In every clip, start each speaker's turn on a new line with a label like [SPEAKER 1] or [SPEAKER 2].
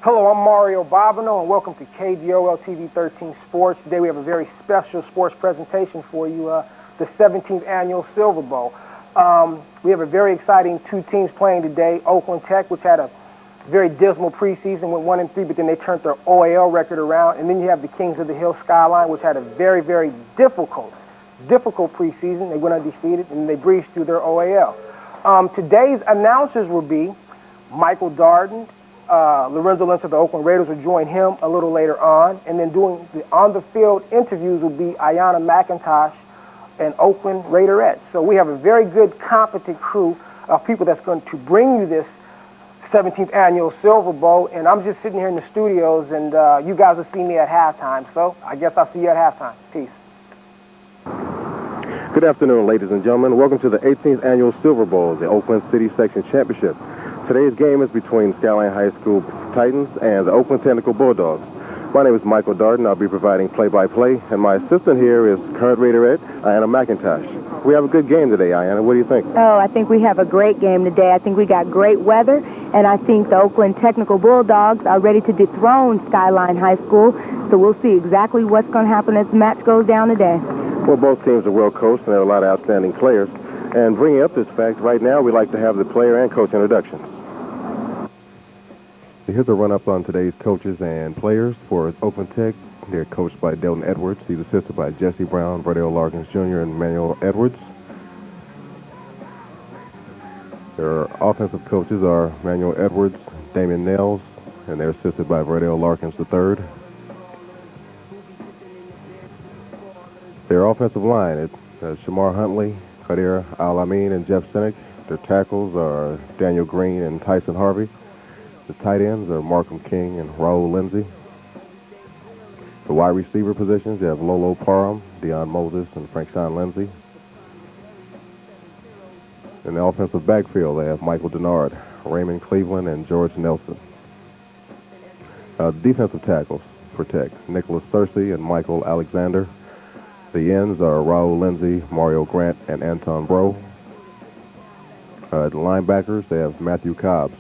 [SPEAKER 1] Hello, I'm Mario Bobino, and welcome to KDOL TV 13 Sports. Today we have a very special sports presentation for you, the 17th Annual Silver Bowl. We have a very exciting two teams playing today. Oakland Tech, which had a very dismal preseason, went 1-3, but then they turned their OAL record around. And then you have the Kings of the Hill Skyline, which had a very, very difficult preseason. They went undefeated, and they breezed through their OAL. Today's announcers will be Michael Darden. Lorenzo Lynch of the Oakland Raiders will join him a little later on. And then doing the on-the-field interviews will be Ayanna McIntosh and Oakland Raiderettes. So we have a very good, competent crew of people that's going to bring you this 17th Annual Silver Bowl. And I'm just sitting here in the studios, and you guys will see me at halftime. So I guess I'll see you at halftime. Peace.
[SPEAKER 2] Good afternoon, ladies and gentlemen. Welcome to the 18th Annual Silver Bowl, the Oakland City Section Championship. Today's game is between Skyline High School Titans and the Oakland Technical Bulldogs. My name is Michael Darden. I'll be providing play-by-play, and my assistant here is current Raiderette, Ayanna McIntosh. We have a good game today, Ayanna. What do you think?
[SPEAKER 3] Oh, I think we have a great game today. I think we got great weather, and I think the Oakland Technical Bulldogs are ready to dethrone Skyline High School, so we'll see exactly what's going to happen as the match goes down today.
[SPEAKER 2] Well, both teams are well coached, and there are a lot of outstanding players. And bringing up this fact, right now we'd like to have the player and coach introductions. Here's a run-up on today's coaches and players for Oakland Tech. They're coached by Delton Edwards. He's assisted by Jesse Brown, Verdell Larkins Jr., and Manuel Edwards. Their offensive coaches are Manuel Edwards, Damian Nels, and they're assisted by Verdell Larkins III. Their offensive line is Shamar Huntley, Kadir Al-Amin, and Jeff Sinek. Their tackles are Daniel Green and Tyson Harvey. The tight ends are Markham King and Raul Lindsay. The wide receiver positions, you have Lolo Parham, Deion Moses, and Frank Sean Lindsay. In the offensive backfield, they have Michael Denard, Raymond Cleveland, and George Nelson. Defensive tackles for Tech, Nicholas Searcy and Michael Alexander. The ends are Raul Lindsay, Mario Grant, and Anton Bro. The linebackers, they have Matthew Cobbs,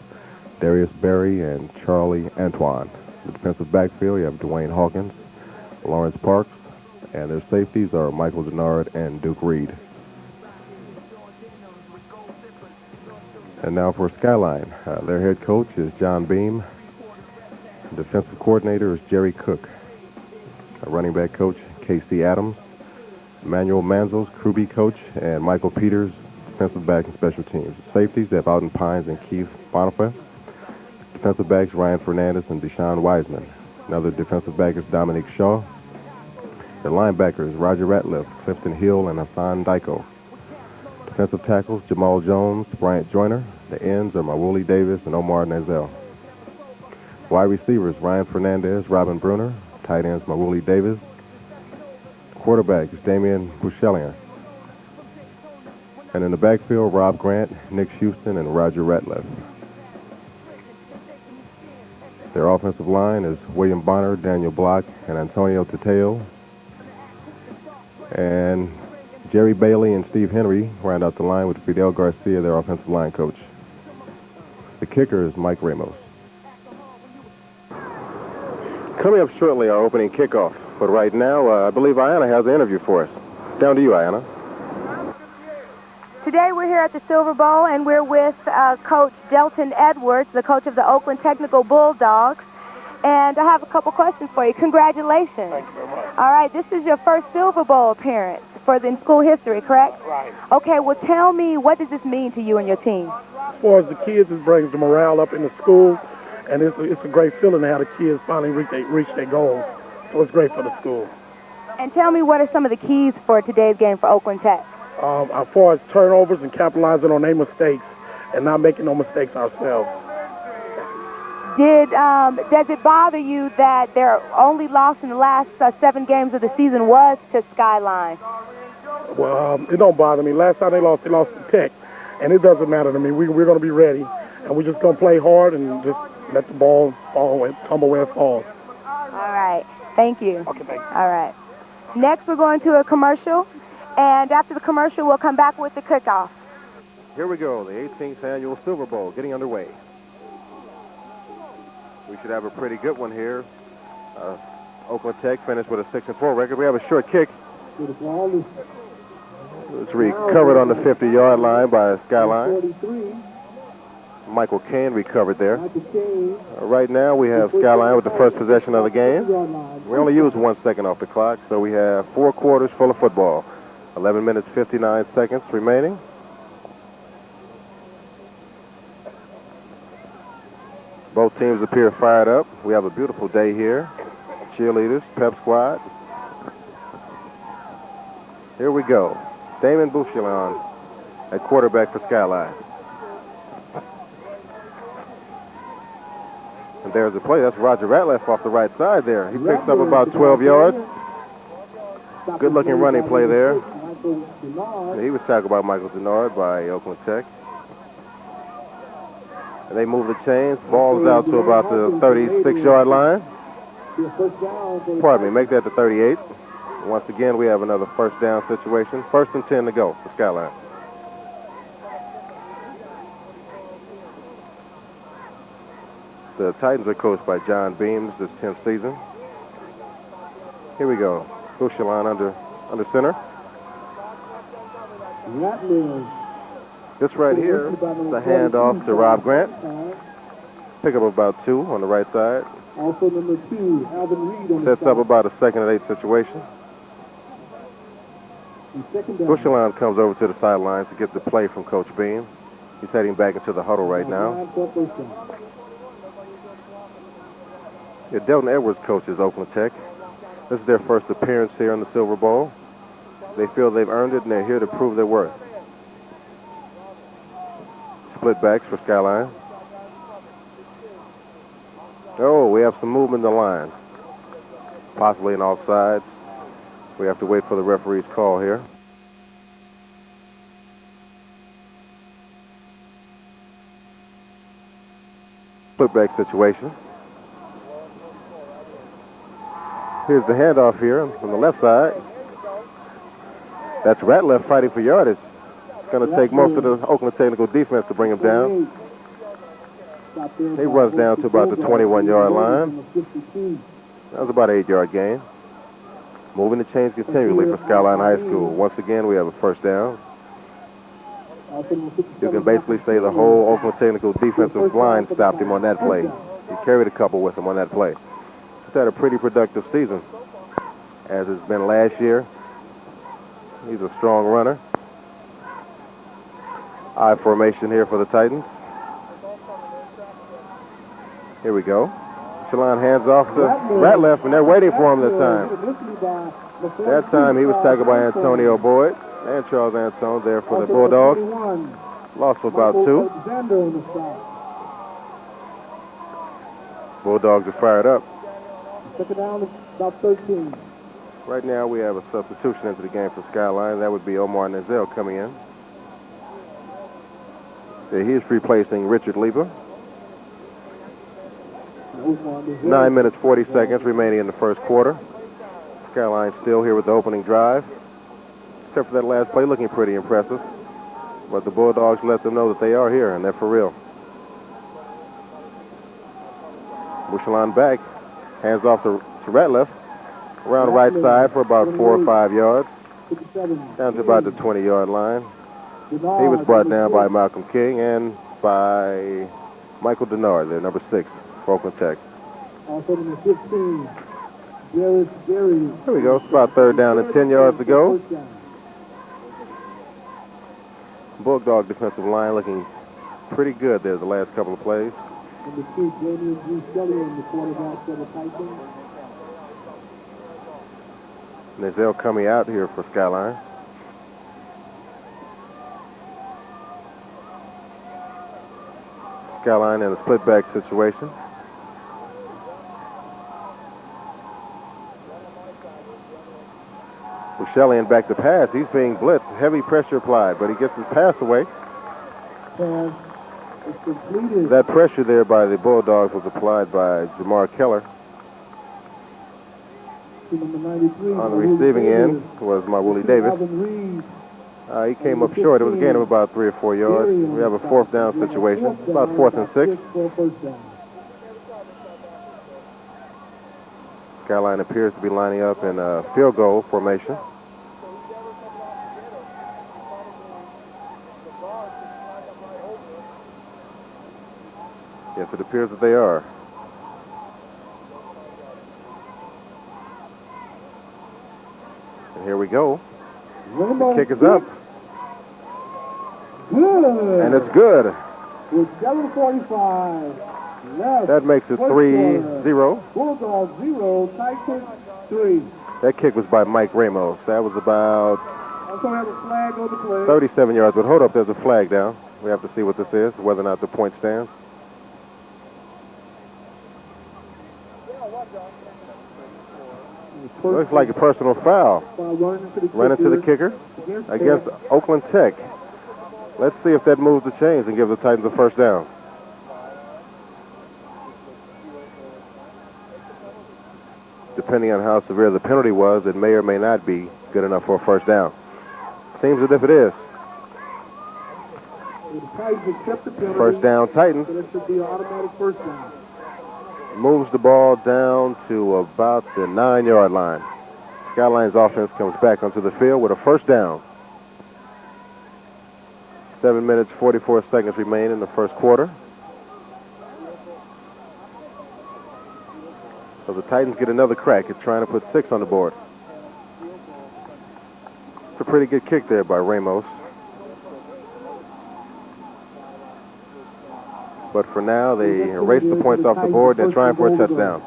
[SPEAKER 2] Darius Berry, and Charlie Antoine. The defensive backfield, you have Dwayne Hawkins, Lawrence Parks, and their safeties are Michael Denard and Duke Reed. And now for Skyline. Their head coach is John Beam. The defensive coordinator is Jerry Cook. Running back coach, Casey Adams. Manuel Manzos, crew B coach, and Michael Peters, defensive back and special teams. The safeties, they have Alton Pines and Keith Bonifay. Defensive backs, Ryan Fernandez and Deshaun Wiseman. Another defensive back is Dominic Shaw. The linebackers, Roger Ratliff, Clifton Hill, and Hassan Dyko. Defensive tackles, Jamal Jones, Bryant Joyner. The ends are Mawuli Davis and Omar Nazel. Wide receivers, Ryan Fernandez, Robin Bruner. Tight ends, Mawuli Davis. Quarterback is Damian Bouchelian. And in the backfield, Rob Grant, Nick Houston, and Roger Ratliff. Their offensive line is William Bonner, Daniel Block, and Antonio Tateo. And Jerry Bailey and Steve Henry round out the line with Fidel Garcia, their offensive line coach. The kicker is Mike Ramos. Coming up shortly, our opening kickoff. But right now, I believe Ayanna has an interview for us. Down to you, Ayanna.
[SPEAKER 3] Today we're here at the Silver Bowl, and we're with Coach Delton Edwards, the coach of the Oakland Technical Bulldogs. And I have a couple questions for you. Congratulations.
[SPEAKER 1] Thank you very much.
[SPEAKER 3] All right, this is your first Silver Bowl appearance in school history, correct?
[SPEAKER 1] Right.
[SPEAKER 3] Okay, well, tell me, what does this mean to you and your team?
[SPEAKER 4] As far as the kids, it brings the morale up in the school, and it's a great feeling to have the kids finally reach their goals. So it's great for the school.
[SPEAKER 3] And tell me, what are some of the keys for today's game for Oakland Tech?
[SPEAKER 4] As far as turnovers and capitalizing on their mistakes and not making no mistakes ourselves.
[SPEAKER 3] Does it bother you that their only loss in the last 7 games of the season was to Skyline?
[SPEAKER 4] Well, it don't bother me. Last time they lost to Tech, and it doesn't matter to me. We're going to be ready, and we're just going to play hard and just let the ball tumble where it falls.
[SPEAKER 3] All right. Thank you.
[SPEAKER 4] Okay, thank you.
[SPEAKER 3] All right. Next, we're going to a commercial, and after the commercial, we'll come back with the kickoff.
[SPEAKER 2] Here we go, the 18th annual Silver Bowl getting underway. We should have a pretty good one here. Oakland Tech finished with a 6-4 record. We have a short kick. It's recovered on the 50-yard line by Skyline. Michael Kane recovered there. Right now we have Skyline with the first possession of the game. We only use 1 second off the clock, so we have 4 quarters full of football. 11 minutes, 59 seconds remaining. Both teams appear fired up. We have a beautiful day here. Cheerleaders, pep squad. Here we go. Damon Bouchillon at quarterback for Skyline. And there's the play. That's Roger Ratliff off the right side there. He picks up about 12 yards. Good-looking running play there. And he was tackled by Michael Denard by Oakland Tech. And they move the chains. Ball is out to about the 36-yard line. Pardon me, make that the 38. Once again, we have another first down situation. 1st and 10 to go for Skyline. The Titans are coached by John Beams this 10th season. Here we go. Bouchillon under center. This right here is a handoff to Rob Grant. Pick up about 2 on the right side.
[SPEAKER 5] Also number 2, Alvin Reed on
[SPEAKER 2] Sets up about a 2nd and 8 situation. Bouchillon comes over to the sidelines to get the play from Coach Beam. He's heading back into the huddle right now. Yeah, Delton Edwards coaches Oakland Tech. This is their first appearance here in the Silver Bowl. They feel they've earned it, and they're here to prove their worth. Split backs for Skyline. Oh, we have some movement in the line. Possibly an offside. We have to wait for the referee's call here. Split back situation. Here's the handoff here on the left side. That's Ratliff fighting for yardage. It's going to take most of the Oakland technical defense to bring him down. He runs down to about the 21-yard line. That was about an 8-yard gain. Moving the chains continually for Skyline High School. Once again, we have a first down. You can basically say the whole Oakland technical defensive line stopped him on that play. He carried a couple with him on that play. He's had a pretty productive season, as it's been last year. He's a strong runner. I formation here for the Titans. Here we go. Shalon hands off to Ratliff, and they're waiting for him this time. That time he was tackled by Antonio Boyd and Charles Antone there for the Bulldogs. Lost for about 2. Bulldogs are fired up.
[SPEAKER 5] Second down, about 13.
[SPEAKER 2] Right now we have a substitution into the game for Skyline. That would be Omar Nezell coming in. He is replacing Richard Lieber. 9 minutes, 40 seconds remaining in the first quarter. Skyline still here with the opening drive. Except for that last play, looking pretty impressive. But the Bulldogs let them know that they are here, and they're for real. Bouchillon back. Hands off to Ratliff. Around the right side for about 4 or 5 yards. Down to about the 20-yard line. He was brought down by Malcolm King and by Michael Denard, there, number 6 for Oakland Tech.
[SPEAKER 5] Also number 15, Jerry.
[SPEAKER 2] Here we go. It's about 3rd down and 10 yards to go. Bulldog defensive line looking pretty good there the last couple of plays.
[SPEAKER 5] Number 2, Daniel G. Shelley on the quarterback for the Titans.
[SPEAKER 2] Nezell coming out here for Skyline. Skyline in a split back situation. Bushellian back to pass. He's being blitzed. Heavy pressure applied, but he gets his pass away.
[SPEAKER 5] Pass is completed.
[SPEAKER 2] That pressure there by the Bulldogs was applied by Jamar Keller.
[SPEAKER 5] To number 93.
[SPEAKER 2] On the receiving end was Marwooly Davis.
[SPEAKER 5] Alvin Reed.
[SPEAKER 2] He came up short. It was a gain of about 3 or 4 yards. We have a fourth down situation, about 4th and 6.
[SPEAKER 5] For a first down.
[SPEAKER 2] Skyline appears to be lining up in a field goal formation. Yes, it appears that they are. And here we go. The kick is up.
[SPEAKER 5] Good.
[SPEAKER 2] And it's good.
[SPEAKER 5] With 7:45 left.
[SPEAKER 2] That makes it 3-0.
[SPEAKER 5] Bulldogs 0, Titans 3.
[SPEAKER 2] That kick was by Mike Ramos. That was about
[SPEAKER 5] Also have a flag on the play.
[SPEAKER 2] 37 yards. But hold up, there's a flag down. We have to see what this is, whether or not the point stands. Looks like a personal foul. Run into the kicker against Oakland Tech. Let's see if that moves the chains and gives the Titans a first down. Depending on how severe the penalty was, it may or may not be good enough for a first down. Seems as if it is. First down, Titans.
[SPEAKER 5] So that should be an automatic first down.
[SPEAKER 2] Moves the ball down to about the 9-yard line. Skyline's offense comes back onto the field with a first down. 7 minutes, 44 seconds remain in the first quarter. So the Titans get another crack at trying to put 6 on the board. It's a pretty good kick there by Ramos. But for now, they erase the points off the board. They're trying for a touchdown.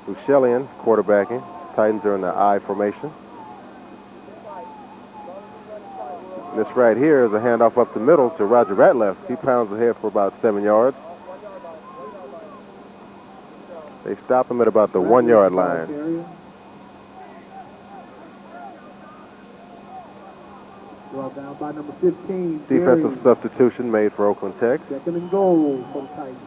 [SPEAKER 2] Bushellian quarterbacking. Titans are in the I formation. This right here is a handoff up the middle to Roger Ratliff. He pounds ahead for about 7 yards. They stop him at about the 1-yard line.
[SPEAKER 5] Brought down by number 15.
[SPEAKER 2] Defensive substitution made for Oakland Tech.
[SPEAKER 5] Second and goal for the Titans.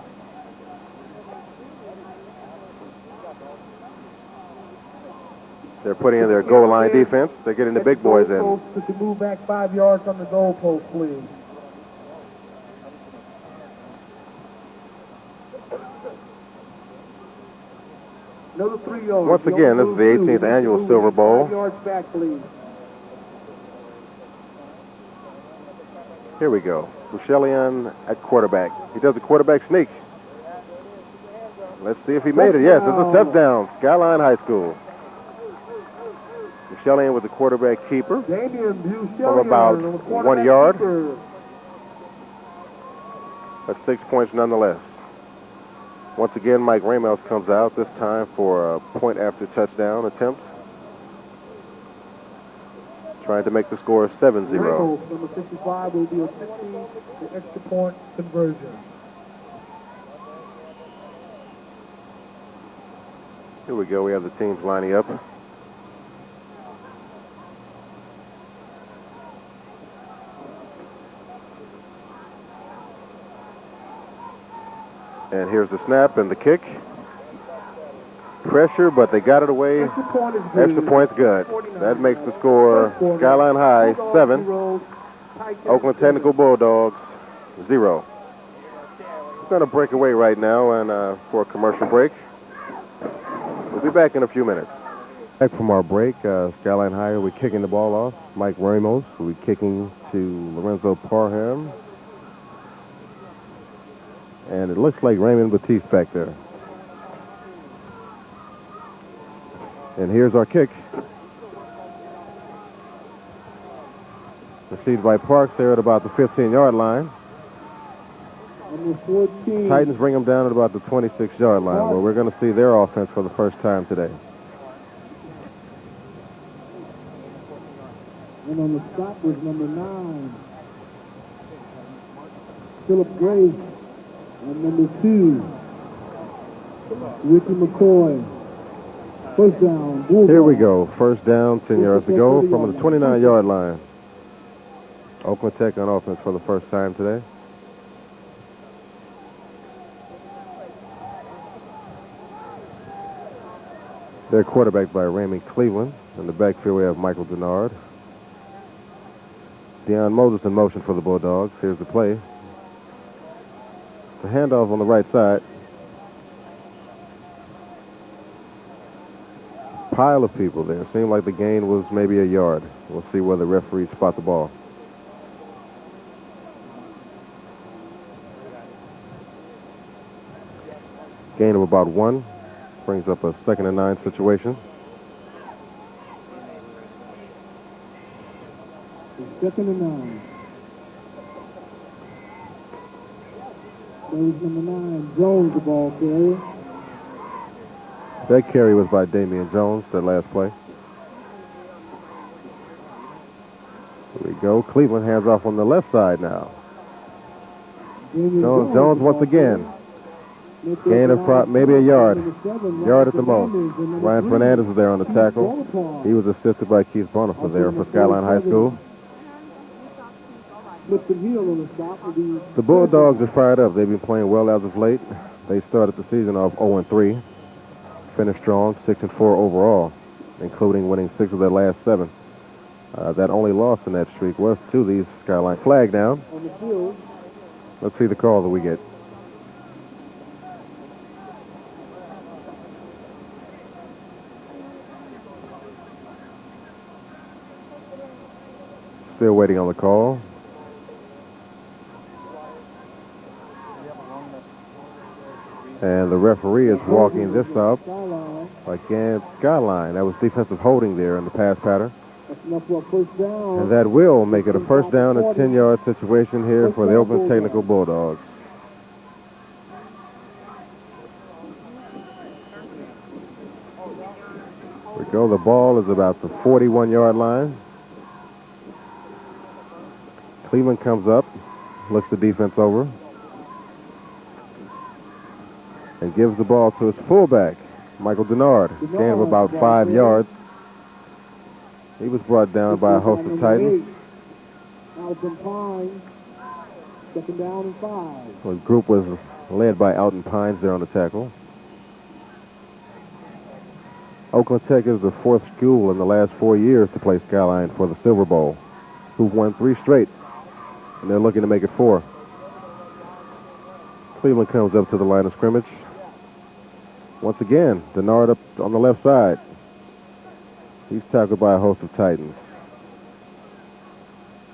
[SPEAKER 2] They're putting in their goal line defense. They're getting the big boys in.
[SPEAKER 5] Could you move back 5 yards on the goalpost, please? Another 3 yards.
[SPEAKER 2] Once again, this is the 18th annual Silver Bowl.
[SPEAKER 5] 5 yards back, please.
[SPEAKER 2] Here we go. Bushellian at quarterback. He does a quarterback sneak. Let's see if he made it. Yes, it's a touchdown. Skyline High School. Bushellian with the quarterback keeper from about 1 yard. That's 6 points nonetheless. Once again, Mike Ramos comes out, this time for a point after touchdown attempt. Trying to make the score 7-0.
[SPEAKER 5] Number 55 will be a 50 extra point conversion.
[SPEAKER 2] Here we go. We have the teams lining up. And here's the snap and the kick. Pressure, but they got it away. Extra point's good. That makes the score Skyline High 7. Oakland Technical Bulldogs 0. We're going to break away right now and for a commercial break. We'll be back in a few minutes. Back from our break, Skyline High will be kicking the ball off. Mike Ramos will be kicking to Lorenzo Parham. And it looks like Raymond Batiste back there. And here's our kick. Received by Parks there at about the 15-yard line.
[SPEAKER 5] Number 14.
[SPEAKER 2] Titans bring them down at about the 26-yard line, where we're going to see their offense for the first time today.
[SPEAKER 5] And on the stop was number 9. Philip Grace. And number 2, Ricky McCoy. First down. Bulldogs.
[SPEAKER 2] Here we go. First down, 10 yards to go from the 29-yard line. Oakland Tech on offense for the first time today. They're quarterbacked by Raymond Cleveland. In the backfield, we have Michael Denard. Deion Moses in motion for the Bulldogs. Here's the play. The handoff on the right side. Pile of people there. Seemed like the gain was maybe a yard. We'll see where the referee spot the ball. Gain of about 1. Brings up a 2nd and 9 situation.
[SPEAKER 5] Second and 9. There's number 9, Jones, the ball carrier.
[SPEAKER 2] That carry was by Damian Jones, that last play. Here we go. Cleveland hands off on the left side now. Jones once again. Gain of maybe a yard. Yard at the most. Ryan Fernandez is there on the tackle. He was assisted by Keith Bonifer there for Skyline High School. The Bulldogs are fired up. They've been playing well as of late. They started the season off 0-3. Finished strong, 6-4 overall, including winning 6 of their last 7. That only loss in that streak was to the Skyline. Flag down. Let's see the call that we get. Still waiting on the call. And the referee is walking this up against Skyline. That was defensive holding there in the pass pattern. And that will make it a first down and 10-yard situation here for the Oakland Technical Bulldogs. There we go. The ball is about the 41-yard line. Cleveland comes up, looks the defense over, and gives the ball to his fullback, Michael Denard. Gain of about 5 yards. He was brought down by a host of Titans.
[SPEAKER 5] Second down and 5.
[SPEAKER 2] The group was led by Alton Pines there on the tackle. Oakland Tech is the 4th school in the last 4 years to play Skyline for the Silver Bowl, who've won 3 straight, and they're looking to make it 4. Cleveland comes up to the line of scrimmage. Once again, Denard up on the left side. He's tackled by a host of Titans.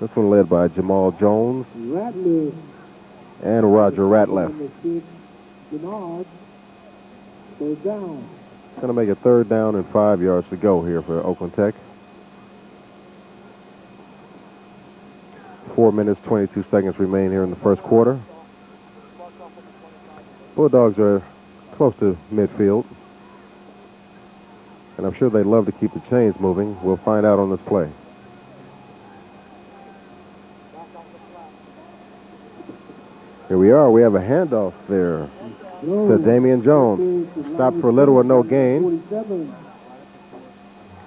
[SPEAKER 2] This one led by Jamal Jones and Roger Ratliff.
[SPEAKER 5] Denard, third down.
[SPEAKER 2] Going to make it 3rd down and 5 yards to go here for Oakland Tech. 4 minutes, 22 seconds remain here in the first quarter. Bulldogs are close to midfield, and I'm sure they'd love to keep the chains moving. We'll find out on this play. Here we are. We have a handoff there to Damian Jones. Stopped for little or no gain.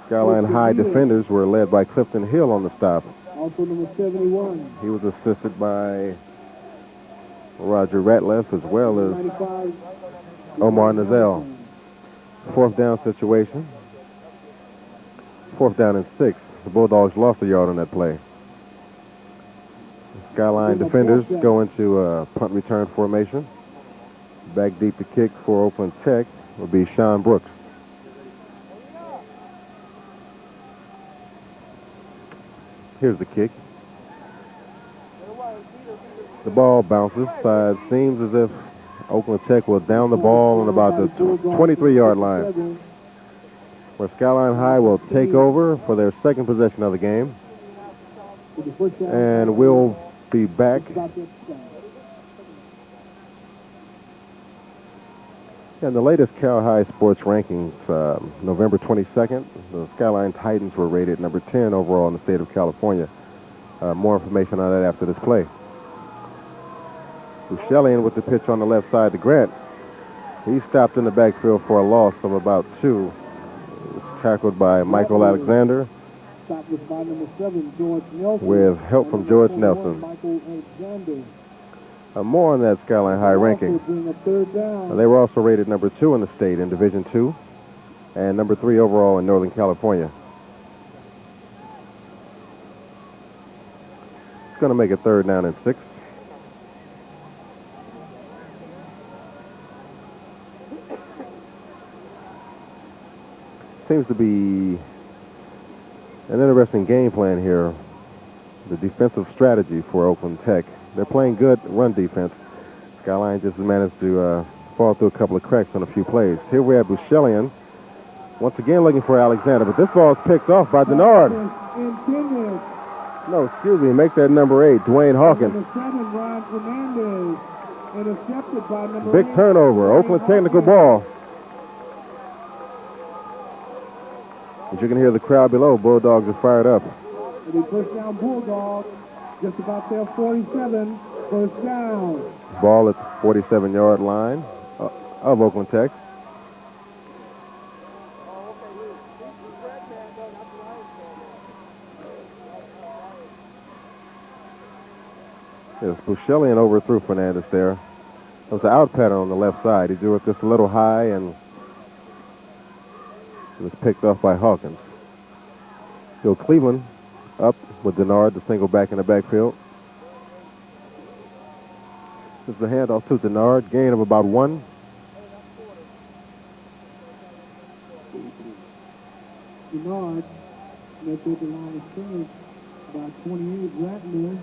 [SPEAKER 2] Skyline High defenders were led by Clifton Hill on the stop.
[SPEAKER 5] Also number 71.
[SPEAKER 2] He was assisted by Roger Ratliff as well as
[SPEAKER 5] 95.
[SPEAKER 2] Omar Nazell. 4th down situation. 4th down and 6. The Bulldogs lost a yard on that play. Skyline defenders go into a punt return formation. Back deep to kick for Oakland Tech will be Sean Brooks. Here's the kick. The ball bounces. Seems as if Oakland Tech will down the ball on about the 23-yard line, where Skyline High will take over for their 2nd possession of the game. And we'll be back. In the latest Cal High sports rankings, November 22nd, the Skyline Titans were rated number 10 overall in the state of California. More information on that after this play. Bushellian with the pitch on the left side to Grant. He stopped in the backfield for a loss of about 2. Tackled by Michael Alexander
[SPEAKER 5] Stop was by number 7, George Nelson.
[SPEAKER 2] with help from George Nelson.
[SPEAKER 5] Michael Alexander.
[SPEAKER 2] More on that Skyline High ranking.
[SPEAKER 5] Bring a third down.
[SPEAKER 2] They were also rated number 2 in the state in Division II and number 3 overall in Northern California. It's going to make it 3rd down and 6. Seems to be an interesting game plan here. The defensive strategy for Oakland Tech. They're playing good run defense. Skyline just managed to fall through a couple of cracks on a few plays. Here we have Bouchelian. Once again looking for Alexander, but this ball is picked off by Denard.
[SPEAKER 5] Intended.
[SPEAKER 2] No, excuse me, make that number 8, Dwayne Hawkins.
[SPEAKER 5] Number 7, Ryan Fernandez. Intercepted by number
[SPEAKER 2] Big
[SPEAKER 5] 8.
[SPEAKER 2] turnover, Oakland technical ball. As you can hear the crowd below, Bulldogs are fired up.
[SPEAKER 5] The first down Bulldogs. Just about their 47. First down.
[SPEAKER 2] Ball at the 47-yard line of Oakland Tech. Yes, Bouchelian overthrew Fernandez there. It was an out pattern on the left side. He drew it just a little high and it was picked off by Hawkins. Bill Cleveland up with Denard, the single back in the backfield. This is the handoff to Denard, gain of about 1.
[SPEAKER 5] Denard, left at the line of scrimmage, about 28, Ratner.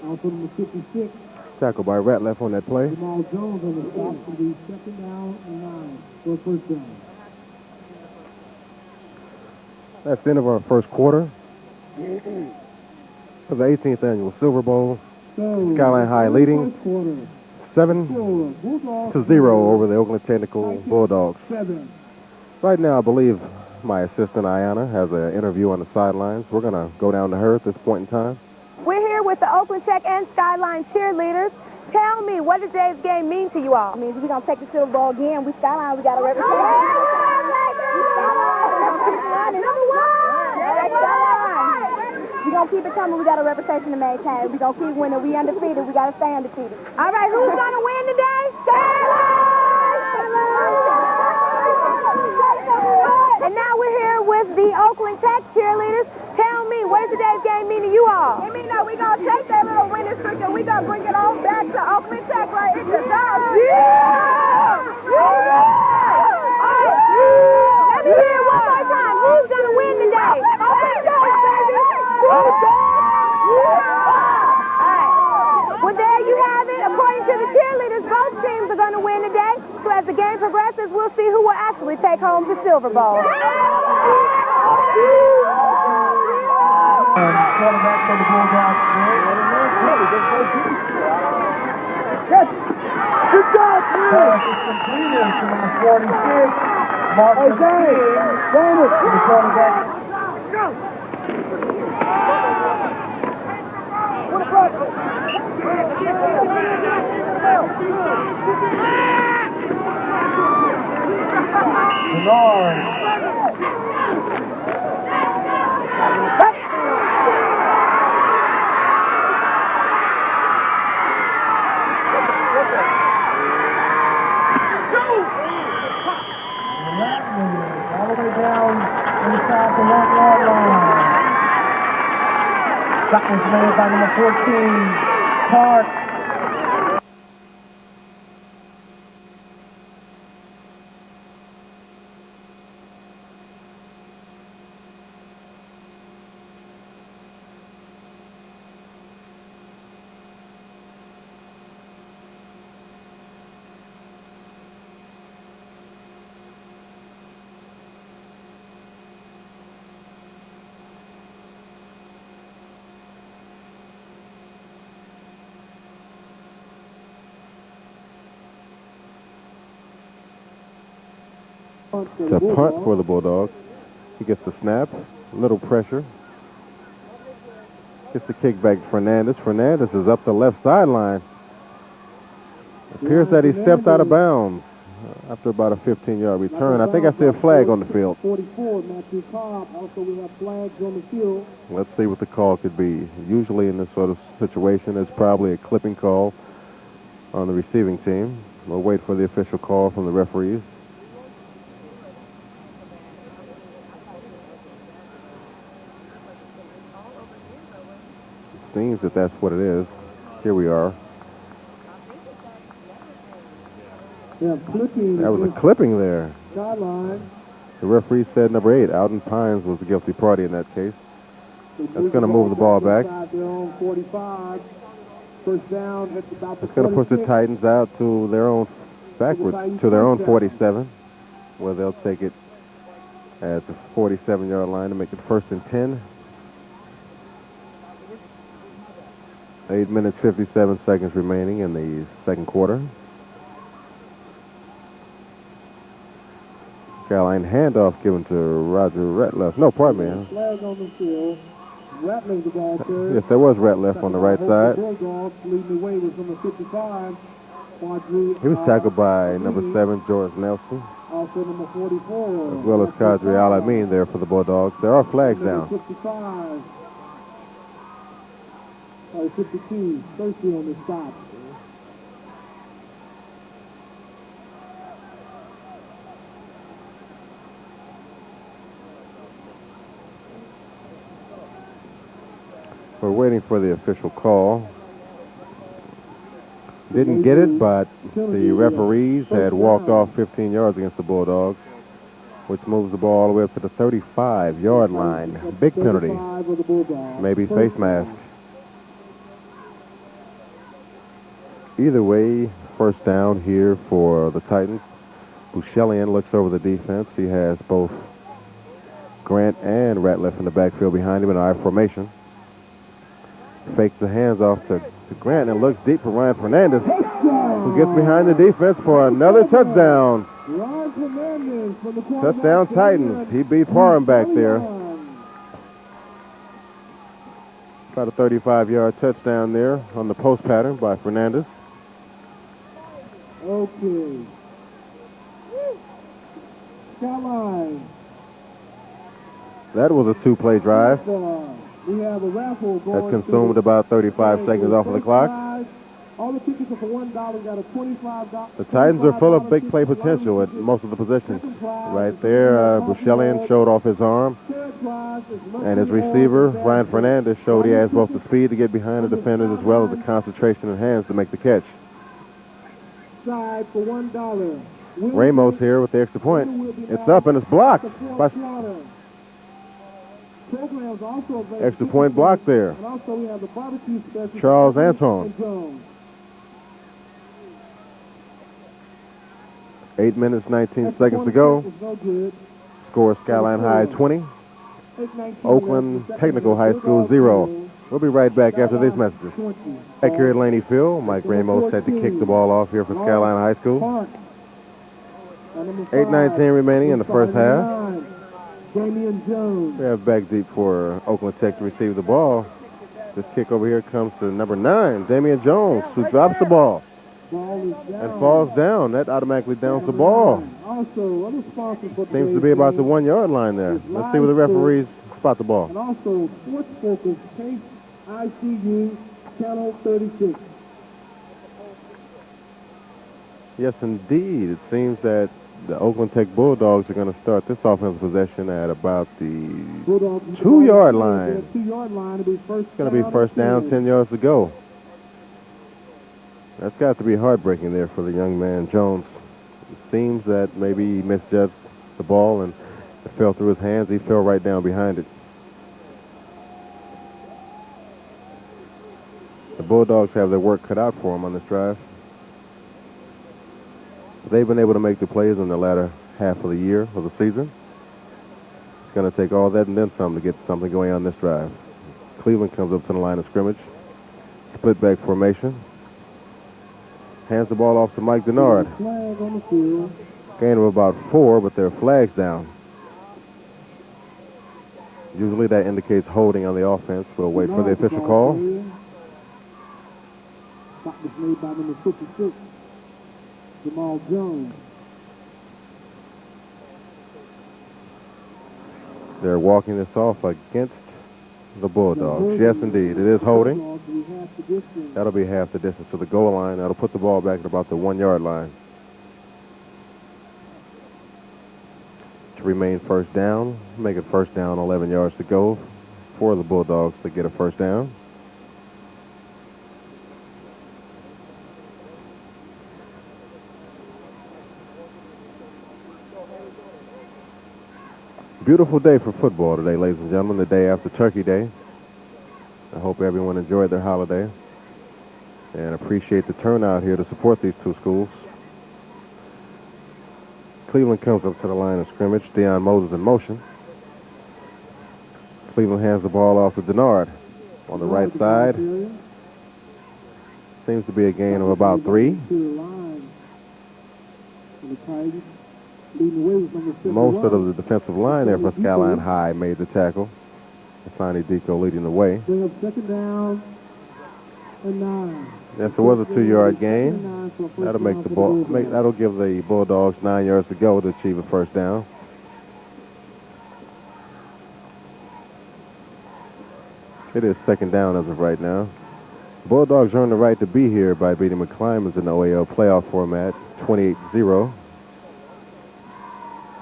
[SPEAKER 5] Also number 56.
[SPEAKER 2] Tackled by Ratliff on that play.
[SPEAKER 5] Jamal Jones on the stop for the 2nd down and 9 for a first down.
[SPEAKER 2] That's the end of our first quarter. For the 18th annual Silver Bowl,
[SPEAKER 5] So,
[SPEAKER 2] Skyline High leading
[SPEAKER 5] first quarter.
[SPEAKER 2] 7-0 over the Oakland Technical Bulldogs.
[SPEAKER 5] 7.
[SPEAKER 2] Right now, I believe my assistant, Ayanna, has an interview on the sidelines. We're going to go down to her at this point in time.
[SPEAKER 3] We're here with the Oakland Tech and Skyline cheerleaders. Tell me, what does today's game mean to you all?
[SPEAKER 6] It means we're going to take the Silver Ball again. We Skyline, we got a representation. We're going to keep it coming. We got a reputation to maintain. We're going to keep winning. We undefeated. We got to stay undefeated.
[SPEAKER 3] All right, who's going to win today? And now we're here with the Oakland Tech cheerleaders. Tell me, what does today's game mean to you all?
[SPEAKER 6] It means that we're going to take that little winning streak and we're going to bring it on back to Oakland Tech right into the dog.
[SPEAKER 3] Let me hear it one more time. Who's going to win today? Well, there you have it. According to the cheerleaders, both teams are going to win today. So as the game progresses, we'll see who will actually take home the Silver Bowl.
[SPEAKER 5] Quarterback for the Bulldogs. Good job, pass is completed to number 46. Mark the quarterback. Denard. All the way down inside the 1-yard line. That was made by number 14, Park.
[SPEAKER 2] It's a punt for the Bulldogs. He gets the snap, a little pressure. Gets the kick back to Fernandez. Fernandez is up the left sideline. Appears that he stepped out of bounds. after about a 15-yard return. I think I see a flag on the field.
[SPEAKER 5] 44, Matthew Cobb. Also, we have flags on the field.
[SPEAKER 2] Let's see what the call could be. Usually in this sort of situation, it's probably a clipping call on the receiving team. We'll wait for the official call from the referees. It seems that that's what it is. Here we are.
[SPEAKER 5] Yeah, clipping.
[SPEAKER 2] That was a clipping there.
[SPEAKER 5] Skyline.
[SPEAKER 2] The referee said number 8, Alden Pines, was the guilty party in that case. That's going to move the ball back.
[SPEAKER 5] Their own 45. First down at about the
[SPEAKER 2] It's going to push the
[SPEAKER 5] 46.
[SPEAKER 2] Titans out to their own backwards, to their own 47, where they'll take it at the 47-yard line to make it 1st and 10. 8 minutes, 57 seconds remaining in the second quarter. Skyline handoff given to Roger Ratliff. No, pardon me.
[SPEAKER 5] Flag on the field. Rattling the ball third.
[SPEAKER 2] Yes, there was Ratliff on the right side.
[SPEAKER 5] Bulldogs leading the way with number 55.
[SPEAKER 2] He was tackled by number 7, George Nelson,
[SPEAKER 5] Also number 44.
[SPEAKER 2] as well as Kadri Al-Amin there for the Bulldogs. There are flags down.
[SPEAKER 5] 55. 52. Thirsty on the stop.
[SPEAKER 2] We're waiting for the official call. Didn't get it, but the referees had walked off 15 yards against the Bulldogs, which moves the ball all the way up to the 35-yard line. Big penalty. Maybe face mask. Either way, first down here for the Titans. Bouchelian looks over the defense. He has both Grant and Ratliff in the backfield behind him in I formation. Fakes the hands off to Grant and looks deep for Ryan Fernandez, who gets behind the defense for another touchdown. Touchdown Titans. He beat Parham back there. About a 35-yard touchdown there on the post pattern by Fernandez.
[SPEAKER 5] Okay. Skyline.
[SPEAKER 2] That was a two-play drive.
[SPEAKER 5] We have a raffle going.
[SPEAKER 2] That consumed about 35 seconds off of the clock.
[SPEAKER 5] All the tickets are for $1. Got a $25.
[SPEAKER 2] The Titans are full of big play potential at most of the positions. Right there, Bouchelian showed off his arm. And his receiver, Ryan Fernandez, showed he has both the speed to get behind the defenders as well as the concentration and hands to make the catch.
[SPEAKER 5] Side for $1.
[SPEAKER 2] Ramos here with the extra point. It's up and it's blocked. By extra point blocked there.
[SPEAKER 5] And also we have the barbecue special.
[SPEAKER 2] Charles Anton. 8 minutes, 19 seconds to go. Score Skyline High 20. Oakland Technical High School 0. We'll be right back after these messages. Back here at Laney Field, Mike Ramos had to kick the ball off here for Skyline High School. 8:19 remaining in the first half. We have back deep for Oakland Tech to receive the ball. This kick over here comes to number 9, Damian Jones, who drops the ball and falls down. That automatically downs the ball. Seems to be about the 1-yard line there. Let's see where the referees spot the ball.
[SPEAKER 5] And also, Sports Focus, Case ICU, Channel 36.
[SPEAKER 2] Yes, indeed. It seems that the Oakland Tech Bulldogs are going to start this offensive possession at about the 2-yard line. It's going to be first down, 10 yards to go. That's got to be heartbreaking there for the young man, Jones. It seems that maybe he misjudged the ball and it fell through his hands. He fell right down behind it. The Bulldogs have their work cut out for them on this drive. They've been able to make the plays in the latter half of the year, of the season. It's going to take all that and then some to get something going on this drive. Cleveland comes up to the line of scrimmage. Split back formation. Hands the ball off to Mike Denard. Gain of about 4, but there are flags down. Usually that indicates holding on the offense. We'll wait for the official call.
[SPEAKER 5] Stop was made by number 56. Jamal Jones.
[SPEAKER 2] They're walking this off against the Bulldogs. Yes, indeed. It is holding. That'll be half the distance to the goal line. That'll put the ball back at about the 1 yard line. To remain first down, make it first down, 11 yards to go for the Bulldogs to get a first down. Beautiful day for football today, ladies and gentlemen, the day after Turkey Day. I hope everyone enjoyed their holiday and appreciate the turnout here to support these two schools. Cleveland comes up to the line of scrimmage. Deion Moses in motion. Cleveland hands the ball off to Denard on the right side. Seems to be a gain of about 3. Most of the defensive line there for Skyline High made the tackle. Asani Deco leading the way.
[SPEAKER 5] Bring up second down and 9.
[SPEAKER 2] Yes, it was a 2-yard gain. That'll make the ball. That'll give the Bulldogs 9 yards to go to achieve a first down. It is second down as of right now. Bulldogs earned the right to be here by beating McClimers in the OAL playoff format, 28-0.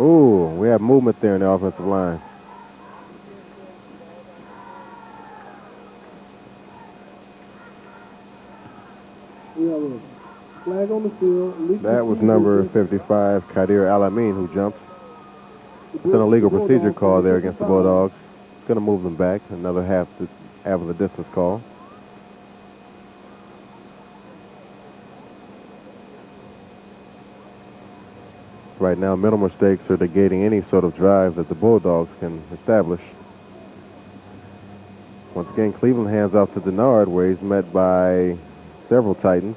[SPEAKER 2] Ooh, we have movement there in the offensive line.
[SPEAKER 5] We have a flag on the field.
[SPEAKER 2] That was number 55, Kadir Alamin, who jumped. It's an illegal procedure call there against the Bulldogs. It's going to move them back, another half of the distance call. Right now, mental mistakes are negating any sort of drive that the Bulldogs can establish. Once again, Cleveland hands off to Denard, where he's met by several Titans,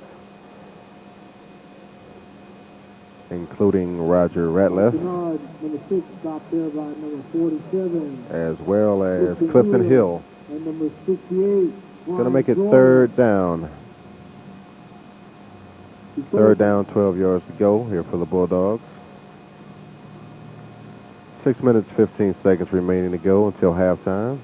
[SPEAKER 2] including Roger Ratliff,
[SPEAKER 5] Denard, number 6, stopped there by number 47.
[SPEAKER 2] as well as Clifton Hill.
[SPEAKER 5] And number 68.
[SPEAKER 2] Going to make it third down. Third down, 12 yards to go here for the Bulldogs. 6 minutes, 15 seconds remaining to go until halftime.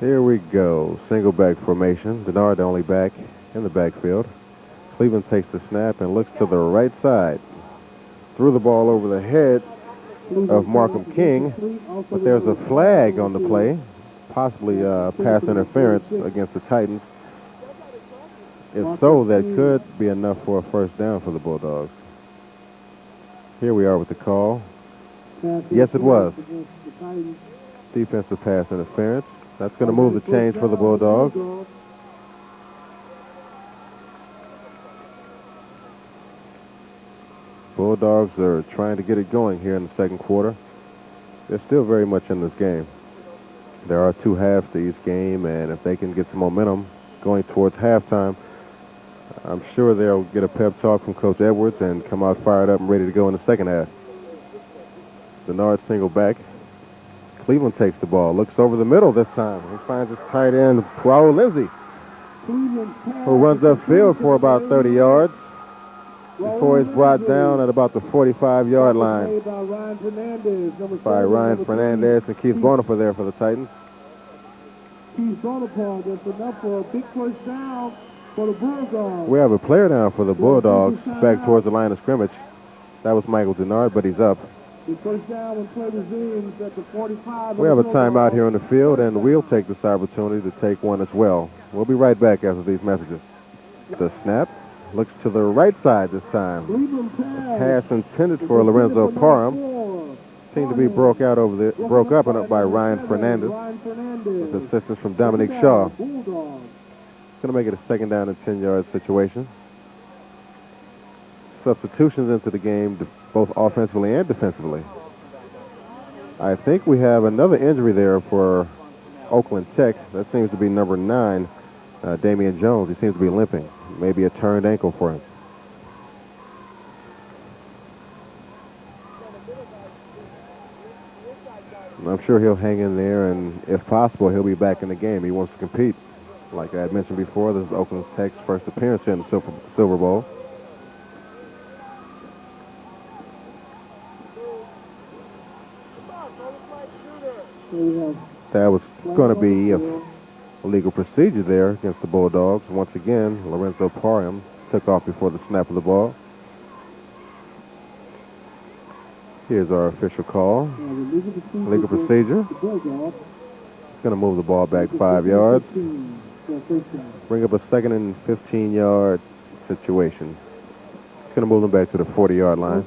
[SPEAKER 2] Here we go. Single back formation. Denard the only back in the backfield. Cleveland takes the snap and looks to the right side. Threw the ball over the head of Markham King, but there's a flag on the play, possibly pass interference against the Titans. If so, that could be enough for a first down for the Bulldogs. Here we are with the call. Yes, it was. Defensive pass interference. That's going to move the chains for the Bulldogs. Bulldogs are trying to get it going here in the second quarter. They're still very much in this game. There are 2 halves to each game, and if they can get some momentum going towards halftime, I'm sure they'll get a pep talk from Coach Edwards and come out fired up and ready to go in the second half. Denard single back. Cleveland takes the ball, looks over the middle this time. He finds his tight end, Raul Lindsay, who runs upfield for about 30 yards before he's brought down at about the 45-yard line by Ryan Fernandez and Keith Bonaparte there for the Titans.
[SPEAKER 5] Keith Bonaparte, that's enough for a big first down for the Bulldogs.
[SPEAKER 2] We have a player down for the Bulldogs back towards the line of scrimmage. That was Michael Denard, but he's up.
[SPEAKER 5] The first down when play resumes at the 45.
[SPEAKER 2] We have a timeout here on the field, and we'll take this opportunity to take one as well. We'll be right back after these messages. The snap looks to the right side this time. Pass intended for Lorenzo Parham. Seemed to be broke up and up by Ryan Fernandez with assistance from Dominic Shaw. Going to make it a second down and 10-yard situation. Substitutions into the game, both offensively and defensively. I think we have another injury there for Oakland Tech. That seems to be number 9, Damian Jones. He seems to be limping. Maybe a turned ankle for him. I'm sure he'll hang in there, and if possible, he'll be back in the game. He wants to compete. Like I had mentioned before, this is Oakland Tech's first appearance here in the Silver Bowl. That was going to be a legal procedure there against the Bulldogs. Once again, Lorenzo Parham took off before the snap of the ball. Here's our official call. Legal procedure. Going to move the ball back 5 yards. Bring up a 2nd and 15-yard situation. It's going to move them back to the 40-yard line.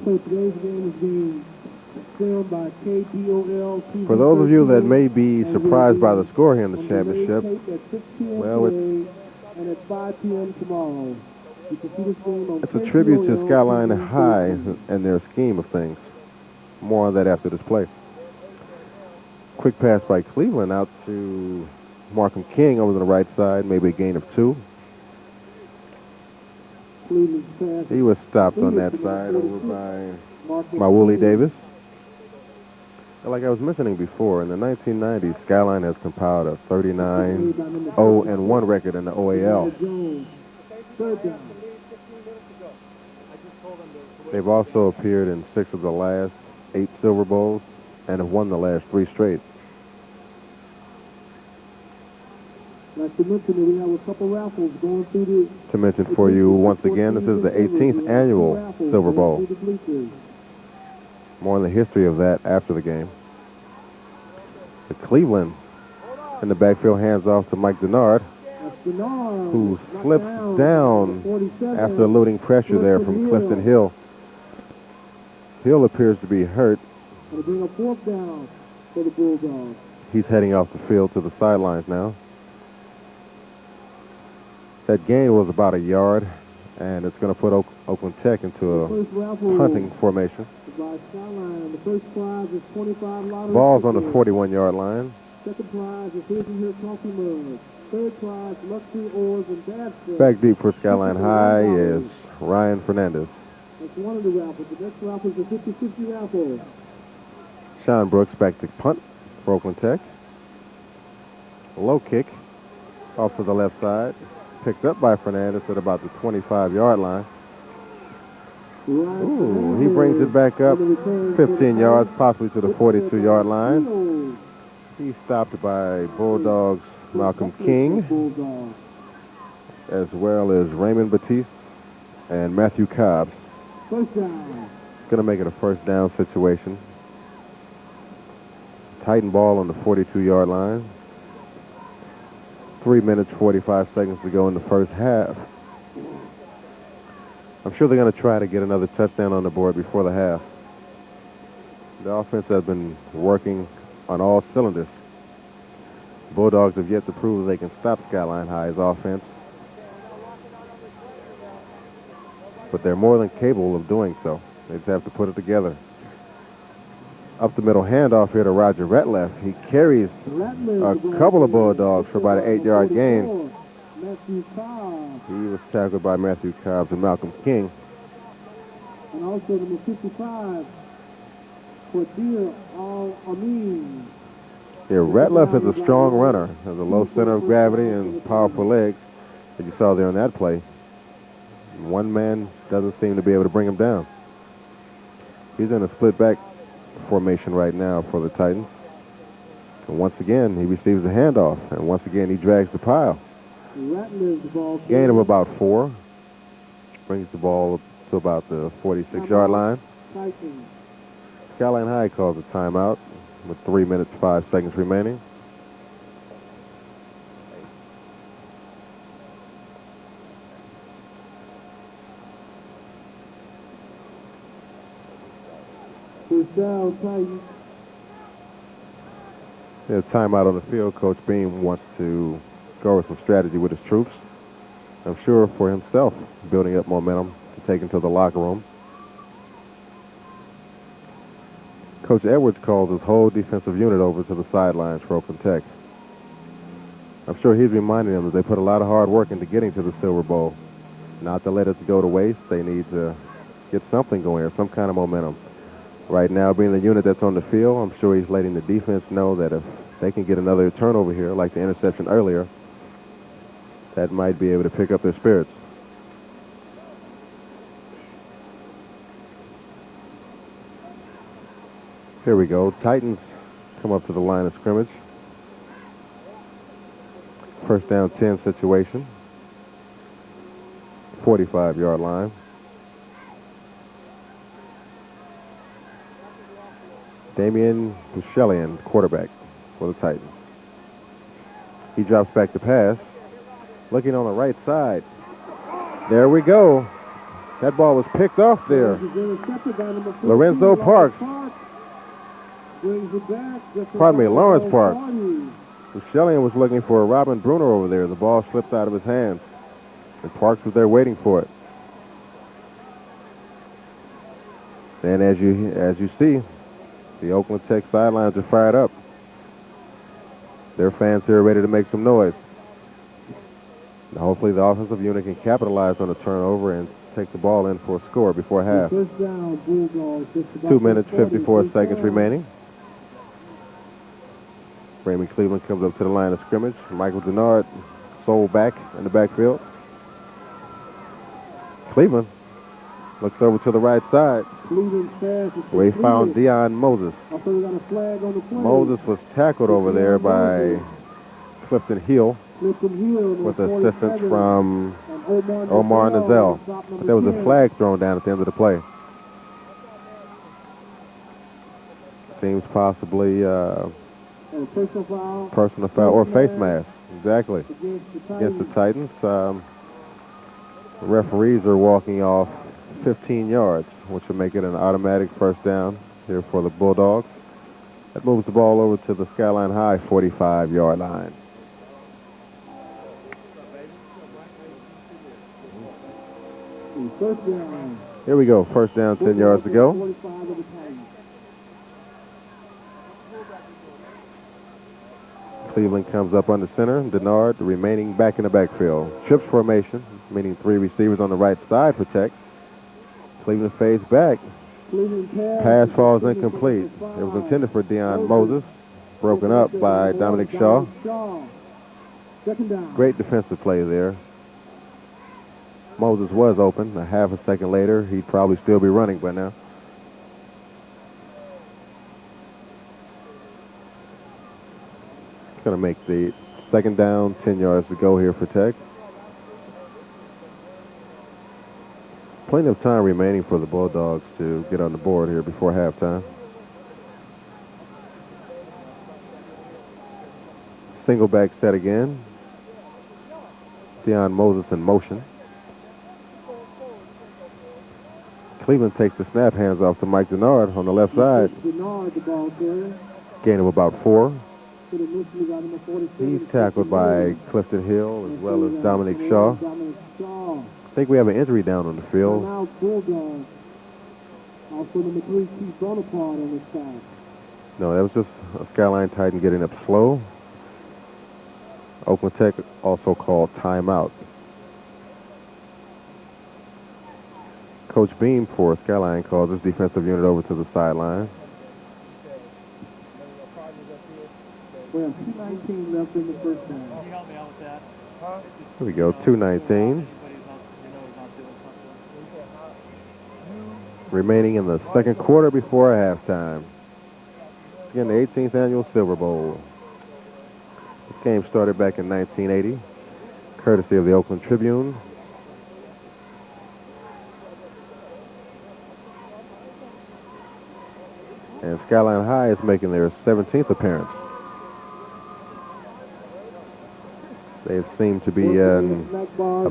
[SPEAKER 2] For those of you that may be surprised by the score here in the championship, well, it's a tribute to Skyline High and their scheme of things. More on that after this play. Quick pass by Cleveland out to Markham King over to the right side, maybe a gain of 2. He was stopped on that side over by Woolley Davis. Like I was mentioning before, in the 1990s, Skyline has compiled a 39-0-1 record in the OAL. They've also appeared in 6 of the last 8 Silver Bowls and have won the last 3 straight. To mention for you once again, this is the 18th annual Silver Bowl. More on the history of that after the game. The Cleveland in the backfield hands off to Mike Denard, who slips down after eluding pressure there from Clifton Hill. Hill appears to be hurt. He's heading off the field to the sidelines now. That gain was about a yard, and it's going to put Oakland Tech into a punting formation. Ball's on the 41-yard line. Back deep for Skyline High is Ryan Fernandez. Sean Brooks back to punt for Oakland Tech. Low kick off to the left side. Picked up by Fernandez at about the 25-yard line. Ooh, he brings it back up 15 yards, possibly to the 42-yard line. He's stopped by Bulldogs Malcolm King, as well as Raymond Batiste and Matthew Cobbs. Going to make it a first down situation. Titan ball on the 42-yard line. 3 minutes, 45 seconds to go in the first half. I'm sure they're going to try to get another touchdown on the board before the half. The offense has been working on all cylinders. Bulldogs have yet to prove they can stop Skyline High's offense. But they're more than capable of doing so. They just have to put it together. Up the middle handoff here to Roger Retleff. He carries a couple of Bulldogs for about an 8-yard gain. He was tackled by Matthew Cobbs and Malcolm King.
[SPEAKER 5] And also number 55 for Deer Al-Amin.
[SPEAKER 2] Yeah, Retleff is a strong runner. Has a low center of gravity and powerful legs, as you saw there on that play. One man doesn't seem to be able to bring him down. He's in a split back formation right now for the Titans. And once again, he receives a handoff, and once again, he drags the pile. Gain of about 4. Brings the ball to about the 46-yard line. Skyline High calls a timeout with 3 minutes, 5 seconds remaining. There's timeout on the field. Coach Beam wants to go with some strategy with his troops. I'm sure for himself, building up momentum to take into the locker room. Coach Edwards calls his whole defensive unit over to the sidelines for Oakland Tech. I'm sure he's reminding them that they put a lot of hard work into getting to the Silver Bowl. Not to let it go to waste. They need to get something going here, some kind of momentum. Right now, being the unit that's on the field, I'm sure he's letting the defense know that if they can get another turnover here, like the interception earlier, that might be able to pick up their spirits. Here we go. Titans come up to the line of scrimmage. First down 10 situation. 45-yard line. Damian Bouchelian, quarterback for the Titans. He drops back to pass. Looking on the right side. There we go. That ball was picked off there. Lorenzo Parks. Pardon me, Lawrence Parks. Bouchelian was looking for Robin Bruner over there. The ball slipped out of his hands. And Parks was there waiting for it. And as you see, the Oakland Tech sidelines are fired up. Their fans here are ready to make some noise. Now hopefully the offensive unit can capitalize on the turnover and take the ball in for a score before half. 2 minutes, 54 seconds remaining. Raymond Cleveland comes up to the line of scrimmage. Michael Denard, sole back in the backfield. Cleveland looks over to the right side, where he found Deion Moses. Moses was tackled over there by Clifton Hill with assistance from Omar Nazell. But there was a flag thrown down at the end of the play. Seems possibly personal foul or face mask. Exactly. Against the Titans. The referees are walking off 15 yards, which will make it an automatic first down here for the Bulldogs. That moves the ball over to the Skyline High 45-yard line. Here we go. First down, 10 yards to go. Cleveland comes up under center. Denard remaining back in the backfield. Trips formation, meaning 3 receivers on the right side for Tech. Cleveland fades back. Pass falls incomplete. It was intended for Deion Moses. Broken up by Dominic Shaw. Great defensive play there. Moses was open. A half a second later, he'd probably still be running by now. Going to make the second down, 10 yards to go here for Tech. Plenty of time remaining for the Bulldogs to get on the board here before halftime. Single back set again. Deion Moses in motion. Cleveland takes the snap, hands off to Mike Denard on the left side. Gain of about 4. He's tackled by Clifton Hill as well as Dominic Shaw. I think we have an injury down on the field. No, that was just a Skyline Titan getting up slow. Oakland Tech also called timeout. Coach Beam for Skyline calls his defensive unit over to the sideline.
[SPEAKER 5] We have 2:19 left in the first half. Can you help me out with that?
[SPEAKER 2] Here we go, 2:19. Remaining in the second quarter before halftime. Again, the 18th annual Silver Bowl. This game started back in 1980, courtesy of the Oakland Tribune. And Skyline High is making their 17th appearance. They seem to be a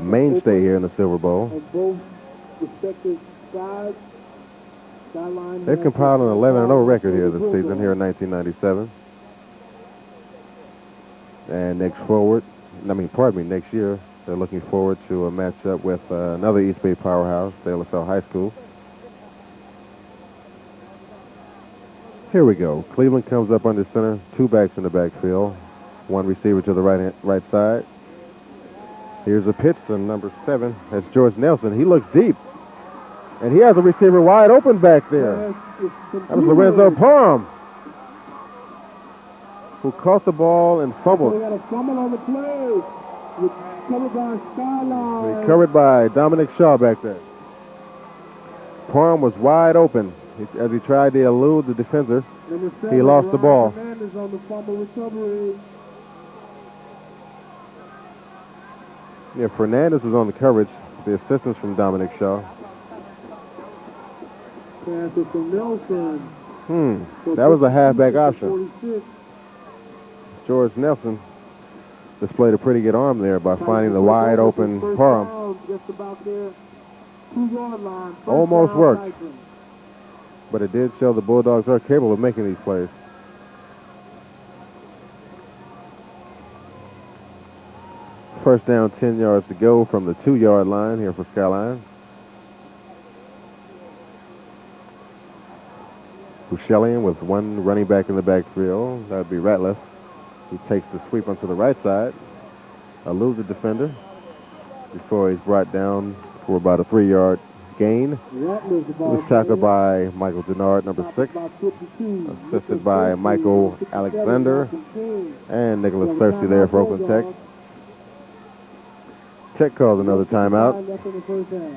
[SPEAKER 2] mainstay here in the Silver Bowl. They've compiled an 11-0 record here this season, here in 1997. And next year, they're looking forward to a matchup with another East Bay powerhouse, De La Salle High School. Here we go. Cleveland comes up under center, 2 backs in the backfield. 1 receiver to the right side. Here's a pitch to number 7. That's George Nelson. He looks deep. And he has a receiver wide open back there. That was Lorenzo Parham, who caught the ball and fumbled.
[SPEAKER 5] We got a fumble on the play. Recovered by Skyline.
[SPEAKER 2] Recovered by Dominic Shaw back there. Parham was wide open. As he tried to elude the defender, he lost the ball.
[SPEAKER 5] Fernandez on the fumble recovery.
[SPEAKER 2] Yeah, Fernandez was on the coverage. The assistance from Dominic Shaw.
[SPEAKER 5] Pass it from Nelson.
[SPEAKER 2] That was a halfback option.
[SPEAKER 5] 46.
[SPEAKER 2] George Nelson displayed a pretty good arm there by finding the wide open Parham.
[SPEAKER 5] Just about there. 2-yard line. First
[SPEAKER 2] Almost
[SPEAKER 5] down,
[SPEAKER 2] worked.
[SPEAKER 5] Titans.
[SPEAKER 2] But it did show the Bulldogs are capable of making these plays. First down, 10 yards to go from the 2-yard line here for Skyline. Bouchellian with one running back in the backfield. That would be Ratliff. He takes the sweep onto the right side. Eludes the defender before he's brought down for about a 3-yard gain. He was tackled by Michael Denard, number 6. Assisted by Michael Alexander and Nicholas Thirsty there for Oakland Tech. Tech calls another timeout.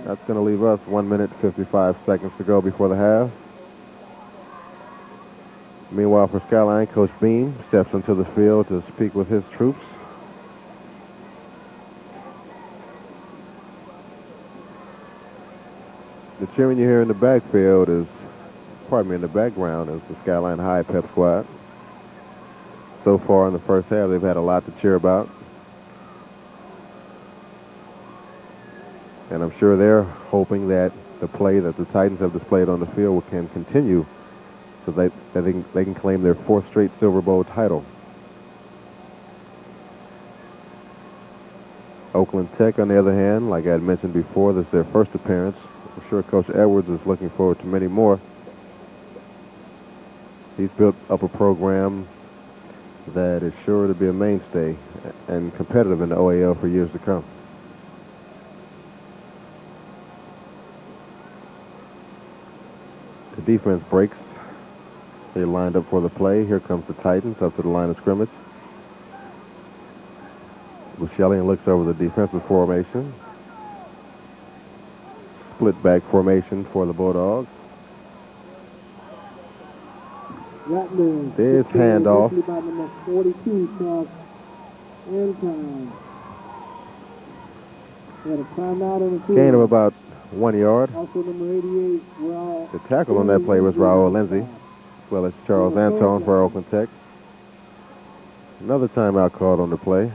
[SPEAKER 2] That's going to leave us 1 minute, 55 seconds to go before the half. Meanwhile, for Skyline, Coach Beam steps into the field to speak with his troops. The cheering you hear in the backfield is, in the background is the Skyline High Pep Squad. So far in the first half, they've had a lot to cheer about. And I'm sure they're hoping that the play that the Titans have displayed on the field can continue so that they can claim their 4th straight Silver Bowl title. Oakland Tech, on the other hand, like I had mentioned before, this is their first appearance. I'm sure Coach Edwards is looking forward to many more. He's built up a program that is sure to be a mainstay and competitive in the OAL for years to come. The defense breaks. They lined up for the play. Here comes the Titans up to the line of scrimmage. Bouchellian looks over the defensive formation. Split back formation for the Bulldogs. There's handoff. Gain of about 1 yard. The tackle on that play was Raul Lindsay, as well as Charles Anton for Oakland Tech. Another timeout called on the play.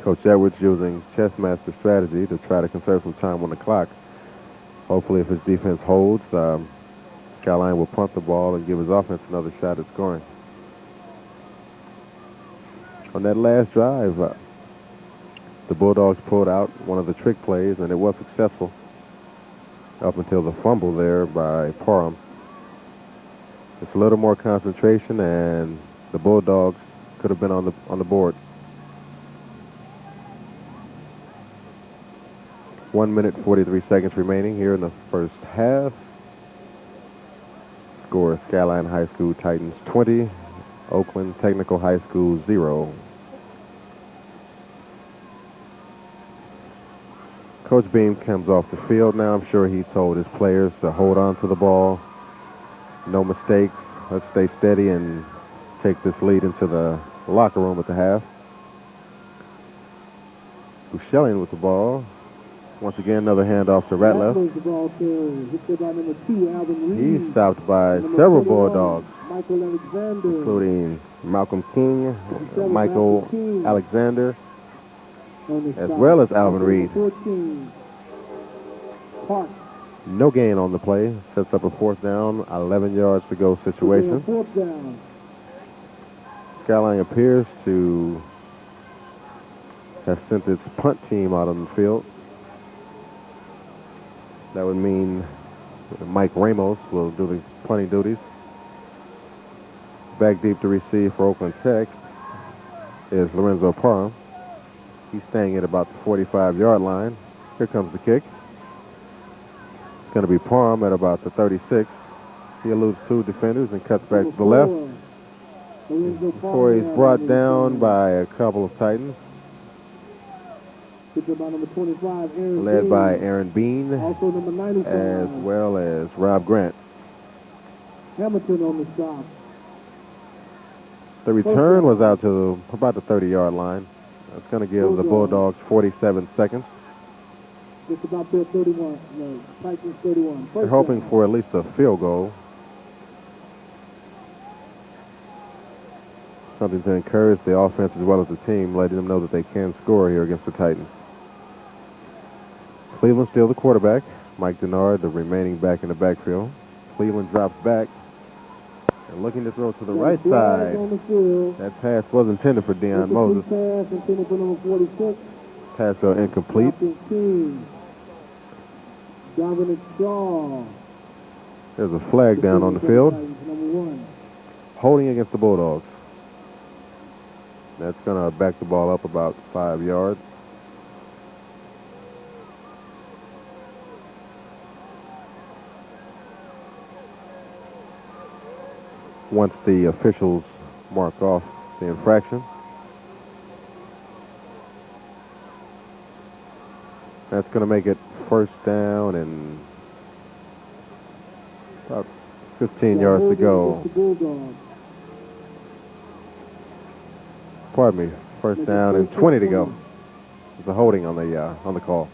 [SPEAKER 2] Coach Edwards using chess master strategy to try to conserve some time on the clock. Hopefully, if his defense holds, Skyline will punt the ball and give his offense another shot at scoring. On that last drive, the Bulldogs pulled out one of the trick plays, and it was successful up until the fumble there by Parham. It's a little more concentration, and the Bulldogs could have been on the board. 1 minute, 43 seconds remaining here in the first half. Score Skyline High School Titans 20, Oakland Technical High School 0. Coach Beam comes off the field now. I'm sure he told his players to hold on to the ball. No mistakes. Let's stay steady and take this lead into the locker room at the half. Bouchellian with the ball. Once again, another handoff to Ratliff. He's stopped by several Bulldogs, including Malcolm King, Michael Alexander, as well as Alvin Reed. No gain on the play. Sets up a 4th down, 11 yards to go situation. Skyline appears to have sent its punt team out on the field. That would mean Mike Ramos will do the punting duties. Back deep to receive for Oakland Tech is Lorenzo Parham. He's staying at about the 45-yard line. Here comes the kick. It's going to be Parham at about the 36. He eludes 2 defenders and cuts back to the left before he's brought down by a couple of Titans. Led by Aaron Bean, as well as Rob Grant.
[SPEAKER 5] Hamilton on the stop.
[SPEAKER 2] The return was out to about the 30-yard line. That's going to give the Bulldogs 47 seconds.
[SPEAKER 5] Just about their 31. No, Titans 31.
[SPEAKER 2] They're hoping for at least a field goal. Something to encourage the offense as well as the team, letting them know that they can score here against the Titans. Cleveland still the quarterback. Mike Denard, the remaining back in the backfield. Cleveland drops back and looking to throw to the right side. That pass was intended for Deion Moses.
[SPEAKER 5] Pass intended for number 46.
[SPEAKER 2] Pass fell incomplete.
[SPEAKER 5] Dominic Shaw.
[SPEAKER 2] There's a flag down on the field.
[SPEAKER 5] Number 1.
[SPEAKER 2] Holding against the Bulldogs. That's going to back the ball up about 5 yards. Once the officials mark off the infraction. That's going to make it first down and about 15 yards to go. Pardon me, first down and 20 to go. There's a holding on the call.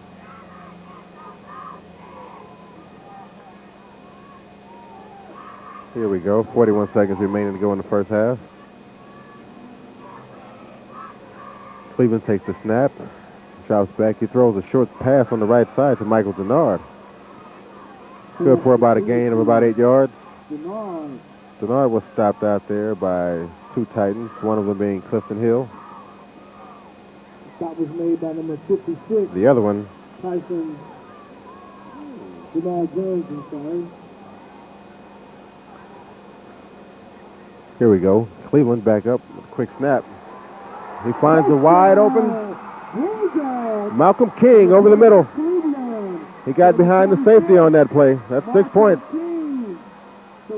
[SPEAKER 2] Here we go, 41 seconds remaining to go in the first half. Cleveland takes the snap, drops back. He throws a short pass on the right side to Michael Denard. Good for about a gain of about 8 yards. Denard was stopped out there by 2 Titans, one of them being Clifton Hill.
[SPEAKER 5] Stop was made by number 56.
[SPEAKER 2] The other one,
[SPEAKER 5] Tyson Denard Jones, I'm sorry.
[SPEAKER 2] here we go. Cleveland back up with a quick snap. He finds a wide open Malcolm King over the middle. He got behind the safety on that play. That's 6 points.
[SPEAKER 5] So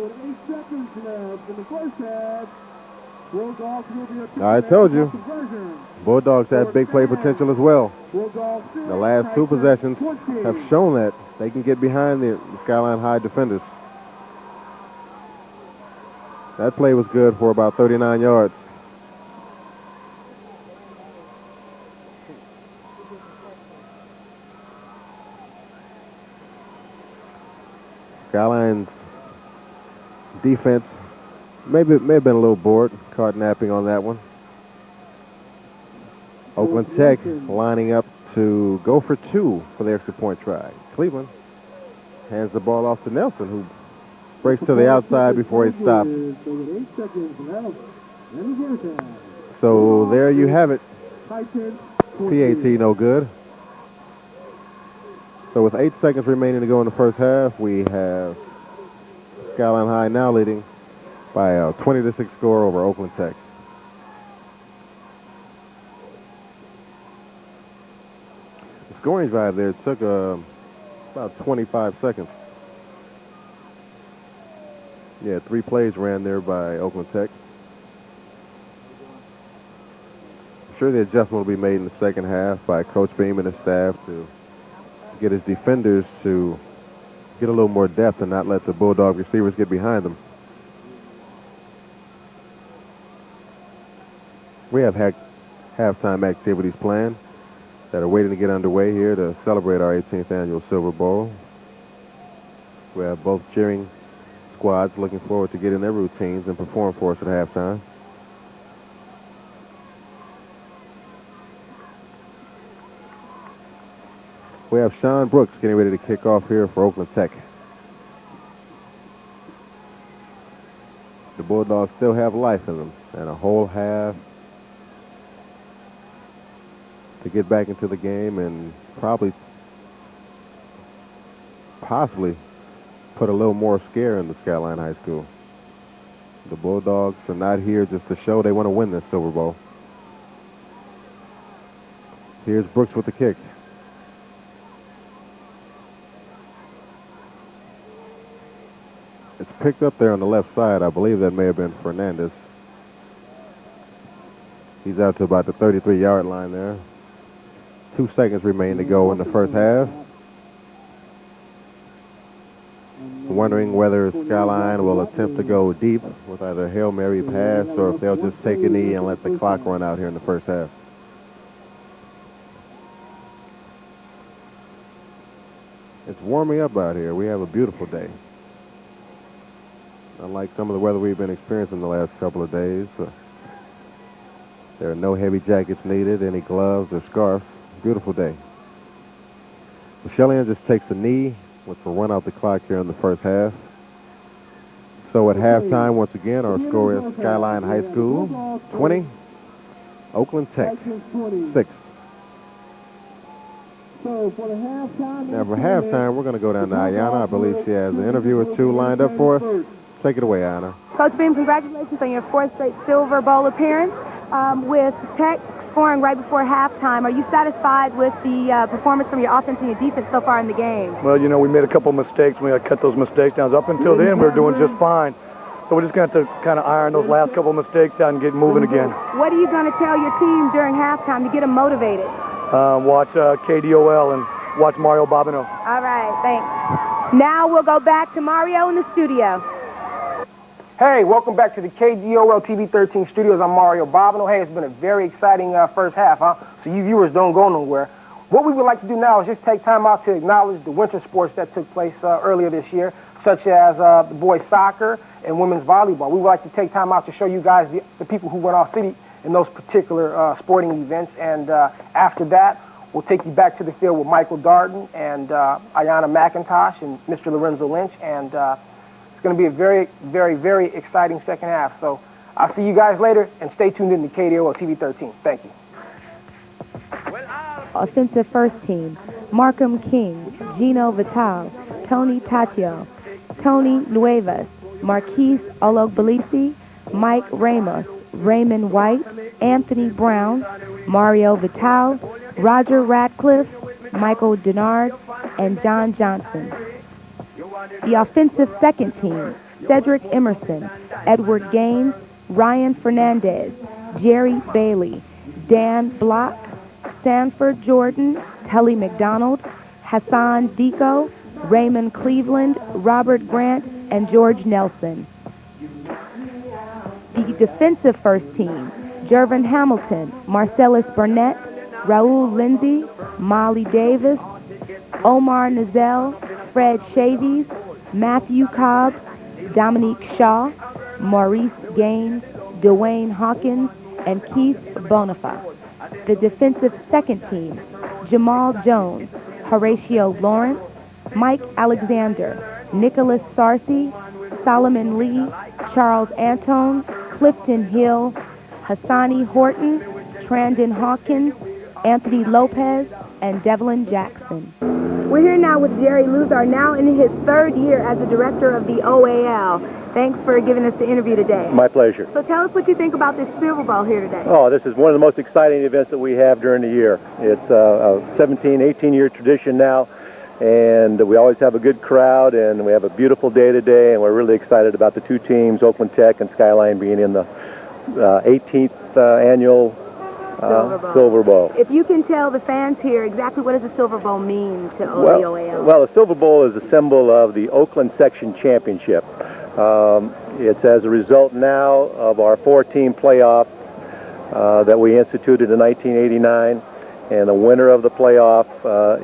[SPEAKER 5] with 8 seconds left in the first half, Bulldogs will be
[SPEAKER 2] I told you, Bulldogs have big play potential as well. The last 2 possessions have shown that they can get behind the Skyline High defenders. That play was good for about 39 yards. Skyline's defense may have been a little bored, caught napping on that one. Oakland Tech lining up to go for 2 for the extra point try. Cleveland hands the ball off to Nelson, who breaks to the outside before he stops. So there you have it. PAT no good. So with 8 seconds remaining to go in the first half, we have Skyline High now leading by a 20-6 score over Oakland Tech. The scoring drive there took about 25 seconds. Yeah, 3 plays ran there by Oakland Tech. I'm sure the adjustment will be made in the second half by Coach Beam and his staff to get his defenders to get a little more depth and not let the Bulldog receivers get behind them. We have halftime activities planned that are waiting to get underway here to celebrate our 18th annual Silver Bowl. We have both cheering squads looking forward to getting their routines and perform for us at halftime. We have Sean Brooks getting ready to kick off here for Oakland Tech. The Bulldogs still have life in them and a whole half to get back into the game and possibly put a little more scare in the Skyline High School. The Bulldogs are not here just to show they want to win this Silver Bowl. Here's Brooks with the kick. It's picked up there on the left side. I believe that may have been Fernandez. He's out to about the 33-yard line there. 2 seconds remain to go in the first half.
[SPEAKER 5] And
[SPEAKER 2] wondering whether Skyline will attempt to go deep with either a Hail Mary pass or if they'll just take a knee and let the clock run out here in the first half. It's warming up out here. We have a beautiful day. Unlike some of the weather we've been experiencing the last couple of days. There are no heavy jackets needed, any gloves or scarf. Beautiful day. Shelley just takes a knee, which will run out the clock here in the first half. So at halftime, once again, our score is Skyline High School 20, Oakland Tech 6.
[SPEAKER 5] So for the halftime.
[SPEAKER 2] Now for halftime, we're going to go down to Ayanna. I believe she has an interview or two lined up for us. Take it away, Ayanna.
[SPEAKER 3] Coach Beam, congratulations on your fourth straight Silver Bowl appearance. With Tech scoring right before halftime, are you satisfied with the performance from your offense and your defense so far in the game?
[SPEAKER 4] Well, you know, we made a couple mistakes. We got to cut those mistakes down. Up until then, we were doing just fine. So we're just going to have to kind of iron those last couple mistakes out and get moving again.
[SPEAKER 3] What are you going to tell your team during halftime to get them motivated?
[SPEAKER 4] Watch KDOL and watch Mario Bobino.
[SPEAKER 3] All right, thanks. Now we'll go back to Mario in the studio.
[SPEAKER 1] Hey, welcome back to the KDOL TV 13 studios. I'm Mario Bobino. Hey, it's been a very exciting first half, huh? So you viewers don't go nowhere. What we would like to do now is just take time out to acknowledge the winter sports that took place earlier this year, such as the boys soccer and women's volleyball. We would like to take time out to show you guys the people who went off city in those particular sporting events. And after that, we'll take you back to the field with Michael Darden and Ayanna McIntosh and Mr. Lorenzo Lynch. And it's going to be a very, very, very exciting second half. So I'll see you guys later, and stay tuned in to KDOL TV 13. Thank you.
[SPEAKER 3] Offensive first team, Markham King, Gino Vital, Tony Tatio, Tony Nuevas, Marquise Ologbalisi, Mike Ramos, Raymond White, Anthony Brown, Mario Vital, Roger Radcliffe, Michael Denard, and John Johnson. The offensive second team, Cedric Emerson, Edward Gaines, Ryan Fernandez, Jerry Bailey, Dan Block, Sanford Jordan, Telly McDonald, Hassan Deco, Raymond Cleveland, Robert Grant, and George Nelson. The defensive first team, Jervin Hamilton, Marcellus Burnett, Raul Lindsay, Molly Davis, Omar Nazell, Fred Chavies, Matthew Cobb, Dominique Shaw, Maurice Gaines, Dwayne Hawkins, and Keith Bonifaz. The defensive second team, Jamal Jones, Horatio Lawrence, Mike Alexander, Nicholas Sarcy, Solomon Lee, Charles Antone, Clifton Hill, Hassani Horton, Trandon Hawkins, Anthony Lopez, and Devlin Jackson. We're here now with Jerry Luzar, now in his third year as the director of the OAL. Thanks for giving us the interview today.
[SPEAKER 7] My pleasure.
[SPEAKER 3] So tell us what you think about this Silver Bowl here today.
[SPEAKER 7] Oh, this is one of the most exciting events that we have during the year. It's a 17, 18-year tradition now, and we always have a good crowd, and we have a beautiful day today, and we're really excited about the two teams, Oakland Tech and Skyline, being in the 18th annual Silver Bowl.
[SPEAKER 3] If you can tell the fans here exactly what does the Silver Bowl mean to the OAL?
[SPEAKER 7] Well, the Silver Bowl is a symbol of the Oakland Section Championship. It's as a result now of our four-team playoff that we instituted in 1989, and the winner of the playoff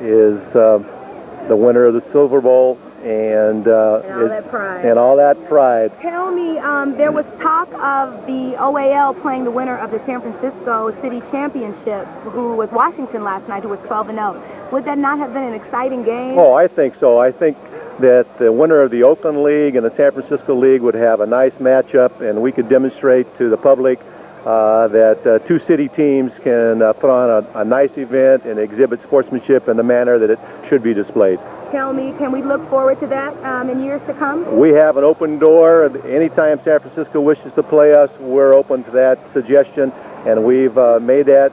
[SPEAKER 7] is the winner of the Silver Bowl, and all that pride.
[SPEAKER 3] Tell me, there was talk of the OAL playing the winner of the San Francisco City Championship, who was Washington last night, who was 12-0. Would that not have been an exciting game?
[SPEAKER 7] Oh, I think so. I think that the winner of the Oakland League and the San Francisco League would have a nice matchup, and we could demonstrate to the public that two city teams can put on a nice event and exhibit sportsmanship in the manner that it should be displayed.
[SPEAKER 3] Tell me, can we look forward to that in years to come?
[SPEAKER 7] We have an open door. Anytime San Francisco wishes to play us, we're open to that suggestion, and we've made that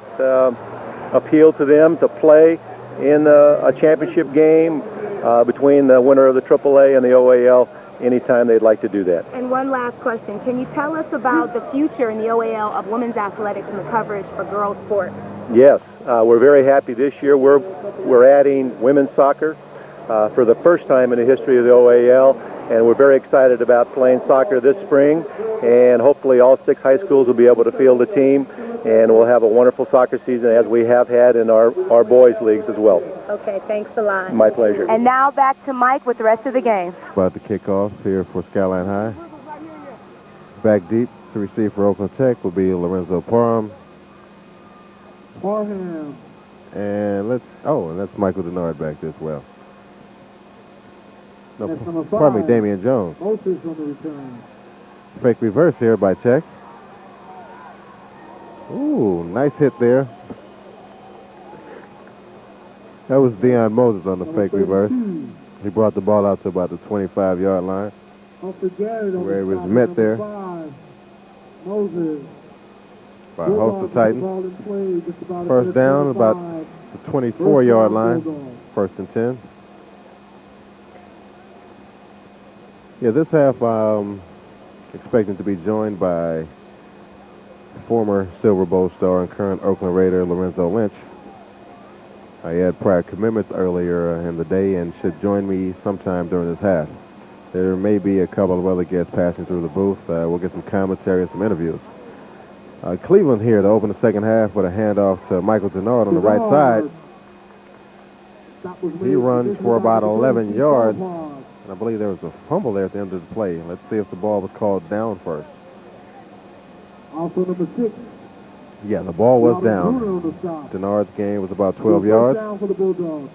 [SPEAKER 7] appeal to them to play in a championship game between the winner of the AAA and the OAL anytime they'd like to do that.
[SPEAKER 3] And one last question. Can you tell us about the future in the OAL of women's athletics and the coverage for girls sports?
[SPEAKER 7] Yes, we're very happy this year. We're adding women's soccer for the first time in the history of the OAL, and we're very excited about playing soccer this spring, and hopefully all 6 high schools will be able to field a team, and we'll have a wonderful soccer season as we have had in our boys' leagues as well.
[SPEAKER 3] Okay, thanks a lot.
[SPEAKER 7] My pleasure.
[SPEAKER 3] And now back to Mike with the rest of the game.
[SPEAKER 2] About to kick off here for Skyline High. Back deep to receive for Oakland Tech will be Lorenzo Parham.
[SPEAKER 5] Parham.
[SPEAKER 2] And that's Michael Denard back there as well. No,
[SPEAKER 5] That's number 5.
[SPEAKER 2] pardon me, Damian Jones.
[SPEAKER 5] Moses on the return.
[SPEAKER 2] Fake reverse here by Tech. Ooh, nice hit there. That was Deion Moses on the
[SPEAKER 5] Number
[SPEAKER 2] fake reverse.
[SPEAKER 5] 32.
[SPEAKER 2] He brought the ball out to about the 25-yard line.
[SPEAKER 5] Off the Garrett on
[SPEAKER 2] Where
[SPEAKER 5] the
[SPEAKER 2] it was
[SPEAKER 5] side,
[SPEAKER 2] met
[SPEAKER 5] number
[SPEAKER 2] there.
[SPEAKER 5] 5. Moses.
[SPEAKER 2] By a host of Titans.
[SPEAKER 5] Ball in play, just about
[SPEAKER 2] First down, about
[SPEAKER 5] 25.
[SPEAKER 2] the 24-yard line.
[SPEAKER 5] Bulldogs.
[SPEAKER 2] First and 10. Yeah, this half I'm expecting to be joined by former Silver Bowl star and current Oakland Raider Lorenzo Lynch. He had prior commitments earlier in the day and should join me sometime during this half. There may be a couple of other guests passing through the booth. We'll get some commentary and some interviews. Cleveland here to open the second half with a handoff to Michael Denard on the right side. He runs for about 11 yards. And I believe there was a fumble there at the end of the play. Let's see if the ball was called down first.
[SPEAKER 5] Also number 6.
[SPEAKER 2] Yeah, the ball was down. Denard's gain was about 12 yards.
[SPEAKER 5] Down for the Bulldogs.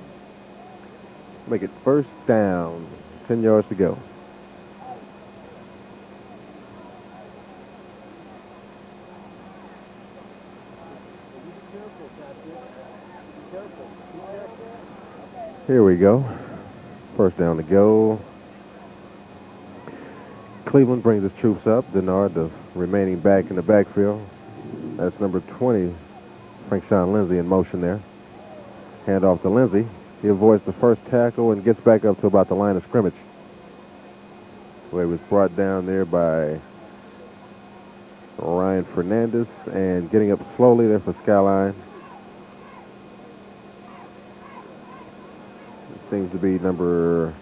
[SPEAKER 2] Make it first down. 10 yards to go. Here we go. First down to go. Cleveland brings his troops up. Denard, the remaining back in the backfield. That's number 20, Frank Sean Lindsay, in motion there. Hand off to Lindsay. He avoids the first tackle and gets back up to about the line of scrimmage, where he was brought down there by Ryan Fernandez, and getting up slowly there for Skyline. It seems to be number...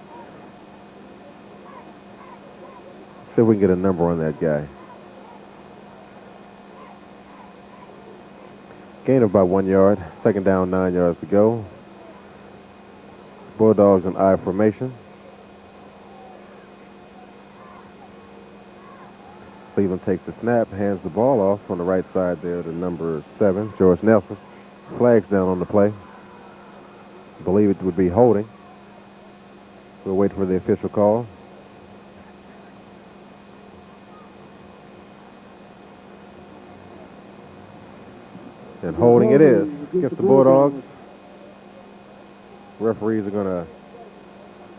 [SPEAKER 2] See if we can get a number on that guy. Gain of about 1 yard. Second down, 9 yards to go. Bulldogs in I formation. Cleveland takes the snap, hands the ball off on the right side there to number 7, George Nelson. Flags down on the play. Believe it would be holding. We'll wait for the official call. And holding it is against the Bulldogs. Referees are going to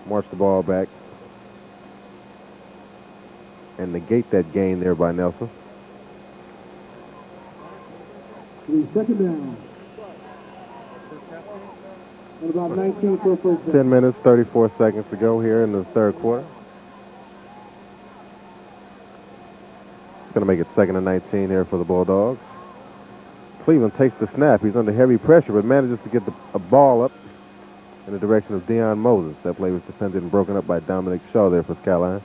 [SPEAKER 2] march the ball back and negate that gain there by Nelson.
[SPEAKER 5] Second down. And about 19 for a first down.
[SPEAKER 2] 10 minutes, 34 seconds to go here in the third quarter. It's going to make it second and 19 here for the Bulldogs. Cleveland takes the snap. He's under heavy pressure, but manages to get a ball up in the direction of Deion Moses. That play was defended and broken up by Dominic Shaw there for Skyline.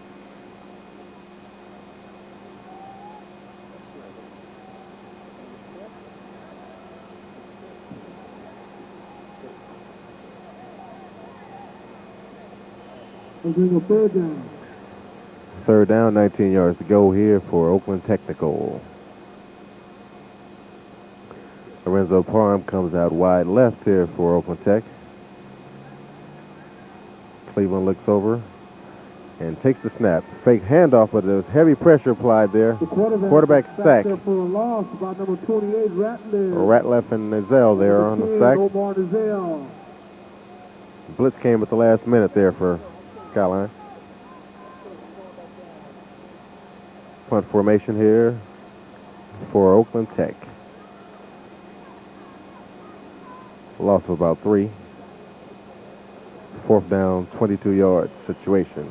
[SPEAKER 5] A third down.
[SPEAKER 2] Third down, 19 yards to go here for Oakland Technical. Lorenzo Parham comes out wide left here for Oakland Tech. Cleveland looks over and takes the snap. Fake handoff, but there's heavy pressure applied there.
[SPEAKER 5] The
[SPEAKER 2] Quarterback sack.
[SPEAKER 5] There for a loss by number 28, Ratliff.
[SPEAKER 2] Ratliff and Nizell there on the sack.
[SPEAKER 5] Omar Nizell.
[SPEAKER 2] Blitz came at the last minute there for Skyline. Punt formation here for Oakland Tech. Loss of about 3. Fourth down, 22-yard situation.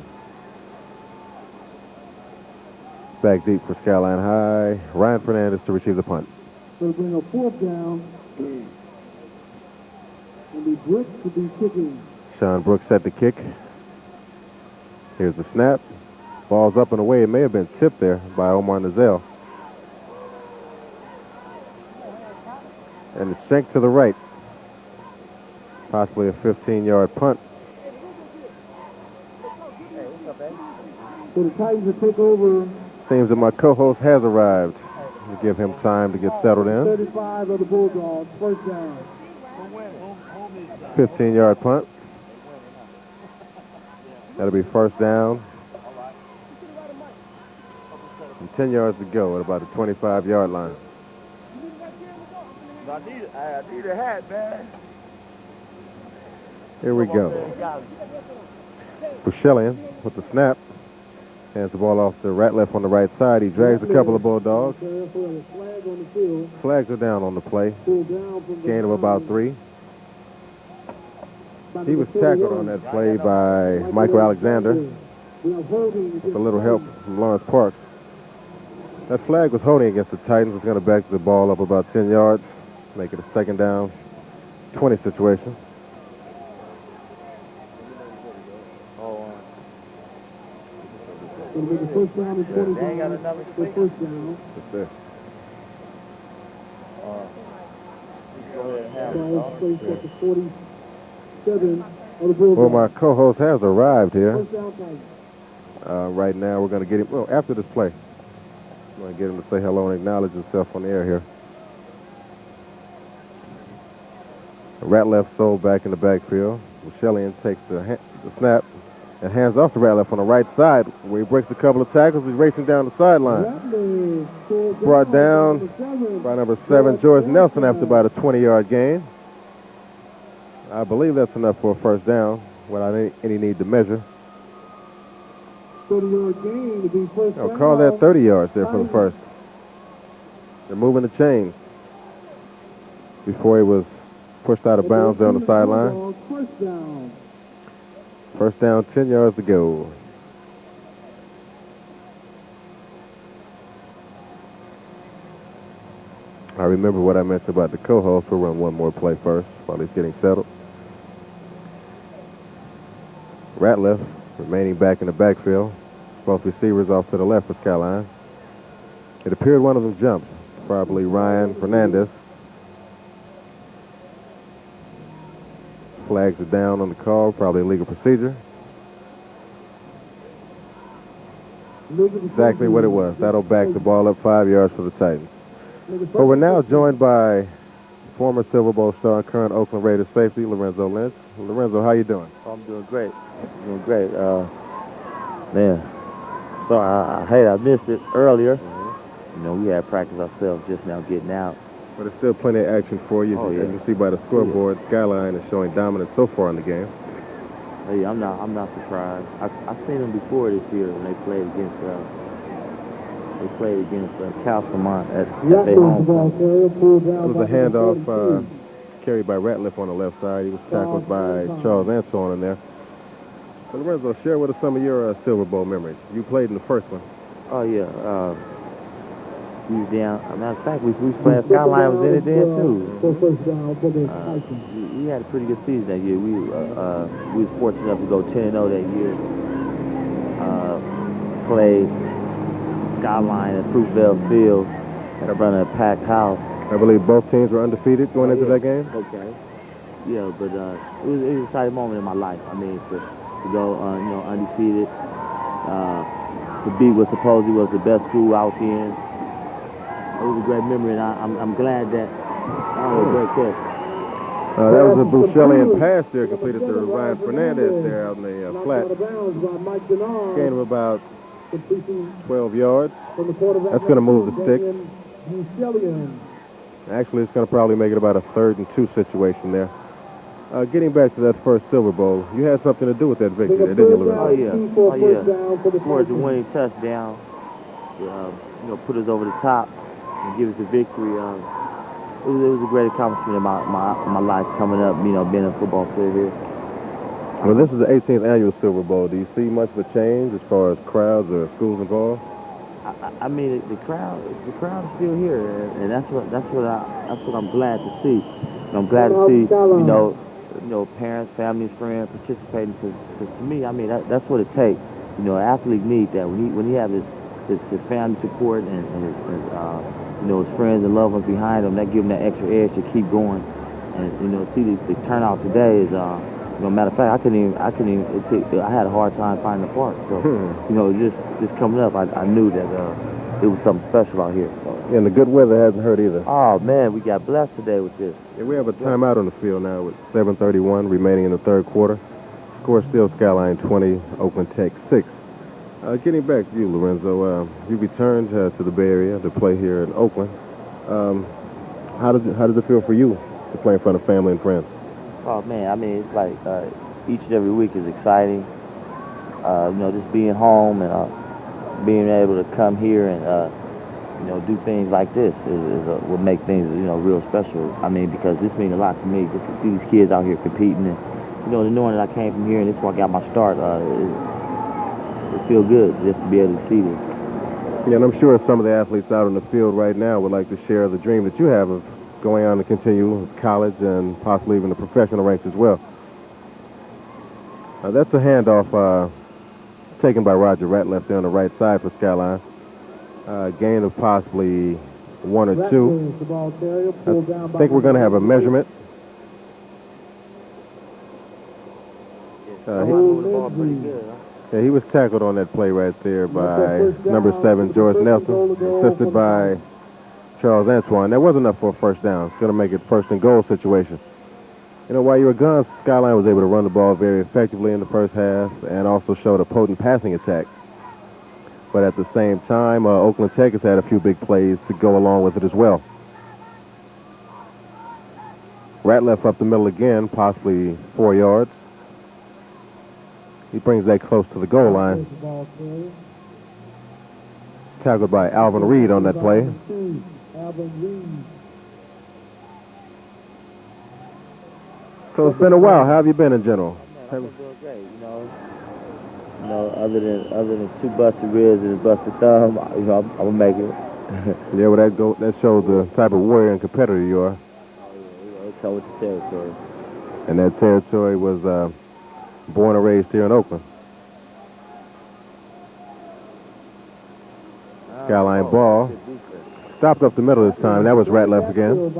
[SPEAKER 2] Back deep for Skyline High. Ryan Fernandez to receive the punt.
[SPEAKER 5] They'll bring a fourth down. And the Brooks to be kicking.
[SPEAKER 2] Sean Brooks set the kick. Here's the snap. Ball's up and away. It may have been tipped there by Omar Nazell. And it's shanked to the right. Possibly a 15-yard punt.
[SPEAKER 5] So the Titans will take over.
[SPEAKER 2] Seems that my co-host has arrived. We'll give him time to get settled in.
[SPEAKER 5] 35 of the Bulldogs, first down.
[SPEAKER 2] 15-yard punt. That'll be first down. And 10 yards to go at about the 25-yard line.
[SPEAKER 8] I need a hat, man.
[SPEAKER 2] Here we go. Bushellian with the snap. Hands the ball off to Ratliff on the right side. He drags a couple of Bulldogs. Flags are down on the play. Gain of about 3. He was tackled on that play by Michael Alexander with a little help from Lawrence Parks. That flag was holding against the Titans. It's going to back the ball up about 10 yards, make it a second down, 20 situation.
[SPEAKER 5] It'll be the first down and 20. They ain't got another first down.
[SPEAKER 2] That's it.
[SPEAKER 5] Ball placed at the 47 of the Bulldogs.
[SPEAKER 2] Well, my co-host has arrived here.
[SPEAKER 5] First down, Titans.
[SPEAKER 2] Right now, we're going to get him, well, after this play, I'm going to get him to say hello and acknowledge himself on the air here. Ratliff sold back in the backfield. Bushellian takes the snap and hands off to Ratliff on the right side, where he breaks a couple of tackles. He's racing down the sideline. Brought down by number 7, George Nelson, after about a 20-yard gain. I believe that's enough for a first down without any need to measure.
[SPEAKER 5] 30-yard gain to be first down.
[SPEAKER 2] I'll call that 30 yards there for the first. They're moving the chains before he was pushed out of bounds there on the sideline.
[SPEAKER 5] First down.
[SPEAKER 2] First down, 10 yards to go. I remember what I mentioned about the co-host. We'll run one more play first while he's getting settled. Ratliff remaining back in the backfield. Both receivers off to the left for Skyline. It appeared one of them jumped, probably Ryan Fernandez. Flags are down on the call, probably illegal procedure. Exactly what it was. That'll back the ball up 5 yards for the Titans. But we're now joined by former Silver Bowl star and current Oakland Raiders safety, Lorenzo Lynch. Lorenzo, how you doing?
[SPEAKER 8] Oh, I'm doing great. Doing great. Man, sorry, I hate I missed it earlier. You know, we had practice ourselves just now getting out.
[SPEAKER 2] But there's still plenty of action for you. As you can see by the scoreboard, Skyline is showing dominance so far in the game.
[SPEAKER 8] Hey, I'm not surprised. I've seen them before this year when they played against Calcimont at their home.
[SPEAKER 2] It was a handoff carried by Ratliff on the left side. He was tackled by Charles Antoine in there. So Lorenzo, share with us some of your Silver Bowl memories. You played in the first one.
[SPEAKER 8] Oh yeah. We was down. Matter of fact, we played Skyline was in it then too. We had a pretty good season that year. We was fortunate enough to go 10-0 that year. Played Skyline at Fruitvale Field at a running a packed house.
[SPEAKER 2] I believe both teams were undefeated going into that game.
[SPEAKER 8] Okay. Yeah, but it was an exciting moment in my life. I mean, to go undefeated, to beat what supposedly was the best school out in. It was a great memory, and I'm glad that great catch.
[SPEAKER 2] That was a Bushellian pass there completed to Ryan Fernandez there out in the flat. Gain of about 12 yards. That's going to move the sticks. Actually, it's going to probably make it about a 3rd and 2 situation there. Getting back to that first Silver Bowl, you had something to do with that victory, didn't you, Lorenzo?
[SPEAKER 8] Oh yeah. Scored the winning touchdown. Put us over the top and give us the victory. It was a great accomplishment in my life coming up, being a football player here.
[SPEAKER 2] Well, this is the 18th annual Silver Bowl. Do you see much of a change as far as crowds or schools involved?
[SPEAKER 8] I mean, the crowd is still here, and that's what I'm glad to see. I'm glad to see, parents, families, friends participating. Because to me, I mean, that's what it takes. you know, an athlete needs that. When he have his family support and his you know, his friends and loved ones behind him, that give him that extra edge to keep going. And you know, see the turnout today is you know, matter of fact, I had a hard time finding the park. So you know, just coming up, I knew that it was something special out here. So.
[SPEAKER 2] And the good weather hasn't hurt either.
[SPEAKER 8] Oh man, we got blessed today with this.
[SPEAKER 2] Yeah, we have a timeout on the field now with 7:31 remaining in the third quarter. Score still Skyline 20, Oakland Tech 6. Getting back to you, Lorenzo, you returned to the Bay Area to play here in Oakland. How does it feel for you to play in front of family and friends?
[SPEAKER 8] Oh man, I mean, it's like each and every week is exciting. You know, just being home and being able to come here and you know, do things like this will make things, you know, real special. I mean, because this means a lot to me, just to see these kids out here competing, and you know, knowing that I came from here and this is where I got my start. It feels good just to be able to see this.
[SPEAKER 2] Yeah, and I'm sure some of the athletes out on the field right now would like to share the dream that you have of going on to continue with college and possibly even the professional ranks as well. That's a handoff taken by Roger Ratliff there on the right side for Skyline. Gain of possibly 1 or 2. I think we're going to have a measurement. He was tackled on that play right there by number 7, George Nelson, assisted by Charles Antoine. That wasn't enough for a first down. It's going to make it first and goal situation. You know, while you were gone, Skyline was able to run the ball very effectively in the first half and also showed a potent passing attack. But at the same time, Oakland Tech has had a few big plays to go along with it as well. Ratliff up the middle again, possibly 4 yards. He brings that close to the goal line. Tackled by Alvin Reed on that play. So it's been a while. How have you been in general?
[SPEAKER 8] I've been doing great, you know, other than 2 busted ribs and a busted thumb, you know, I'm gonna make it.
[SPEAKER 2] Yeah, well, that shows the type of warrior and competitor you are.
[SPEAKER 8] It's come with the territory.
[SPEAKER 2] And that territory was born and raised here in Oakland. Skyline ball. Stopped up the middle this time. That was Ratliff again.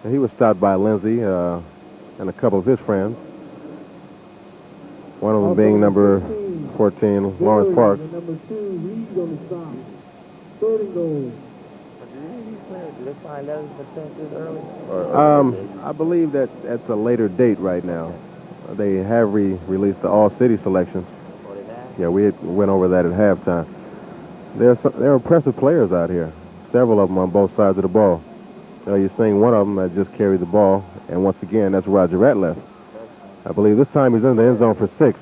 [SPEAKER 2] And he was stopped by Lindsey and a couple of his friends. One of them being number 14, Lawrence Parks.
[SPEAKER 5] Number 2, Reed on the stop. 30 goals.
[SPEAKER 8] Did they find that this early?
[SPEAKER 2] I believe that that's a later date right now. They have released the all-city selections.
[SPEAKER 8] Oh, they have?
[SPEAKER 2] Yeah, we went over that at halftime. There are impressive players out here. Several of them on both sides of the ball. You're seeing one of them that just carried the ball, and once again, that's Roger Ratliff. I believe this time he's in the end zone for 6.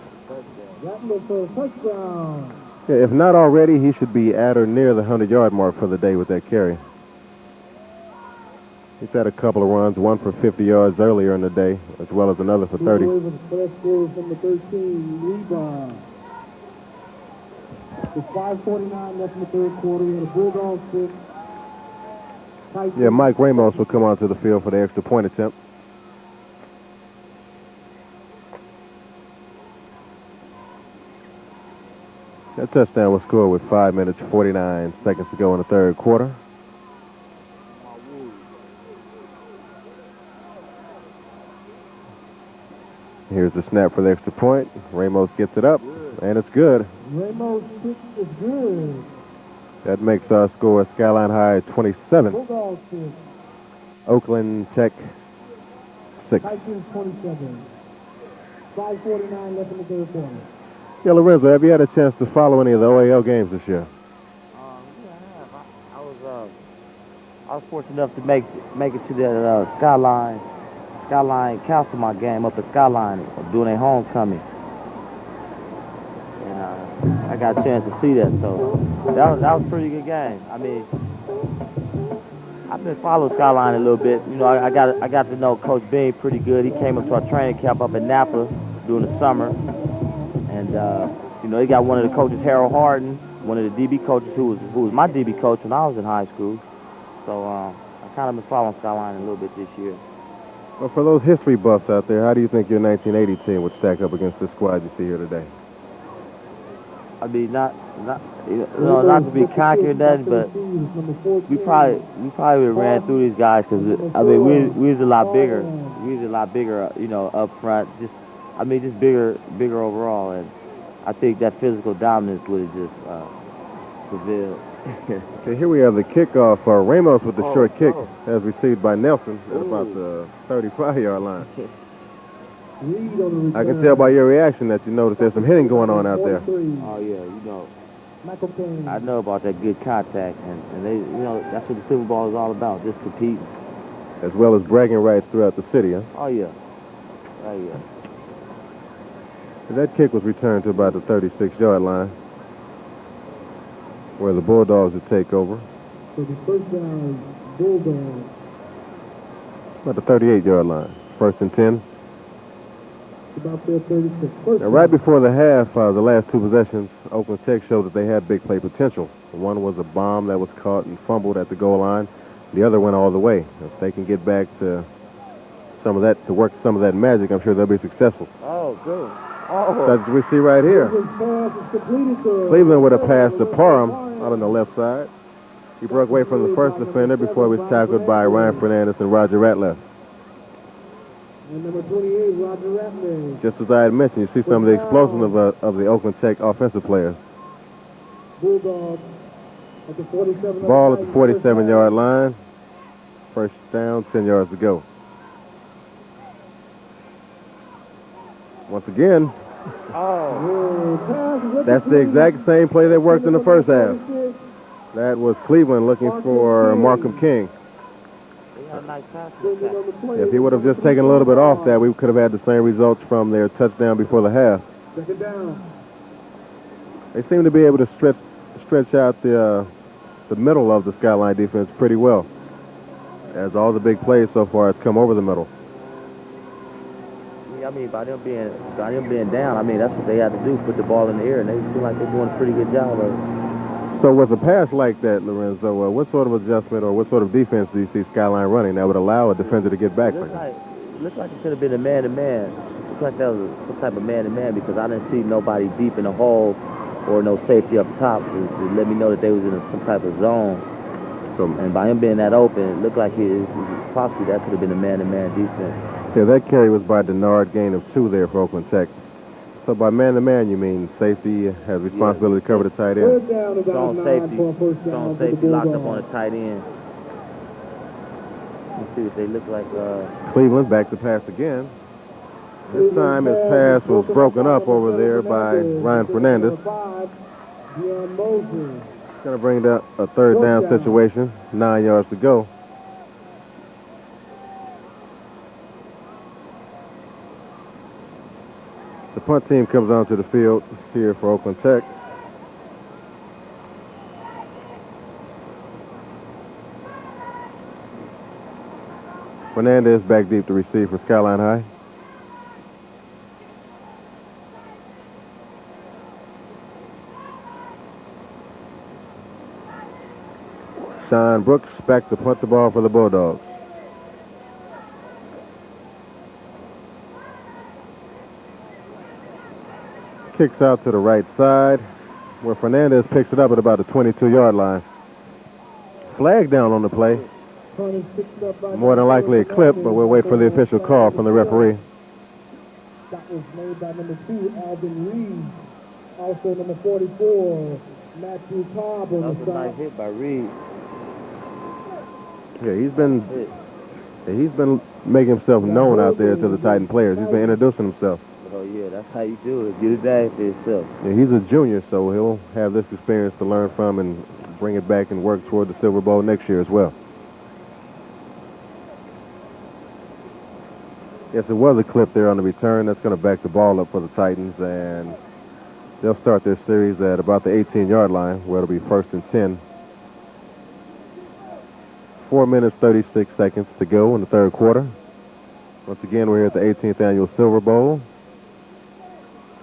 [SPEAKER 5] Ratliff for a touchdown.
[SPEAKER 2] Yeah, if not already, he should be at or near the 100-yard mark for the day with that carry. He's had a couple of runs, one for 50 yards earlier in the day, as well as another for 30.
[SPEAKER 5] From the 13, rebound. With 5:49 left in the third quarter, we had a Bulldog 6.
[SPEAKER 2] Yeah, Mike Ramos will come onto the field for the extra point attempt. That touchdown was scored with 5 minutes, 49 seconds to go in the third quarter. Here's the snap for the extra point. Ramos gets it up, and it's good.
[SPEAKER 5] Ramos' kick is good.
[SPEAKER 2] That makes our score Skyline High 27.
[SPEAKER 5] Bulldog 6.
[SPEAKER 2] Oakland Tech 6.
[SPEAKER 5] Titans 27. 5:49 left in the third quarter.
[SPEAKER 2] Yeah, Lorenzo, have you had a chance to follow any of the OAL games this year?
[SPEAKER 8] Yeah, I have. I was fortunate enough to make it to that Skyline Castlemont game up at Skyline doing a homecoming. And I got a chance to see that, so that was a pretty good game. I mean, I've been following Skyline a little bit. You know, I got to know Coach Bean pretty good. He came up to our training camp up in Napa during the summer, and you know, he got one of the coaches, Harold Harden, one of the DB coaches who was my DB coach when I was in high school. So I kind of been following Skyline a little bit this year.
[SPEAKER 2] Well, for those history buffs out there, how do you think your 1980 team would stack up against this squad you see here today?
[SPEAKER 8] I mean, not to be cocky or nothing, but we probably would have ran through these guys because I mean we was a lot bigger. We was a lot bigger, up front. Just bigger overall, and I think that physical dominance would have just prevailed.
[SPEAKER 2] Okay, here we have the kickoff. Ramos with the short kick as received by Nelson at about the 35-yard line. I can tell by your reaction that you notice there's some hitting going on out there.
[SPEAKER 8] Oh yeah, I know about that good contact, and they, that's what the Super Bowl is all about, just competing.
[SPEAKER 2] As well as bragging rights throughout the city, huh?
[SPEAKER 8] Oh yeah.
[SPEAKER 2] And that kick was returned to about the 36-yard line, where the Bulldogs would take over.
[SPEAKER 5] So the first down, Bulldogs.
[SPEAKER 2] About the 38-yard line. 1st and 10.
[SPEAKER 5] About their 36.
[SPEAKER 2] Now, right before the half, the last two possessions, Oakland Tech showed that they had big play potential. One was a bomb that was caught and fumbled at the goal line. The other went all the way. If they can get back to some of that, to work some of that magic, I'm sure they'll be successful.
[SPEAKER 8] Oh, good.
[SPEAKER 2] As we see right here. Cleveland would have passed to Parham out on the left side. He broke away from the first defender before he was tackled by Ryan Fernandez and Roger Ratliff.
[SPEAKER 5] And number 28, Roger Ratliff.
[SPEAKER 2] Just as I had mentioned, you see some of the explosion of the Oakland Tech offensive players.
[SPEAKER 5] Bulldogs at the 47.
[SPEAKER 2] Ball at the 47-yard line. First down, 10 yards to go. Once again, that's the exact same play that worked in the first half. That was Cleveland looking for Markham King. If he would have just taken a little bit off that, we could have had the same results from their touchdown before the half. They seem to be able to stretch out the middle of the Skyline defense pretty well, as all the big plays so far has come over the middle.
[SPEAKER 8] I mean, by them being down, I mean, that's what they had to do, put the ball in the air, and they seem like they're doing a pretty good job of it.
[SPEAKER 2] So with a pass like that, Lorenzo, what sort of adjustment or what sort of defense do you see Skyline running that would allow a defender to get back?
[SPEAKER 8] Looks like it could have been a man-to-man. Looks like that was some type of man-to-man because I didn't see nobody deep in the hole or no safety up top to let me know that they was in some type of zone. And by him being that open, it looked like possibly that could have been a man-to-man defense.
[SPEAKER 2] Yeah, that carry was by Denard, gain of 2 there for Oakland Tech. So by man-to-man, you mean safety has responsibility to cover the tight end?
[SPEAKER 8] Strong safety locked up on the tight end. Let's see what they look like.
[SPEAKER 2] Cleveland back to pass again. This time his pass was broken up over there by Ryan Fernandez. Going to bring down a 3rd down situation, 9 yards to go. The punt team comes onto the field here for Oakland Tech. Fernandez back deep to receive for Skyline High. Sean Brooks back to punt the ball for the Bulldogs. Kicks out to the right side, where Fernandez picks it up at about the 22-yard line. Flag down on the play. More than likely a clip, but we'll wait for the official call from the referee.
[SPEAKER 5] That was made by number 2, Alvin Reed. Also number 44, Matthew Cobb on the side. That was a nice
[SPEAKER 8] hit by Reed.
[SPEAKER 2] Yeah, he's been making himself known out there to the Titan players. He's been introducing himself.
[SPEAKER 8] Oh yeah, that's how you do it. Get it back for yourself.
[SPEAKER 2] Yeah, he's a junior, so he'll have this experience to learn from and bring it back and work toward the Silver Bowl next year as well. Yes, it was a clip there on the return. That's going to back the ball up for the Titans, and they'll start their series at about the 18-yard line, where it'll be 1st and 10. 4 minutes, 36 seconds to go in the 3rd quarter. Once again, we're here at the 18th Annual Silver Bowl.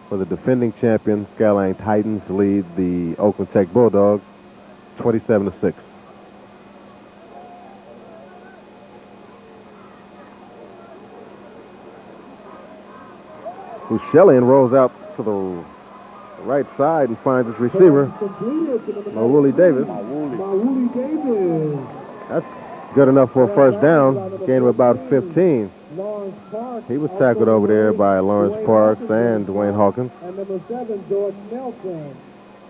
[SPEAKER 2] For the defending champion, Skyline Titans lead the Oakland Tech Bulldogs 27-6. Shelly rolls out to the right side and finds his receiver, Mawuli Davis.
[SPEAKER 5] Mawuli Davis.
[SPEAKER 2] That's good enough for a first down. Gain of about 15.
[SPEAKER 5] Lawrence Parks.
[SPEAKER 2] He was tackled over there by Lawrence Parks and Dwayne Hawkins.
[SPEAKER 5] And number 7, George Nelson.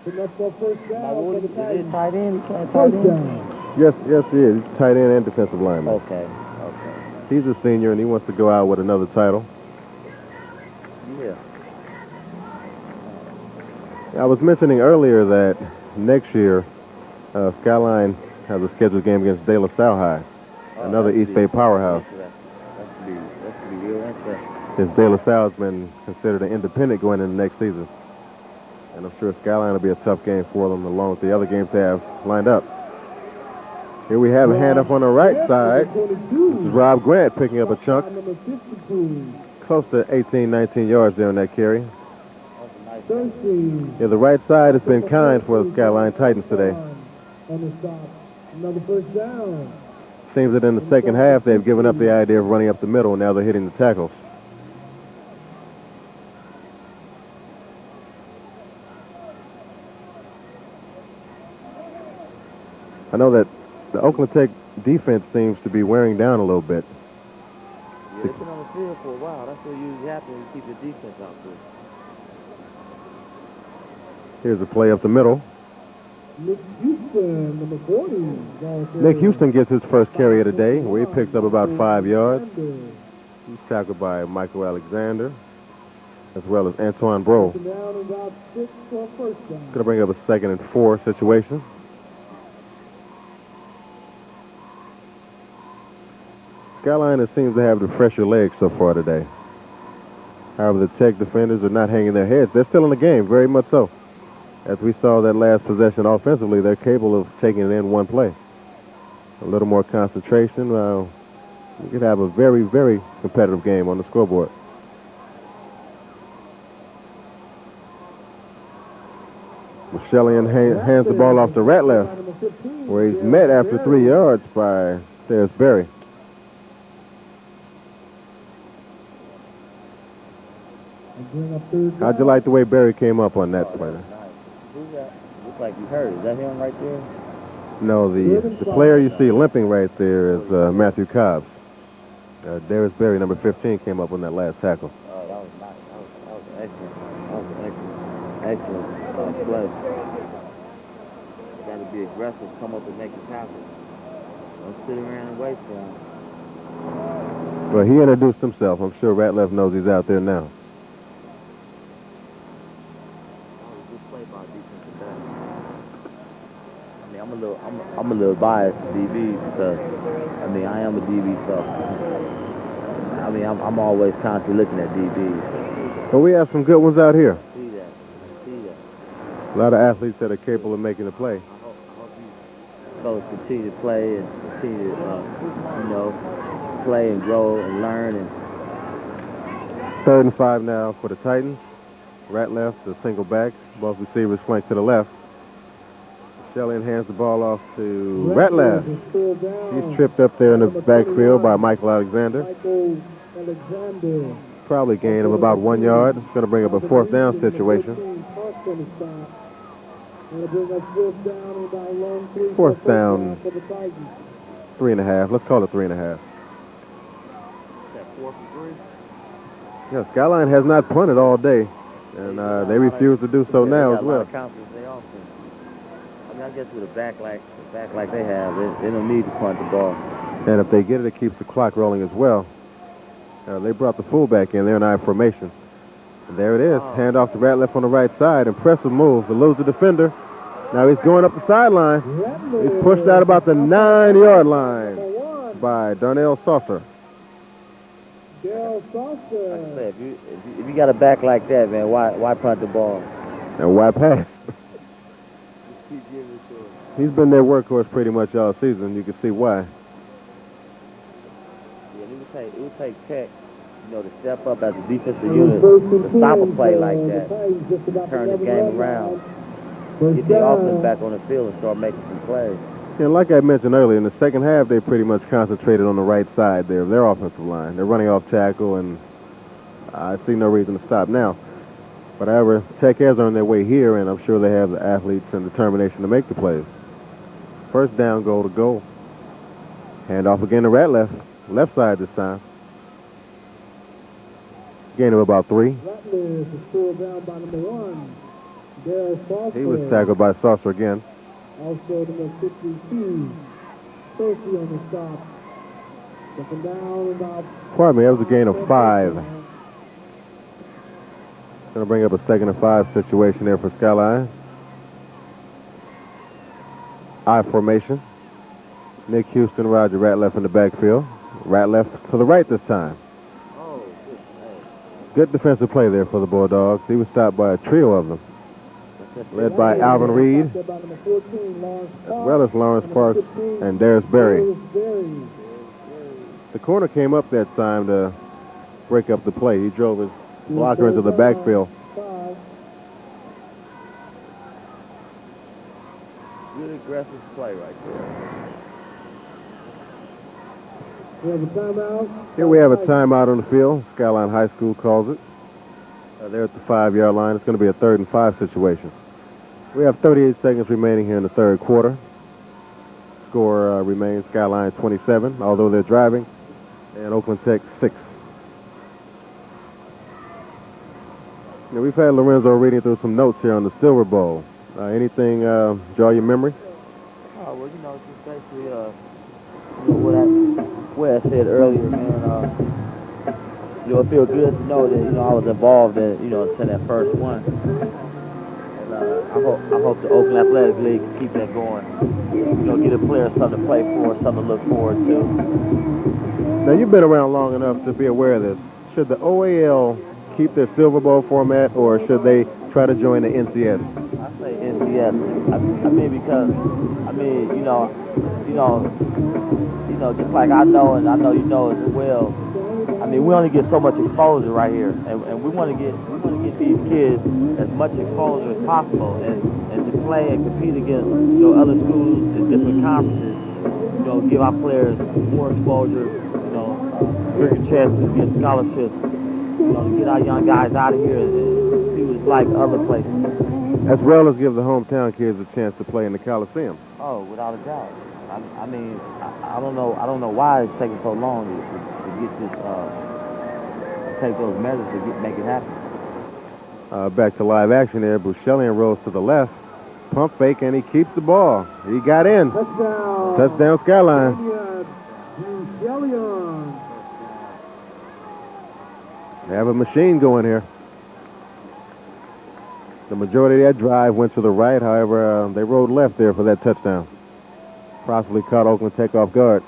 [SPEAKER 5] Enough for first down for the Titans.
[SPEAKER 8] Tight end?
[SPEAKER 5] First down.
[SPEAKER 2] Yes, he is. He's tight end and defensive lineman.
[SPEAKER 8] Okay.
[SPEAKER 2] He's a senior, and he wants to go out with another title.
[SPEAKER 8] Yeah.
[SPEAKER 2] I was mentioning earlier that next year, Skyline has a scheduled game against De La Salle High, another East Bay powerhouse.
[SPEAKER 8] That's to be real interesting.
[SPEAKER 2] Since De La Salle has been considered an independent going into next season. And I'm sure Skyline will be a tough game for them, along with the other games they have lined up. Here we have a handoff on the right side. This is Rob Grant picking up a chunk. Close to 18, 19 yards there on that carry. Yeah, the right side has been kind for the Skyline Titans today.
[SPEAKER 5] Another first down.
[SPEAKER 2] Seems that in the second half they've given up the idea of running up the middle, and now they're hitting the tackles. I know that the Oakland Tech defense seems to be wearing down a little bit.
[SPEAKER 8] Yeah, they've been on the field for a while. That's what usually happens when you keep your defense out there.
[SPEAKER 2] Here's a play up the middle.
[SPEAKER 5] Nick Houston, number 40.
[SPEAKER 2] Nick Houston gets his first carry of the day, where he picks up about 5 yards. He's tackled by Michael Alexander, as well as Antoine Bro. Going to bring up a 2nd and 4 situation. Skyline seems to have the fresher legs so far today. However, the Tech defenders are not hanging their heads. They're still in the game, very much so. As we saw that last possession offensively, they're capable of taking it in one play. A little more concentration. We could have a very, very competitive game on the scoreboard. Shelly hands the ball off to Ratliff, where he's met after 3 yards by There's Berry. How'd you like the way Berry came up on that play?
[SPEAKER 8] Who's that? Looks like you heard. Is that him right there?
[SPEAKER 2] No, the player you see limping right there is Matthew Cobbs. Darius Berry, number 15, came up on that last tackle.
[SPEAKER 8] Oh, that was nice. That was excellent. That was excellent play. You got to be aggressive, come up and make a tackle. Don't sit around and wait for him.
[SPEAKER 2] Well, he introduced himself. I'm sure Ratliff knows he's out there now.
[SPEAKER 8] I'm a little biased to DBs because, I am a DB, so, I'm always constantly looking at DBs.
[SPEAKER 2] But we have some good ones out here.
[SPEAKER 8] I see that.
[SPEAKER 2] A lot of athletes that are capable of making a play.
[SPEAKER 8] I hope you fellas continue to play and continue to, play and grow and learn. And
[SPEAKER 2] 3rd and 5 now for the Titans. Ratliff, the single back. Both receivers flank to the left. Shelly hands the ball off to Ratliff. He's tripped up there in the backfield by Michael Alexander. Probably gain of about 1 yard. It's going to bring up a 4th down situation. 4th down, 3.5. Let's call it 3.5. Yeah, Skyline has not punted all day, and they refuse to do so now as well.
[SPEAKER 8] I guess with a back like they have, they don't need to punt the ball.
[SPEAKER 2] And if they get it, it keeps the clock rolling as well. They brought the fullback in there in I formation. And there it is. Handoff to Ratliff on the right side. Impressive move to lose the defender. Now he's going up the sideline. He's pushed out about the 9-yard line by Darnell Saucer.
[SPEAKER 8] Like I said, if you got a back like that, man, why punt the ball?
[SPEAKER 2] And why pass? He's been their workhorse pretty much all season. You can see why.
[SPEAKER 8] Yeah, it would take Tech, to step up as a defensive unit to stop a play like that, turn the game around, get the offense back on the field and start making some plays.
[SPEAKER 2] And like I mentioned earlier, in the second half, they pretty much concentrated on the right side there of their offensive line. They're running off tackle and I see no reason to stop now. But however, Tech has on their way here, and I'm sure they have the athletes and determination to make the plays. First down, goal to goal. Hand off again to Ratliff. Left side this time. Gain of about 3.
[SPEAKER 5] Ratliff is pulled down by number 1. Darius Foster.
[SPEAKER 2] He was tackled by Saucer again.
[SPEAKER 5] Also number 52. Sophie on the stop. Second down about...
[SPEAKER 2] Pardon me, that was a gain of 5. Going to bring up a 2nd and 5 situation there for Skyline. I formation. Nick Houston, Roger Ratliff in the backfield. Ratliff to the right this time. Good defensive play there for the Bulldogs. He was stopped by a trio of them, led by Alvin Reed, as well as Lawrence Parks and Darius Berry. The corner came up that time to break up the play. He drove his blocker into the backfield.
[SPEAKER 8] Good aggressive play right there.
[SPEAKER 5] We have a timeout.
[SPEAKER 2] Here we have a timeout on the field. Skyline High School calls it. They're at the 5-yard line. It's going to be a 3rd and 5 situation. We have 38 seconds remaining here in the third quarter. Score remains Skyline 27, although they're driving, and Oakland Tech 6. Now, we've had Lorenzo reading through some notes here on the Silver Bowl. Anything draw your memory?
[SPEAKER 8] Oh, well, you know, just basically, what I said earlier, man, you know, it feels good to know that, you know, I was involved in, you know, to that first one. And I hope the Oakland Athletic League can keep that going. You know, get the players something to play for, something to look forward to.
[SPEAKER 2] Now, you've been around long enough to be aware of this. Should the OAL keep their Silver Bowl format, or should they try to join the NCS?
[SPEAKER 8] I say NCS. I mean, because, I mean, you know, just like I know, and I know you know as well. I mean, we only get so much exposure right here, and we want to get these kids as much exposure as possible, and to play and compete against, you know, other schools in different conferences. You know, give our players more exposure. You know, bigger chances to get scholarships. You know, to get our young guys out of here and see what it's like other places.
[SPEAKER 2] As well as give the hometown kids a chance to play in the Coliseum.
[SPEAKER 8] Oh, without a doubt. I mean, I don't know why it's taking so long to get this, take those measures to make it happen.
[SPEAKER 2] Back to live action there. Bouchelian rolls to the left. Pump fake, and he keeps the ball. He got in.
[SPEAKER 5] Touchdown.
[SPEAKER 2] Touchdown, Skyline.
[SPEAKER 5] Bouchelian.
[SPEAKER 2] They have a machine going here. The majority of that drive went to the right. However, they rode left there for that touchdown. Possibly caught Oakland Tech off guard.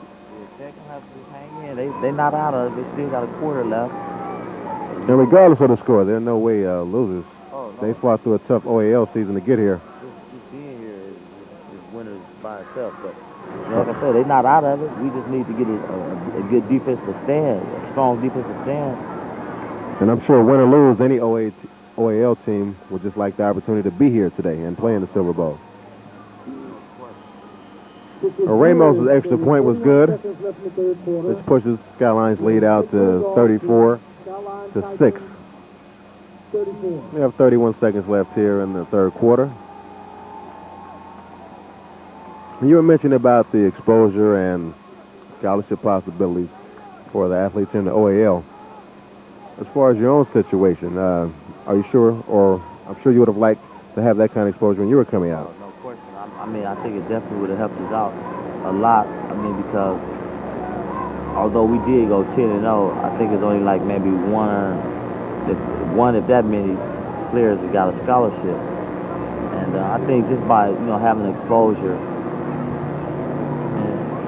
[SPEAKER 8] Yeah, Tech will have to hang in. They're not out of it. They still got a quarter left.
[SPEAKER 2] And regardless of the score, they're no way losers.
[SPEAKER 8] Oh, no.
[SPEAKER 2] They fought through a tough OAL season to get here.
[SPEAKER 8] Just being here is winners by itself. But you know, like I said, they're not out of it. We just need to get a good defensive stand, a strong defensive stand.
[SPEAKER 2] And I'm sure win or lose, any OAL team would just like the opportunity to be here today and play in the Silver Bowl. Ramos' extra point was good, which pushes Skyline's lead out to 34-6. We have 31 seconds left here in the third quarter. You were mentioning about the exposure and scholarship possibilities for the athletes in the OAL. As far as your own situation, are you sure, or I'm sure you would have liked to have that kind of exposure when you were coming out?
[SPEAKER 8] No question. I mean, I think it definitely would have helped us out a lot. I mean, because although we did go 10-0, I think it's only like maybe one if that many players that got a scholarship. And I think just by, you know, having exposure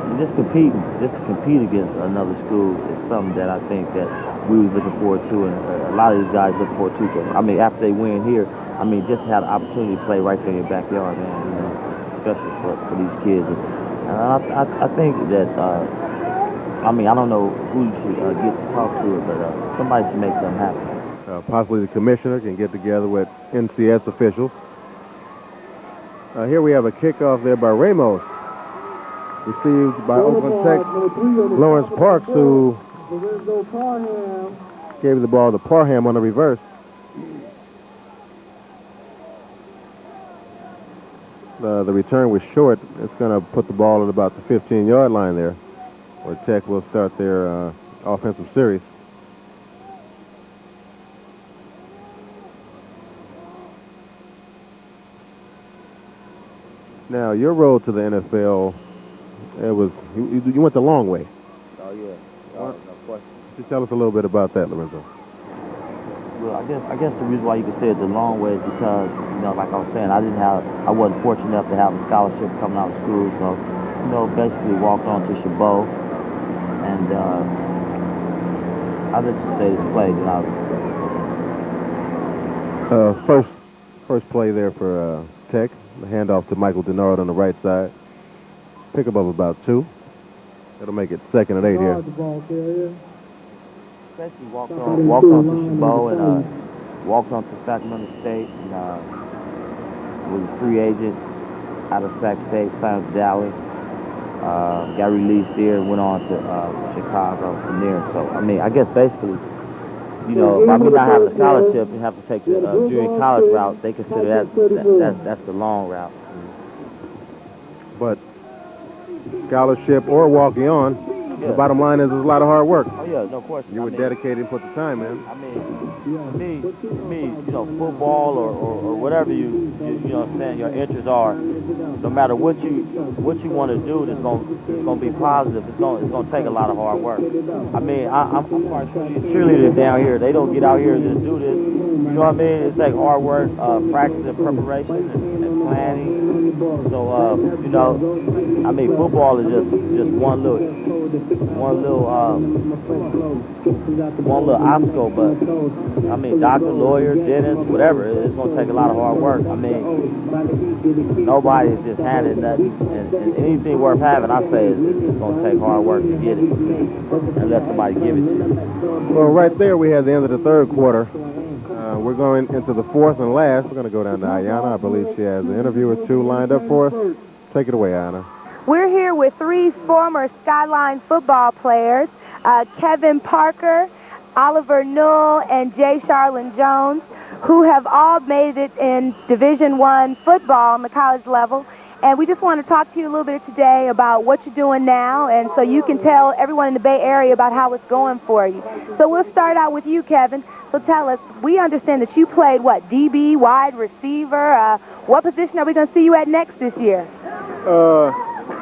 [SPEAKER 8] and just to compete against another school is something that I think that we was looking forward to, and a lot of these guys look forward to. I mean, after they win here, I mean, just have the opportunity to play right there in your backyard, man, you know, especially for these kids. And I think that, I mean, I don't know who should get to talk to it, but somebody should make something happen.
[SPEAKER 2] Possibly the commissioner can get together with NCS officials. Here we have a kickoff there by Ramos. Received by Oakland Tech Lawrence Parks, who Gave the ball to Parham on the reverse. The return was short. It's going to put the ball at about the 15-yard line there, where Tech will start their offensive series. Now, your road to the NFL, you went the long way.
[SPEAKER 8] Oh, yeah. No question.
[SPEAKER 2] Just tell us a little bit about that, Lorenzo.
[SPEAKER 8] Well, I guess the reason why you could say it's a long way is because, like I was saying, I wasn't fortunate enough to have a scholarship coming out of school, so, basically walked on to Chabot, and I just say this play that
[SPEAKER 2] First play there for Tech. The handoff to Michael Denard on the right side. Pickup of about 2. That'll make it 2nd and 8 here.
[SPEAKER 8] Basically walked on to Chabot and walked on to Sacramento State and was a free agent out of Sac State, signed with Dallas. Got released there and went on to Chicago from there. So, I guess basically, by me not having a scholarship and have to take the junior college route, they consider that's the long route.
[SPEAKER 2] But scholarship or walking on, the bottom line is there's a lot of hard work.
[SPEAKER 8] Oh, yeah, no question.
[SPEAKER 2] You were dedicated and put the time in.
[SPEAKER 8] Me, football or whatever you understand your interests are, no matter what you want to do, it's gonna be positive. It's gonna take a lot of hard work. I'm cheerleaders down here. They don't get out here and just do this. You know what I mean? It's like hard work, practice and preparation and planning. So football is just one little obstacle, but doctor, lawyer, dentist, whatever, it's gonna take a lot of hard work. Nobody is just handed nothing, and anything worth having, I say, it's gonna take hard work to get it, and let somebody give it to you.
[SPEAKER 2] Well, right there we have the end of the 3rd quarter. We're going into the 4th and last. We're going to go down to Ayanna. I believe she has an interview or 2 lined up for us. Take it away, Ayanna.
[SPEAKER 3] We're here with 3 former Skyline football players, Kevin Parker, Oliver Newell, and Jay Charlin Jones, who have all made it in Division I football on the college level. And we just want to talk to you a little bit today about what you're doing now, and so you can tell everyone in the Bay Area about how it's going for you. So we'll start out with you, Kevin. So tell us, we understand that you played, DB, wide receiver? What position are we going to see you at next this year?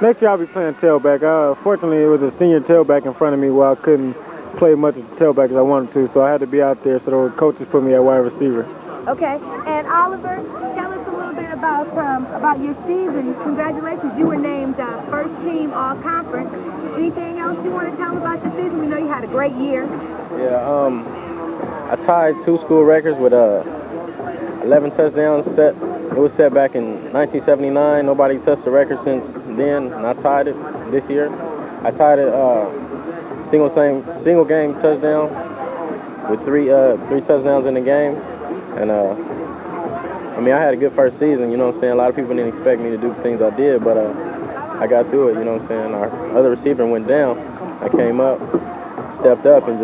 [SPEAKER 9] Next year I'll be playing tailback. Fortunately, it was a senior tailback in front of me where I couldn't play much of the tailback as I wanted to, so I had to be out there, so the coaches put me at wide receiver.
[SPEAKER 3] Okay, and Oliver, tell us a little bit about your season. Congratulations, you were named first team all-conference. Anything else you want to tell about your season? We know you had a great year.
[SPEAKER 9] Yeah, I tied 2 school records with 11 touchdowns set. It was set back in 1979. Nobody touched the record since then, and I tied it this year. I tied it single game touchdown with three touchdowns in the game. And I had a good first season, you know what I'm saying? A lot of people didn't expect me to do the things I did, but I got through it, you know what I'm saying? Our other receiver went down. I came up, stepped up and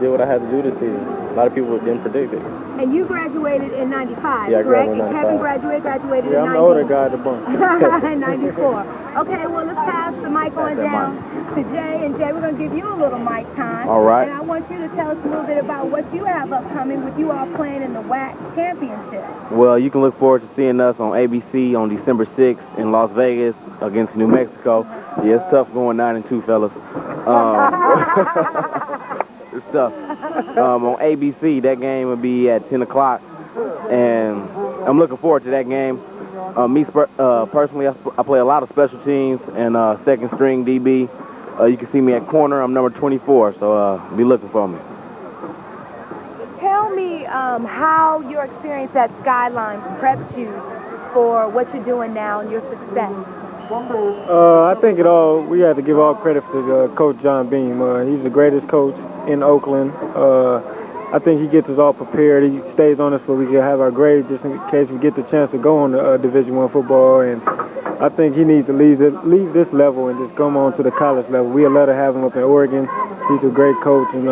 [SPEAKER 9] did what I had to do this season. A lot of people didn't predict it.
[SPEAKER 3] And you graduated in 95,
[SPEAKER 9] yeah,
[SPEAKER 3] correct?
[SPEAKER 9] And
[SPEAKER 3] Kevin graduated in 90.
[SPEAKER 9] I'm the older guy at the bunch.
[SPEAKER 3] 94. Okay, well, let's pass the mic on down to Jay. And Jay, we're going to give you a little mic time.
[SPEAKER 2] All right.
[SPEAKER 3] And I want you to tell us a little bit about what you have upcoming with you all playing in the WAC championship.
[SPEAKER 10] Well, you can look forward to seeing us on ABC on December 6th in Las Vegas against New Mexico. Yeah, it's tough going 9-2, fellas. It's tough. On ABC, that game will be at 10 o'clock, and I'm looking forward to that game. Personally, I play a lot of special teams and second string DB. You can see me at corner. I'm number 24, so be looking for me.
[SPEAKER 3] Tell me how your experience at Skyline prepped you for what you're doing now and your success.
[SPEAKER 9] I think we have to give all credit to Coach John Beam. He's the greatest coach in Oakland. I think he gets us all prepared. He stays on us so we can have our grades just in case we get the chance to go on to Division I football. And
[SPEAKER 11] I think he needs to leave this level and just come on to the college level. We'd love to have him up in Oregon. He's a great coach, and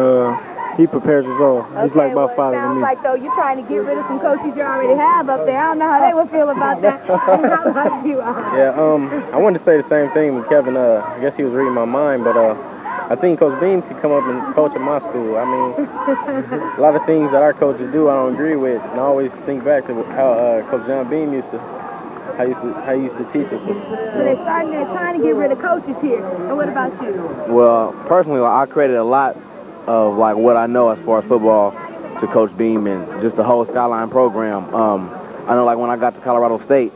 [SPEAKER 11] he prepares us all. He's like my father to me.
[SPEAKER 6] Sounds like, though, you're trying to get rid of some coaches you already have up there. I don't know how they would feel about that. How about you?
[SPEAKER 9] Yeah, I wanted to say the same thing with Kevin. I guess he was reading my mind, but I think Coach Beam could come up and coach at my school. I mean, a lot of things that our coaches do I don't agree with, and I always think back to how Coach John Beam used to teach us.
[SPEAKER 6] So they're trying to get rid of coaches here. And what about you?
[SPEAKER 10] Well, personally, I credit a lot of like what I know as far as football to Coach Beam and just the whole Skyline program. I know, like when I got to Colorado State,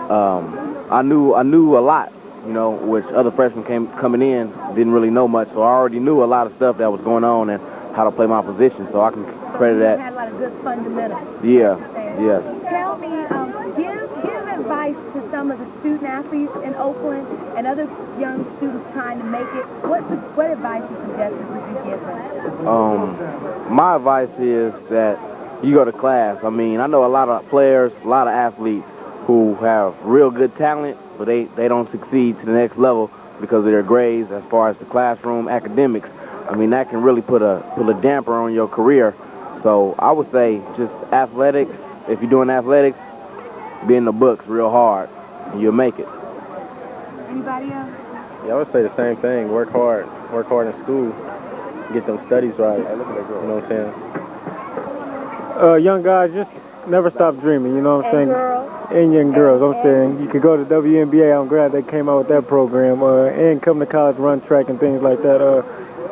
[SPEAKER 10] I knew a lot, you know, which other freshmen coming in didn't really know much. So I already knew a lot of stuff that was going on and how to play my position. So I can credit that.
[SPEAKER 6] You had a lot of good fundamentals.
[SPEAKER 10] Yeah. Yes.
[SPEAKER 6] Tell me, give advice to some of the student athletes in Oakland and other young students trying to make it. What advice or suggestions would you give them?
[SPEAKER 10] My advice is that you go to class. I mean, I know a lot of players, a lot of athletes who have real good talent, but they don't succeed to the next level because of their grades as far as the classroom academics. I mean, that can really put a damper on your career. So I would say just athletics. If you're doing athletics, be in the books real hard, and you'll make it.
[SPEAKER 6] Anybody else?
[SPEAKER 9] Yeah, I would say the same thing. Work hard in school, get them studies right. You know what I'm saying?
[SPEAKER 11] Young guys, just never stop dreaming, you know what I'm saying?
[SPEAKER 6] Girls.
[SPEAKER 11] And young girls, I'm saying. You could go to WNBA, I'm glad they came out with that program, and come to college, run track and things like that.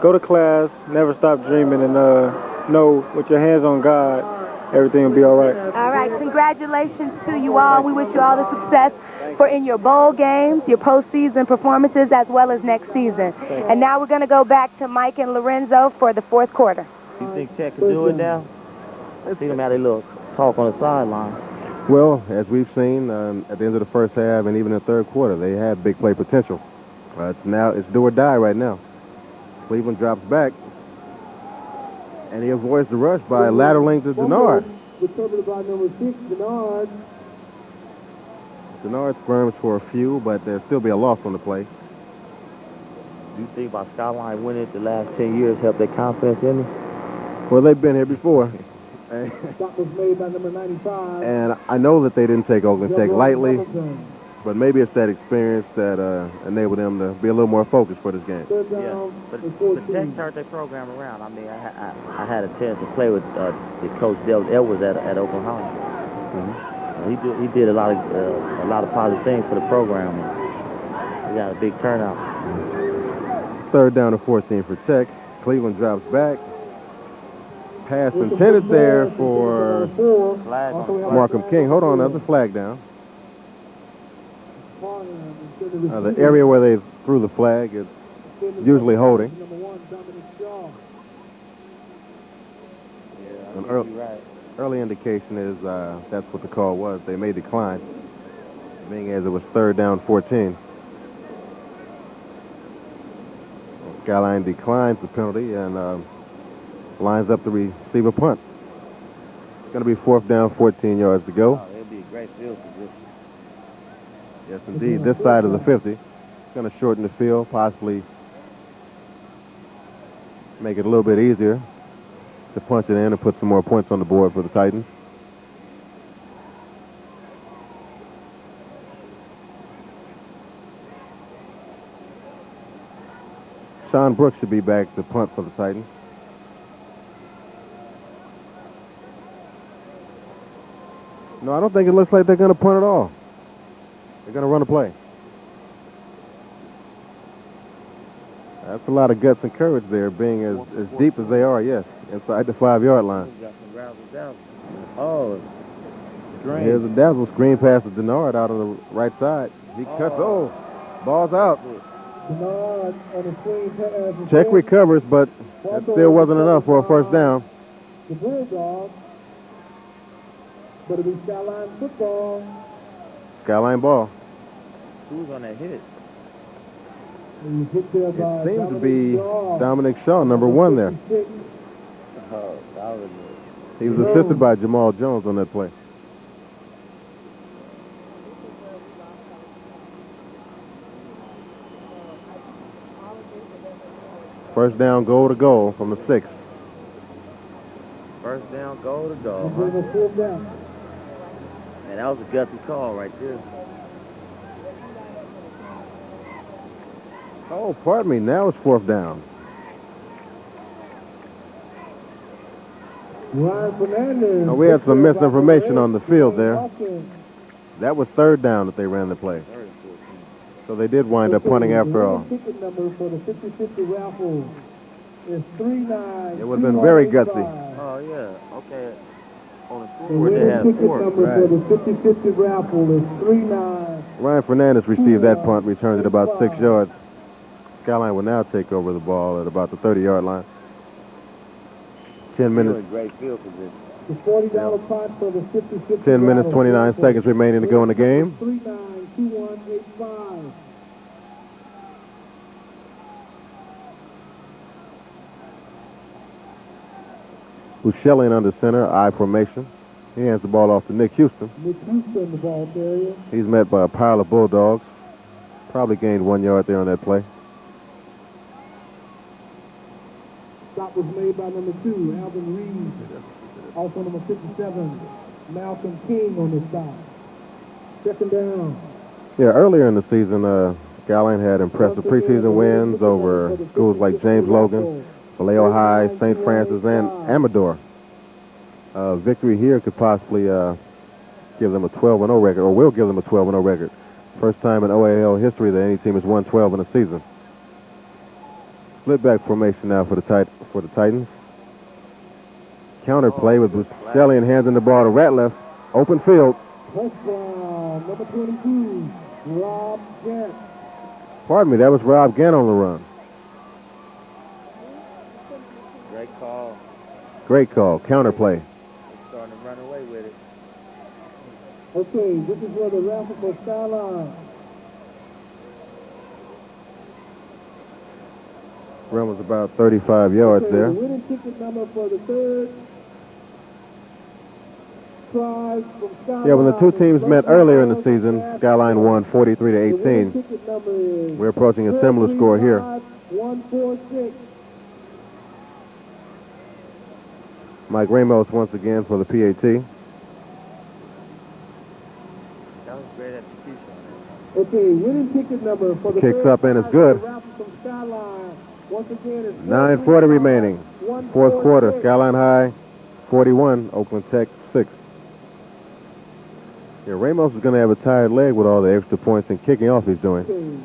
[SPEAKER 11] Go to class, never stop dreaming, and know with your hands on God, everything will be all right.
[SPEAKER 3] All right, congratulations to you all. We wish you all the success for in your bowl games, your postseason performances, as well as next season. And now we're going to go back to Mike and Lorenzo for the fourth quarter.
[SPEAKER 8] You think Tech can do it now? See them had a little talk on the sideline.
[SPEAKER 2] Well, as we've seen at the end of the first half and even in the third quarter, they have big play potential. It's do or die right now. Cleveland drops back, and he avoids the rush by lateraling to Denard.
[SPEAKER 5] Recovered by number 6, Denard.
[SPEAKER 2] Denard squirms for a few, but there'll still be a loss on the play.
[SPEAKER 8] Do you think by Skyline winning the last 10 years helped their confidence in it?
[SPEAKER 2] Well, they've been here before.
[SPEAKER 5] Stop was made by number 95.
[SPEAKER 2] And I know that they didn't take Oakland Tech lightly, but maybe it's that experience that enabled them to be a little more focused for this game.
[SPEAKER 8] Yeah, but Tech turned their program around. I mean, I had a chance to play with the coach Edwards at Oakland High. Mm-hmm. He did a lot of positive things for the program. We got a big turnout.
[SPEAKER 2] Third down and 14 for Tech. Cleveland drops back. Pass intended there for Markham King. Hold on, there's a flag down. The area where they threw the flag is usually holding. An early indication is that's what the call was. They may decline, being as it was third down 14. Skyline declines the penalty and lines up to receive a punt. It's going to be fourth down, 14 yards to go.
[SPEAKER 8] Oh, it'll be a great field position.
[SPEAKER 2] Yes, indeed. This side of the 50. It's going to shorten the field, possibly make it a little bit easier to punch it in and put some more points on the board for the Titans. Sean Brooks should be back to punt for the Titans. No, I don't think it looks like they're going to punt at all. They're going to run a play. That's a lot of guts and courage there, being as deep as they are, yes, inside the 5-yard line.
[SPEAKER 8] Oh,
[SPEAKER 2] here's a dazzle screen pass to Denard out on the right side. He cuts, ball's out. Check recovers, but that still wasn't enough for a first down.
[SPEAKER 5] The Bulldogs. But it'll be Skyline football.
[SPEAKER 2] Skyline ball.
[SPEAKER 8] Who's on that hit?
[SPEAKER 2] It seems to be Dominic Shaw, number 1 there. He was assisted by Jamal Jones on that play. First down, goal to goal from the 6.
[SPEAKER 8] First down, goal to goal.
[SPEAKER 5] Bring
[SPEAKER 8] Huh?
[SPEAKER 5] a fourth down.
[SPEAKER 8] And that was a gutsy call right there.
[SPEAKER 2] Oh, pardon me. Now it's 4th down.
[SPEAKER 5] Ryan Fernandez.
[SPEAKER 2] Oh, we had some misinformation on the field there. That was 3rd down that they ran the play. So they did wind up punting after all.
[SPEAKER 5] The ticket number for the 50-50 raffle is 39.
[SPEAKER 2] It would have been very gutsy.
[SPEAKER 8] Oh, yeah. Okay. On the
[SPEAKER 5] The
[SPEAKER 8] scoreboard, they
[SPEAKER 5] winning
[SPEAKER 8] had
[SPEAKER 5] ticket
[SPEAKER 8] 4.
[SPEAKER 5] number for the 50-50 raffle is 39.
[SPEAKER 2] Ryan Fernandez received that punt, returned it about 6 yards. Skyline will now take over the ball at about the 30-yard line. 10 minutes.
[SPEAKER 8] Great field position.
[SPEAKER 5] The $40 punt for the 50-50
[SPEAKER 2] 10 minutes,
[SPEAKER 5] raffle.
[SPEAKER 2] 29 seconds remaining to go in the game.
[SPEAKER 5] 392185.
[SPEAKER 2] Buscellian under center, I formation. He hands the ball off to Nick Houston.
[SPEAKER 5] Nick Houston, the ball carrier.
[SPEAKER 2] He's met by a pile of Bulldogs. Probably gained 1 yard there on that play.
[SPEAKER 5] Stop was made by number 2, Alvin Reed. Also number 57, Malcolm King on the stop. 2nd down.
[SPEAKER 2] Yeah, earlier in the season, Skyline had impressive preseason wins over schools like James Logan, Vallejo High, St. Francis, and Amador. Victory here could possibly give them a 12-0 record, or will give them a 12-0 record. First time in OAL history that any team has won 12 in a season. Split back formation now for the Titans. Counter play with Buscellian handing the ball to Ratliff. Open field.
[SPEAKER 5] Touchdown, number 22, Rob Gant.
[SPEAKER 2] Pardon me, that was Rob Gant on the run.
[SPEAKER 8] Great call.
[SPEAKER 2] Great call. Counter play.
[SPEAKER 8] They're starting to run away with it.
[SPEAKER 5] Okay, this is where the raffle for Skyline.
[SPEAKER 2] Run was about 35 yards there.
[SPEAKER 5] The winning ticket number for the 3rd prize from Skyline.
[SPEAKER 2] Yeah, when the two teams met earlier in the season, Skyline won 43-18.
[SPEAKER 5] The winning ticket number is
[SPEAKER 2] We're approaching a similar score here.
[SPEAKER 5] 146.
[SPEAKER 2] Mike Ramos once again for the PAT.
[SPEAKER 8] That was great execution.
[SPEAKER 5] Okay, winning ticket number for the
[SPEAKER 2] Kicks
[SPEAKER 5] 3rd
[SPEAKER 2] up and it's
[SPEAKER 5] prize
[SPEAKER 2] good.
[SPEAKER 5] for the raffle from Skyline. Once again, it's
[SPEAKER 2] 9:40 remaining. 4th quarter. Skyline High 41, Oakland Tech 6. Yeah, Ramos is going to have a tired leg with all the extra points and kicking off he's doing.
[SPEAKER 5] Okay.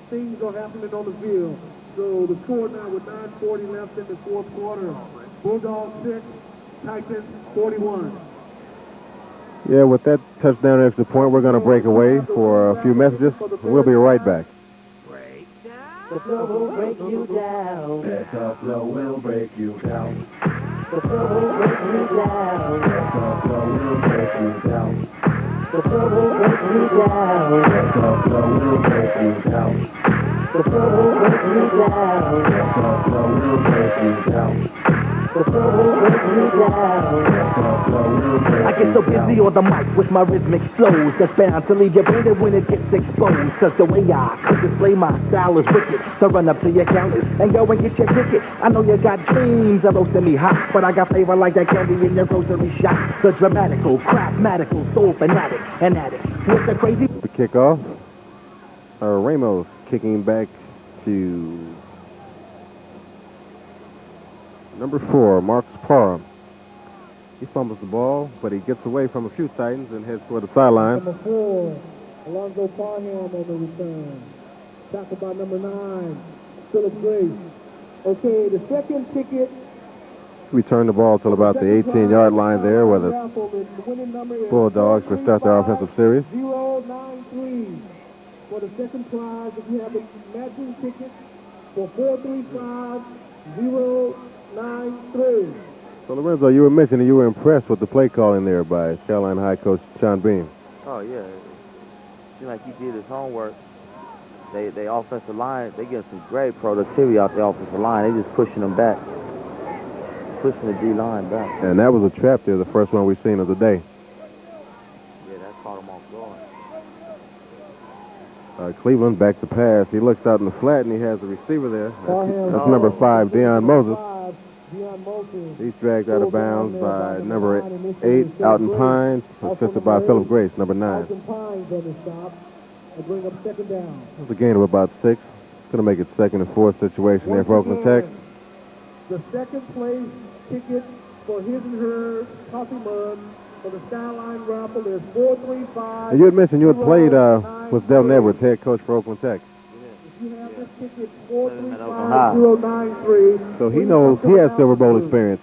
[SPEAKER 5] Things are happening on the field. So the score now with 9:40 left in the 4th quarter. Bulldogs 6, Titans 41.
[SPEAKER 2] Yeah, with that touchdown extra point, we're going to break away for a few messages. We'll be right back.
[SPEAKER 12] The flow will break you down.
[SPEAKER 13] The flow will break you down.
[SPEAKER 12] The flow will break you down.
[SPEAKER 13] The flow will break you down.
[SPEAKER 12] The flow will break you down.
[SPEAKER 13] The flow will break you down.
[SPEAKER 12] The flow will break you down.
[SPEAKER 13] The flow will break you down.
[SPEAKER 12] The flow will break you down.
[SPEAKER 14] I get so busy on the mic with my rhythmic flows that's bound to leave you bleeding when it gets exposed. Cause the way I could display my style is wicked. So run up to your counters and go and get your ticket. I know you got dreams of roasting me hot, but I got flavor like that candy in your grocery shop. The dramatical, craftmatical, soul fanatic, and addict with the crazy.
[SPEAKER 2] The kickoff. Ramos kicking back to number 4, Marcus Parham. He fumbles the ball, but he gets away from a few Titans and heads toward the sideline.
[SPEAKER 5] Number 4, Alonzo Parham on the return. Tackled by number 9, Philip Grace. Okay, the second ticket.
[SPEAKER 2] Return the ball till about the 18-yard line there, where the Bulldogs will start their offensive series.
[SPEAKER 5] 093 for the second prize. If you have a matching ticket for 435-093.
[SPEAKER 2] So, Lorenzo, you were mentioning you were impressed with the play calling there by Skyline High coach John Beam.
[SPEAKER 8] Oh, yeah. Seemed like he did his homework. They offensive line, they get some great productivity out the offensive line. They just pushing them back. Pushing the D-line back.
[SPEAKER 2] And that was a trap there, the first one we've seen of the day.
[SPEAKER 8] Yeah, that caught him off guard.
[SPEAKER 2] Cleveland back to pass. He looks out in the flat, and he has a receiver there. That's number 5, Deion Moses. He's dragged out of bounds by number 8, Alton Pines, assisted by Philip Grace, number 9. That's a gain of about 6. It's going to make it 2nd and 4 situation there for Oakland Tech.
[SPEAKER 5] The second place ticket for his and her coffee mug for the Skyline raffle is 435.
[SPEAKER 2] And you had mentioned you had played with Delton Edwards, head coach for Oakland Tech.
[SPEAKER 5] If you have this ticket, 435093.
[SPEAKER 2] So he knows, he has Silver Bowl experience.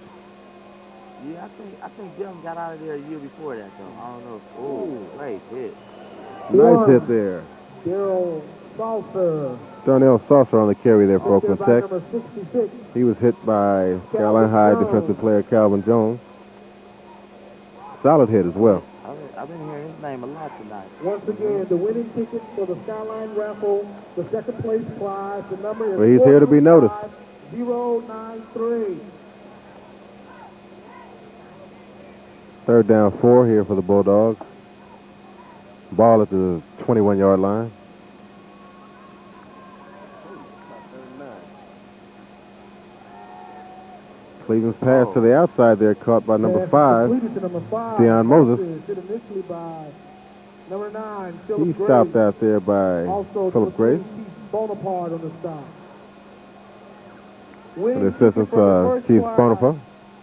[SPEAKER 8] Yeah, I think Delton got out of there a year before that, though. I don't know. Oh, great hit.
[SPEAKER 2] Nice hit there.
[SPEAKER 5] Daryl Salter.
[SPEAKER 2] Darnell Saucer on the carry there for Oakland Tech.
[SPEAKER 5] Number 66.
[SPEAKER 2] He was hit by Skyline High defensive player Calvin Jones. Solid hit as well.
[SPEAKER 8] I've been hearing his name a lot tonight.
[SPEAKER 5] Once again, the winning ticket for the Skyline raffle, the second place prize, the number is
[SPEAKER 2] Well, he's here to be noticed.
[SPEAKER 5] 093.
[SPEAKER 2] 3rd down 4 here for the Bulldogs. Ball at the 21-yard line. Cleveland's pass to the outside there, caught by number 5, Deion Moses.
[SPEAKER 5] Initially by number 9,
[SPEAKER 2] He stopped out there by Philip Grace.
[SPEAKER 5] Bonaparte on the stop.
[SPEAKER 2] The assistant Keith Bonaparte.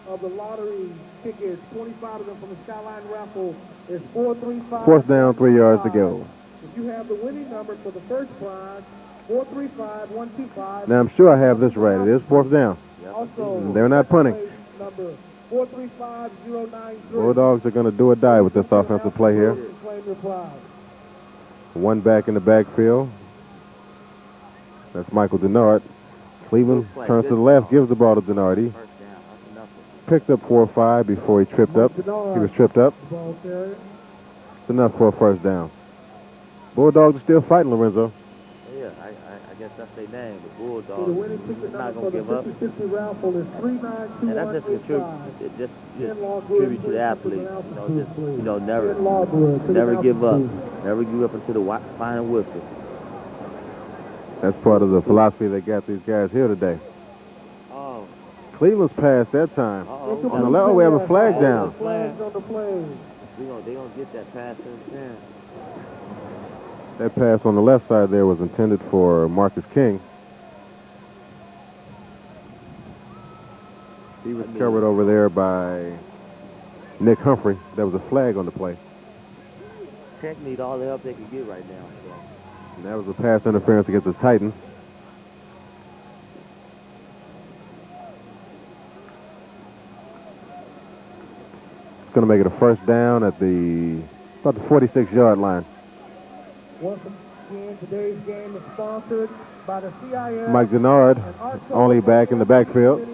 [SPEAKER 5] Of the lottery tickets, 25 of them from the Skyline raffle, is 435.
[SPEAKER 2] 4th down, 3 yards to go.
[SPEAKER 5] If you have the winning number for the first prize, 435125.
[SPEAKER 2] Now I'm sure I have this right. It is 4th down.
[SPEAKER 5] Also,
[SPEAKER 2] they're not punting.
[SPEAKER 5] Number 435093.
[SPEAKER 2] Bulldogs are going to do or die with this offensive play here. One back in the backfield. That's Michael Denard. Cleveland turns to the left, gives the ball to Denard. He picked up 4 or 5 before he tripped up. He was tripped up. It's enough for a 1st down. Bulldogs are still fighting, Lorenzo.
[SPEAKER 8] Yeah, I guess that's their name, the Bulldogs. They're not going to give up. And that's just a tribute to the athlete. Never give up. Never give up until the final whistle.
[SPEAKER 2] That's part of the philosophy that got these guys here today.
[SPEAKER 8] Oh.
[SPEAKER 2] Cleveland's passed that time. On the left, we have a flag down.
[SPEAKER 5] Flags on the play.
[SPEAKER 8] They're going to get that pass in.
[SPEAKER 2] That pass on the left side there was intended for Marcus King. He was covered over there by Nick Humphrey. There was a flag on the play.
[SPEAKER 8] Tech need all the help they can get right now. So.
[SPEAKER 2] And that was a pass interference against the Titans. It's going to make it a 1st down at about the 46-yard line.
[SPEAKER 5] Once again, today's game is sponsored by the CIS.
[SPEAKER 2] Mike Denard, only back in the backfield.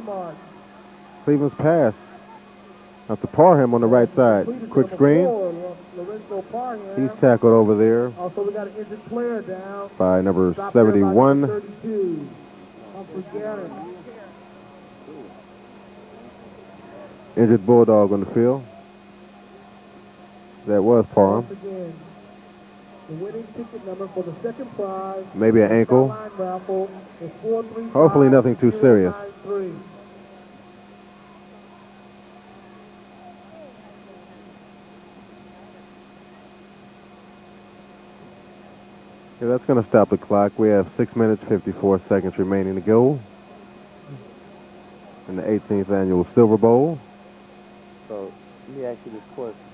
[SPEAKER 2] Cleveland's pass. Have to Parham on the right side. Quick screen. He's tackled over there.
[SPEAKER 5] Also, we got an injured player down.
[SPEAKER 2] By number 71.
[SPEAKER 5] 32.
[SPEAKER 2] Injured Bulldog on the field. That was Parham.
[SPEAKER 5] The winning ticket number for the second prize.
[SPEAKER 2] Maybe an ankle. Hopefully nothing too serious. Yeah, that's going to stop the clock. We have 6 minutes, 54 seconds remaining to go in the 18th annual Silver Bowl.
[SPEAKER 8] So, let me ask you this question.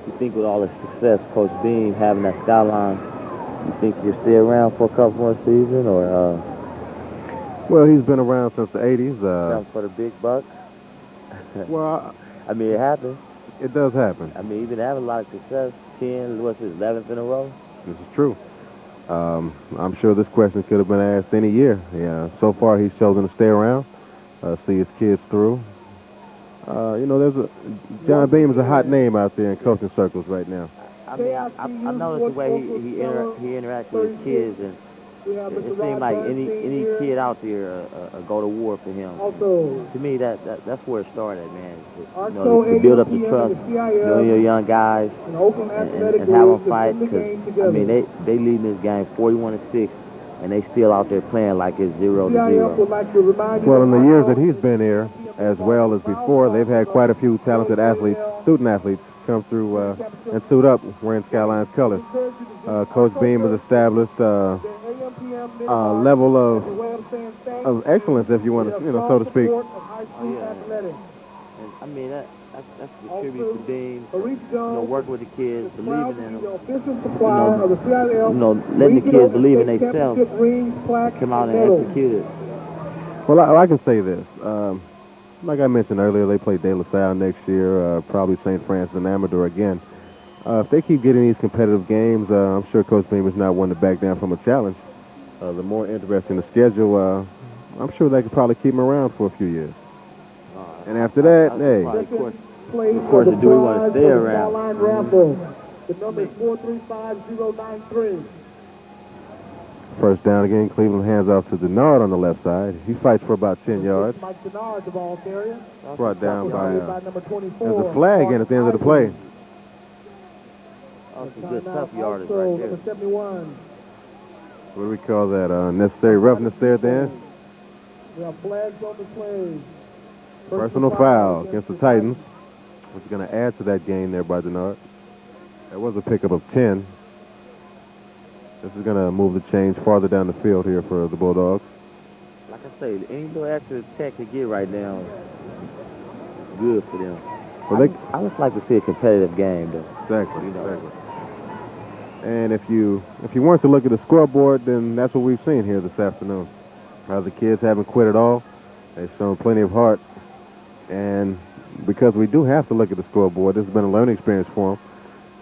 [SPEAKER 8] You think with all the success, Coach Beam having that Skyline, you think you'll stay around for a couple more seasons, or?
[SPEAKER 2] Well, he's been around since the 80s.
[SPEAKER 8] For the big bucks?
[SPEAKER 2] Well,
[SPEAKER 8] I mean, it happens.
[SPEAKER 2] It does happen.
[SPEAKER 8] I mean, he's been having a lot of success. 10, what's his 11th in a row?
[SPEAKER 2] This is true. I'm sure this question could have been asked any year. Yeah, so far he's chosen to stay around, see his kids through. You know, John Beam is a hot name out there in coaching circles right now.
[SPEAKER 8] I mean, I noticed the way he interacts with his kids, and It seems like any kid out there go to war for him. To me, that's where it started, man. To build up the trust, your young guys, and have them fight. Because I mean, they leading this game 41-6, and they still out there playing like it's 0-0.
[SPEAKER 2] Well, in the years that he's been here, as well as before, they've had quite a few talented athletes, student athletes, come through and suit up wearing Skyline's colors. Coach Beam has established a level of excellence, if you want to, so to speak.
[SPEAKER 8] Oh, yeah. And, I mean, that's the tribute to Beam. Working with the kids, believing in them. Letting the kids believe in themselves, come out and execute it.
[SPEAKER 2] Well, I can say this. Like I mentioned earlier, they play De La Salle next year, probably St. Francis and Amador again. If they keep getting these competitive games, I'm sure Coach Beam is not one to back down from a challenge. The more interesting the schedule, I'm sure they could probably keep him around for a few years. And after that, hey.
[SPEAKER 8] Of course, do we want to stay around?
[SPEAKER 5] The number is 435093.
[SPEAKER 2] First down again, Cleveland hands off to Denard on the left side. He fights for about 10 yards.
[SPEAKER 5] Mike Denard, the ball carrier.
[SPEAKER 2] Brought down by
[SPEAKER 5] number 24.
[SPEAKER 2] there's a flag in at the end of the play.
[SPEAKER 8] Oh, some good tough yardage right there.
[SPEAKER 5] Number 71.
[SPEAKER 2] What do we call that? Necessary roughness there at the end?
[SPEAKER 5] We have flags on the play.
[SPEAKER 2] Personal foul against the Titans, which is going to add to that gain there by Denard. That was a pickup of 10. This is going to move the chains farther down the field here for the Bulldogs.
[SPEAKER 8] Like I say, any little extra tech they get right now is good for them. Well, I just like to see a competitive game, though.
[SPEAKER 2] Exactly, exactly. And if you weren't to look at the scoreboard, then that's what we've seen here this afternoon. The kids haven't quit at all. They've shown plenty of heart. And because we do have to look at the scoreboard, this has been a learning experience for them.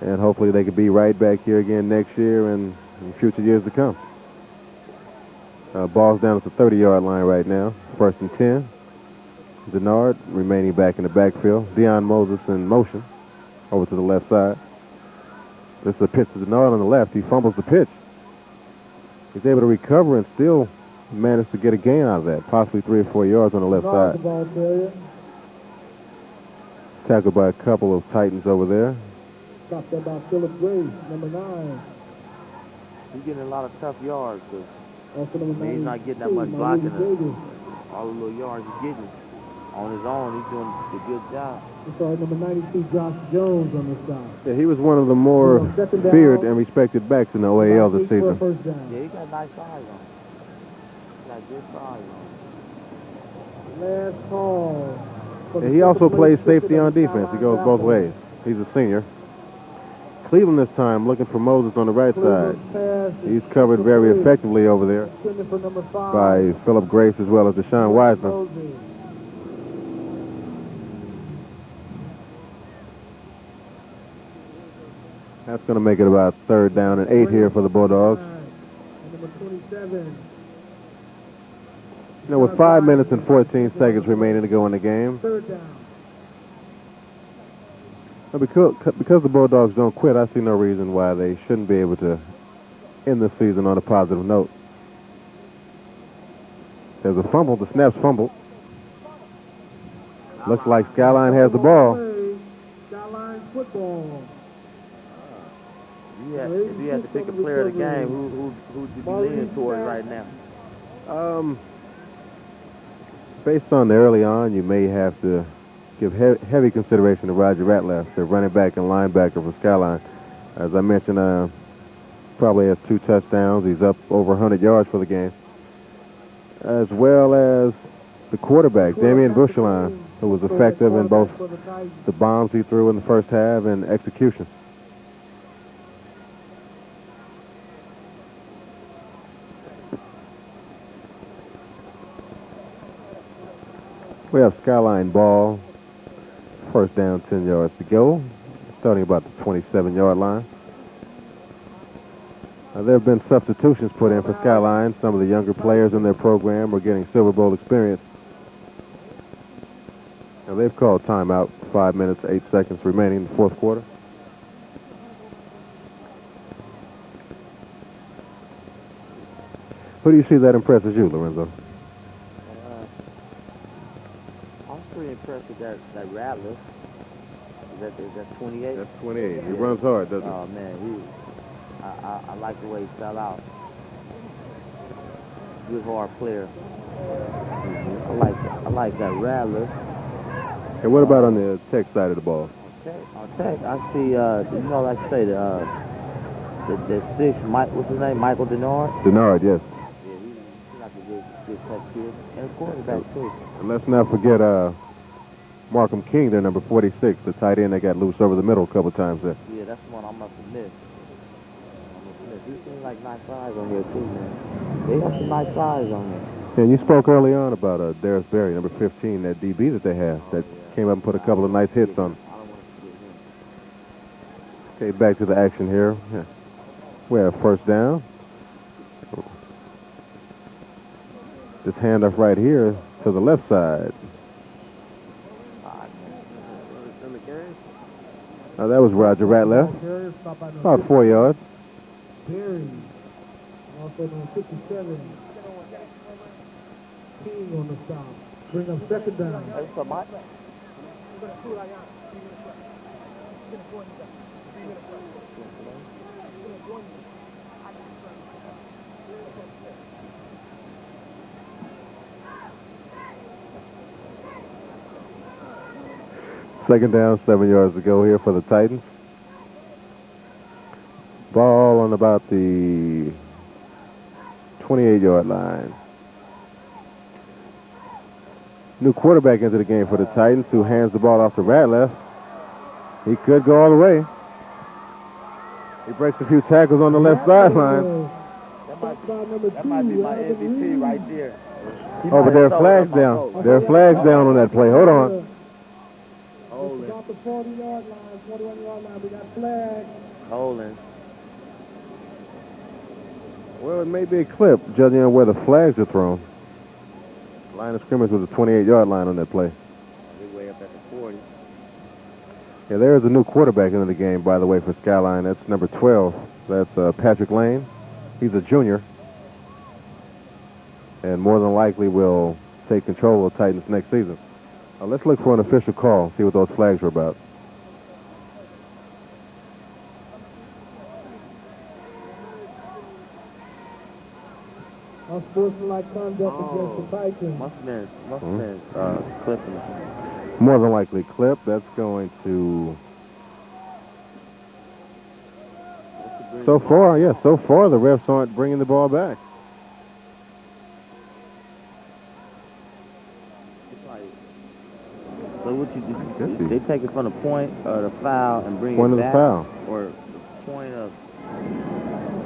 [SPEAKER 2] And hopefully they could be right back here again next year and in future years to come. Ball's down at the 30-yard line right now. 1st and 10. Denard remaining back in the backfield. Deion Moses in motion over to the left side. This is a pitch to Denard on the left. He fumbles the pitch. He's able to recover and still manage to get a gain out of that, possibly 3 or 4 yards on the left side. Tackled by a couple of Titans over there.
[SPEAKER 5] Stopped there by Philip Grace, number 9.
[SPEAKER 8] He's getting a lot of tough yards, he's not getting that much
[SPEAKER 5] Malik
[SPEAKER 8] blocking. All the little yards he's getting on his own, he's doing a good job.
[SPEAKER 5] Sorry, number 92, Josh Jones on this side.
[SPEAKER 2] Yeah, he was one of the more feared and respected backs in the OAL this season.
[SPEAKER 8] Yeah, he got nice size on him. He got good size on him.
[SPEAKER 5] Last call.
[SPEAKER 2] Yeah, he also plays safety on defense. He goes both ways. He's a senior. Cleveland this time looking for Moses on the right side. He's covered very effectively over there by Philip Grace as well as Deshaun Wiseman. That's going to make it about 3rd down and 8 here for the Bulldogs.
[SPEAKER 5] Number 27.
[SPEAKER 2] With 5 minutes and 14 seconds remaining to go in the game.
[SPEAKER 5] 3rd down.
[SPEAKER 2] Because the Bulldogs don't quit, I see no reason why they shouldn't be able to end the season on a positive note. There's a fumble. The snap's fumbled. Looks like Skyline has the ball.
[SPEAKER 5] Skyline football.
[SPEAKER 8] If you had to pick a player of the game, who would you be leaning towards right now?
[SPEAKER 2] Based on the early on, you may have to give heavy consideration to Roger Ratliff, the running back and linebacker for Skyline. As I mentioned, probably has 2 touchdowns. He's up over 100 yards for the game. As well as the quarterback, Damian Bushline, who was effective in both the bombs he threw in the first half and execution. We have Skyline ball. 1st down, 10 yards to go. Starting about the 27-yard line. There have been substitutions put in for Skyline. Some of the younger players in their program are getting Silver Bowl experience. Now they've called timeout. 5 minutes, 8 seconds remaining in the 4th quarter. Who do you see that impresses you, Lorenzo?
[SPEAKER 8] I was pretty impressed with that Rattler. Is that 28?
[SPEAKER 2] That's 28. He runs hard, doesn't he?
[SPEAKER 8] Oh, man, I like the way he fell out. Good hard player. I like that Rattler.
[SPEAKER 2] And what about on the Tech side of the ball?
[SPEAKER 8] On Tech, I see, like I say, the six, what's his name? Michael Denard?
[SPEAKER 2] Denard, yes.
[SPEAKER 8] Yeah, he's like a good Tech kid. And a quarterback, too.
[SPEAKER 2] And let's not forget Markham King, there, number 46, the tight end that got loose over the middle a couple times there.
[SPEAKER 8] Yeah, that's one I must have missed. He seems like nice guys on here, too, man. They got some nice guys on here.
[SPEAKER 2] And you spoke early on about Darius Berry, number 15, that DB that they have, that came up and put a couple of nice hits on. Okay, back to the action here. Yeah. We have first down. This handoff right here to the left side. Now that was Roger Ratliff. About 4 yards.
[SPEAKER 5] Berry. Also on 57. King on the stop. Bring up second down.
[SPEAKER 2] Second down, 7 yards to go here for the Titans. Ball on about the 28-yard line. New quarterback into the game for the Titans, who hands the ball off to Ratliff. He could go all the way. He breaks a few tackles on the left sideline.
[SPEAKER 8] That might be my MVP right there.
[SPEAKER 2] Oh, but there are flags down. There are flags down on that play. Hold on.
[SPEAKER 5] About the 40-yard line, 41-yard line, we got flags.
[SPEAKER 8] Holding.
[SPEAKER 2] Well, it may be a clip, judging on where the flags are thrown. Line of scrimmage was a 28-yard line on that play.
[SPEAKER 8] They're way up at the 40.
[SPEAKER 2] Yeah, there is a new quarterback into the game, by the way, for Skyline. That's number 12. That's Patrick Lane. He's a junior. And more than likely will take control of the Titans next season. Let's look for an official call, see what those flags were about.
[SPEAKER 5] Unsportsmanlike conduct against the Titans.
[SPEAKER 8] Must have been clipping.
[SPEAKER 2] More than likely clip. That's going to... So far the refs aren't bringing the ball back.
[SPEAKER 8] So what you do? They take it from the point of the foul and bring
[SPEAKER 2] Point
[SPEAKER 8] it
[SPEAKER 2] of the
[SPEAKER 8] back,
[SPEAKER 2] foul.
[SPEAKER 8] or the point of.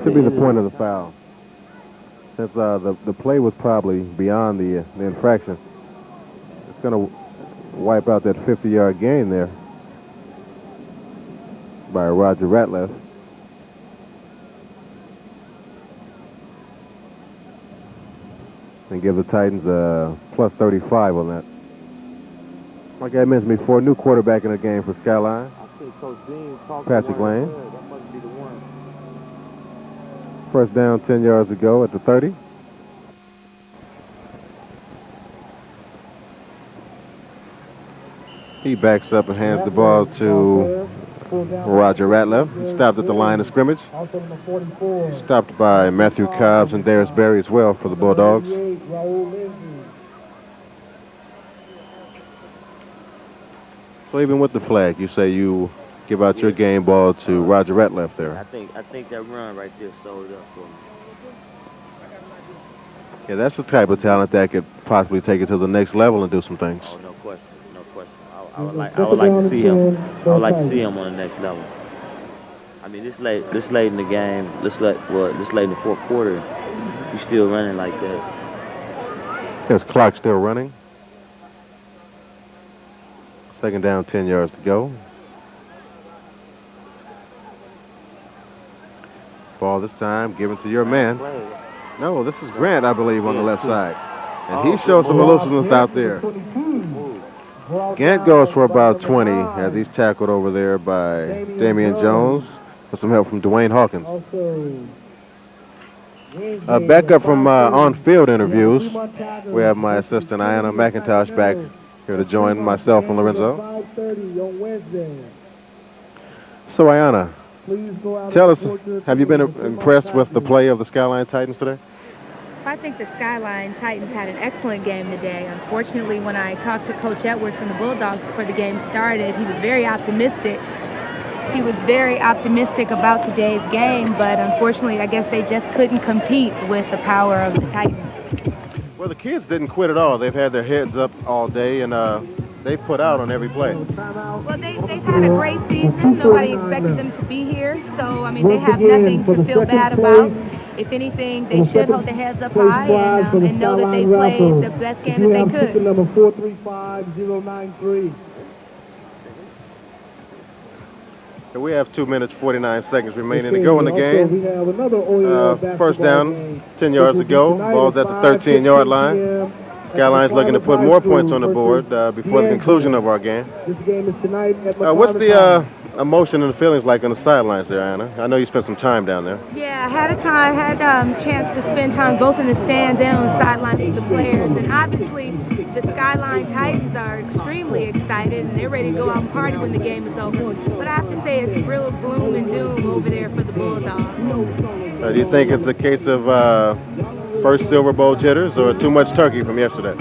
[SPEAKER 2] Should be the point of the foul. Since the play was probably beyond the infraction, it's going to wipe out that 50-yard gain there by Roger Ratliff. And give the Titans a plus 35 on that. Like I mentioned before, new quarterback in the game for Skyline. Patrick Lane.
[SPEAKER 8] That must be the one.
[SPEAKER 2] First down, 10 yards to go at the 30. He backs up and hands the ball to Roger Ratliff. He stopped at the line of scrimmage. Stopped by Matthew Cobbs and Darius Berry as well for the Bulldogs. So even with the flag, you say you give out your game ball to Roger Ratliff there.
[SPEAKER 8] I think that run right there sold it up for me.
[SPEAKER 2] Yeah, that's the type of talent that could possibly take it to the next level and do some things.
[SPEAKER 8] Oh, no question, no question. I would like to see him. I would like to see him on the next level. I mean, this late in the game, this late in the fourth quarter, you still running like that.
[SPEAKER 2] There's clock still running. Second down, 10 yards to go. Ball this time given to your man. No, this is Grant, I believe, on the left side. And he shows some elusiveness out there. Gant goes for about 20 as he's tackled over there by Damian Jones with some help from Dwayne Hawkins. Back up from on-field interviews, we have my assistant, Ayanna McIntosh, back here to join myself and Lorenzo.
[SPEAKER 5] 5:30 on Wednesday.
[SPEAKER 2] So, Ayanna,
[SPEAKER 5] Please go out
[SPEAKER 2] tell us,
[SPEAKER 5] and support your
[SPEAKER 2] have you been
[SPEAKER 5] team.
[SPEAKER 2] impressed with the play of the Skyline Titans today?
[SPEAKER 6] I think the Skyline Titans had an excellent game today. Unfortunately, when I talked to Coach Edwards from the Bulldogs before the game started, he was very optimistic. He was very optimistic about today's game, but unfortunately, I guess they just couldn't compete with the power of the Titans.
[SPEAKER 2] Well, the kids didn't quit at all. They've had their heads up all day, and they put out on every play.
[SPEAKER 6] Well, they've had a great season. Nobody expected them to be here, so, I mean, they have nothing to feel bad about. If anything, they should hold their heads up high and know that they played the best game that they could.
[SPEAKER 5] Number 435093.
[SPEAKER 2] And we have 2 minutes, 49 seconds remaining to go in the game.
[SPEAKER 5] We have another OEL
[SPEAKER 2] First
[SPEAKER 5] basketball
[SPEAKER 2] down,
[SPEAKER 5] game.
[SPEAKER 2] 10 yards to go. Ball's at the 13-yard line. Skyline's looking to put more points on the board before the conclusion of our game.
[SPEAKER 5] This game is tonight at
[SPEAKER 2] What's the emotion and the feelings like on the sidelines there, Ayanna? I know you spent some time down there.
[SPEAKER 6] Yeah, I had a chance to spend time both in the stands and on the sidelines with the players. And obviously, the Skyline Titans are extremely excited, and they're ready to go out and party when the game is over. But I have to say it's real gloom and doom over there for the Bulldogs.
[SPEAKER 2] Do you think it's a case of first Silver Bowl jitters or too much turkey from yesterday?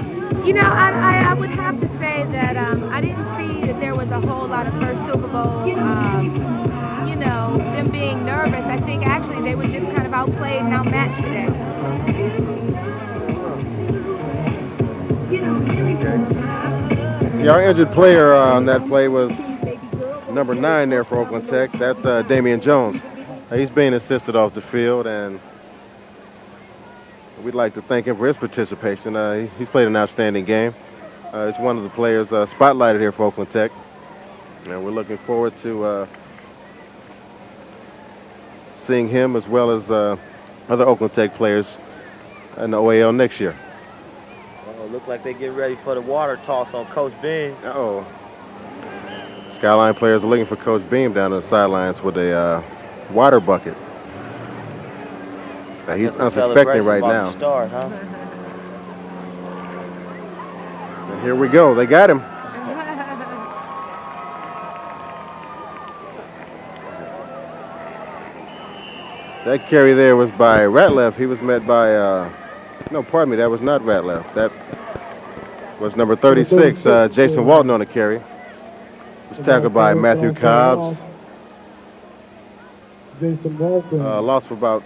[SPEAKER 6] You know, I would have to say that I didn't see that there was a whole lot of first Super Bowl, you know, them being nervous. I think actually they were just kind of outplayed and outmatched today.
[SPEAKER 2] Yeah, our injured player on that play was number 9 there for Oakland Tech. That's Damian Jones. He's being assisted off the field, and we'd like to thank him for his participation. He's played an outstanding game. He's one of the players spotlighted here for Oakland Tech, and we're looking forward to seeing him as well as other Oakland Tech players in the OAL next year.
[SPEAKER 8] Look like they get ready for the water toss on Coach Beam.
[SPEAKER 2] Uh-oh. Skyline players are looking for Coach Beam down on the sidelines with a water bucket. Now, he's unsuspecting right now.
[SPEAKER 8] Start, huh?
[SPEAKER 2] And here we go. They got him. That carry there was by Ratliff. He was met by, no, pardon me, that was not Ratliff. That was number 36, Jason Walton on the carry. Was tackled by Matthew Cobbs.
[SPEAKER 5] Jason Walton.
[SPEAKER 2] Lost for about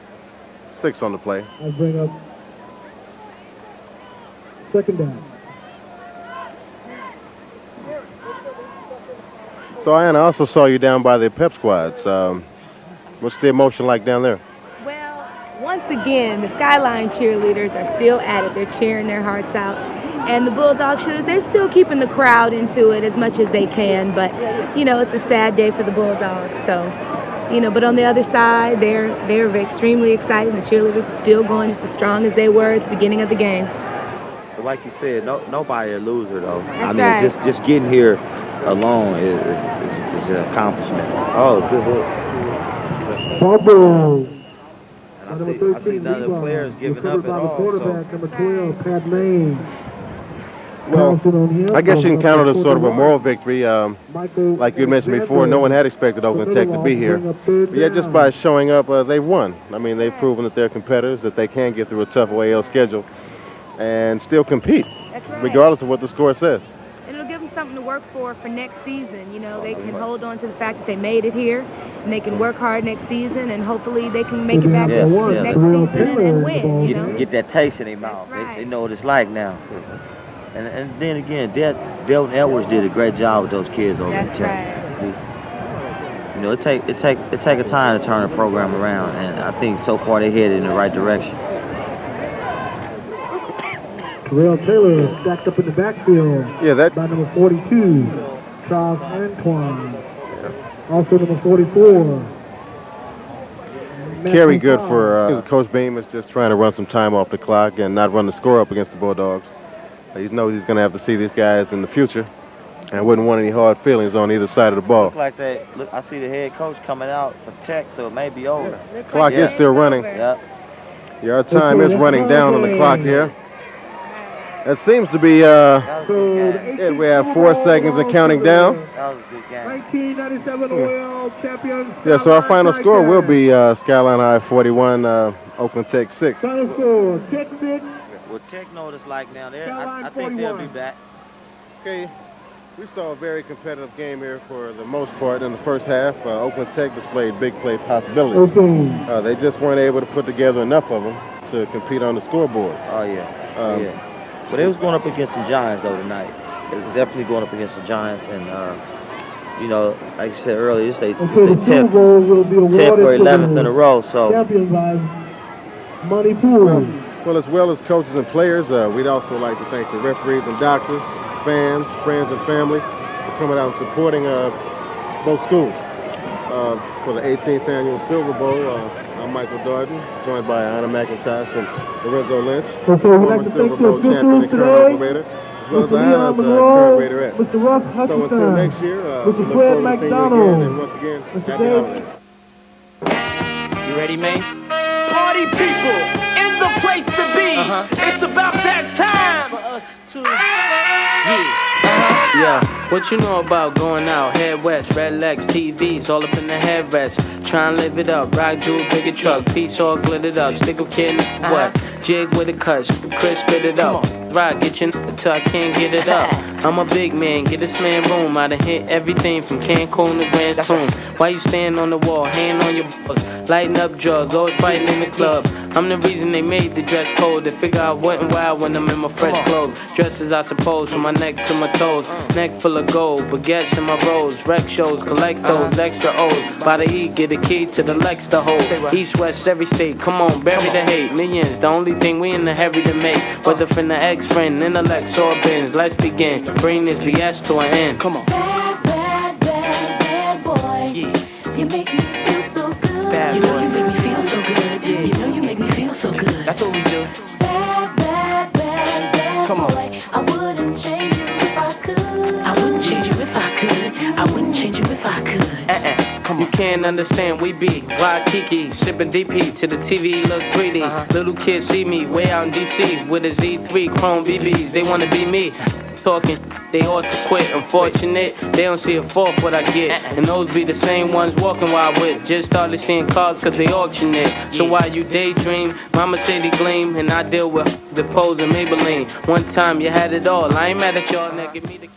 [SPEAKER 2] 6 on the play.
[SPEAKER 5] I'll bring up second down.
[SPEAKER 2] So, Ayanna, I also saw you down by the pep squads. What's the emotion like down there?
[SPEAKER 6] Well, once again, the Skyline cheerleaders are still at it. They're cheering their hearts out. And the Bulldog cheerleaders, they're still keeping the crowd into it as much as they can. But, you know, it's a sad day for the Bulldogs. So, you know, but on the other side, they're extremely excited. The cheerleaders are still going just as strong as they were at the beginning of the game.
[SPEAKER 8] But like you said, nobody a loser, though.
[SPEAKER 6] That's right.
[SPEAKER 8] Just getting here alone is an accomplishment. Oh, good look.
[SPEAKER 5] Bubble.
[SPEAKER 8] I see none of the players giving up at all.
[SPEAKER 5] Quarterback, number 12, Pat Lane.
[SPEAKER 2] Well, I guess you can count it as sort of a moral victory. Like you mentioned before, no one had expected Oakland Tech to be here. But yet just by showing up, they won. I mean, they've proven that they're competitors, that they can get through a tough OAL schedule and still compete, regardless of what the score says.
[SPEAKER 6] And it'll give them something to work for next season. You know, they can hold on to the fact that they made it here, and they can work hard next season, and hopefully they can make it back next season and win. You know?
[SPEAKER 8] Get that taste in their mouth. They know what it's like now. And then again, Delton Edwards did a great job with those kids over in Tech. You know, it take a time to turn a program around, and I think so far they headed in the right direction.
[SPEAKER 5] Terrell Taylor stacked up in the backfield.
[SPEAKER 2] Yeah, that
[SPEAKER 5] by number 42, Charles Antoine. Also number 44.
[SPEAKER 2] Carry good for Coach Beam is just trying to run some time off the clock and not run the score up against the Bulldogs. He knows he's going to have to see these guys in the future and wouldn't want any hard feelings on either side of the ball.
[SPEAKER 8] Look like they, I see the head coach coming out for Tech, so it may be over.
[SPEAKER 2] Clock is still running.
[SPEAKER 8] Yep.
[SPEAKER 2] Yeah, our time is running down on the clock here. It seems to be, we have 4 seconds and counting down.
[SPEAKER 8] That was a good game.
[SPEAKER 5] 1997 OL champion.
[SPEAKER 2] Yeah, so our final score will be Skyline High 41, Oakland Tech 6.
[SPEAKER 5] Final score, Tech 6.
[SPEAKER 8] Well, Tech know what it's like now. I think they'll be back.
[SPEAKER 2] Okay, we saw a very competitive game here for the most part in the first half. Oakland Tech displayed big play possibilities. They just weren't able to put together enough of them to compete on the scoreboard.
[SPEAKER 8] Oh, yeah. But they was going up against some Giants, though, tonight. They was definitely going up against the Giants. And, you know, like you said earlier, this is their 10th or 11th in a row. So,
[SPEAKER 5] money pool.
[SPEAKER 2] Well, as well as coaches and players, we'd also like to thank the referees and doctors, fans, friends, and family for coming out and supporting both schools. For the 18th annual Silver Bowl, I'm Michael Darden, joined by Anna McIntosh and Lorenzo Lynch, former Silver Bowl champion and current operator, as well as Anna's current raiderette.
[SPEAKER 5] Mr. Russ Hutchinson,
[SPEAKER 2] so until next year,
[SPEAKER 5] Mr. Fred McDonald,
[SPEAKER 2] and once again, happy holidays.
[SPEAKER 15] You ready, Mace? Party people in the place to be. It's about that time for us to. Yeah, what you know about going out? Head west, red legs, TVs, all up in the headrest. Try and live it up, rock jewel, bigger truck, piece all glittered up, stick a kid in what? Jig with a cut, Chris spit it up. Rock, get your till I can't get it up. I'm a big man, get this man room. I done hit everything from Cancun to Grand Tune. Why you stand on the wall, hand on your balls, lighting up drugs, always fighting in the club. I'm the reason they made the dress code. They figure out what and why when I'm in my fresh clothes. Dresses, I suppose, from my neck to my toes. Neck full of gold, baguettes in my rolls. Rec shows, collect those extra O's. By the E, get a key to the Lex to hold. East, west, every state, come on, bury the hate. Millions, the only thing we in the hurry to make. Whether from the ex-friend, intellect, or bins. Let's begin, bring this BS to an end. Come on.
[SPEAKER 16] Bad boy. Yeah. You make me feel so good. Bad boy. You make me feel so good. Yeah. You know you make me feel so good.
[SPEAKER 15] That's what we do.
[SPEAKER 16] Bad
[SPEAKER 15] Come on.
[SPEAKER 16] boy. I wouldn't change you if I could. I wouldn't change you if I could. I wouldn't change you if I could.
[SPEAKER 15] Come on. You can't understand, we be Waikiki, sipping DP to the TV look 3D. Little kids see me way out in DC with a Z3 Chrome BBs. They wanna be me. Talking, they ought to quit. Unfortunate, they don't see a fourth what I get. And those be the same ones walking while I whip. Just started seeing cars cause they auction it. So while you daydream, mama say they gleam. And I deal with the pose and Maybelline. One time you had it all. I ain't mad at y'all, now give me the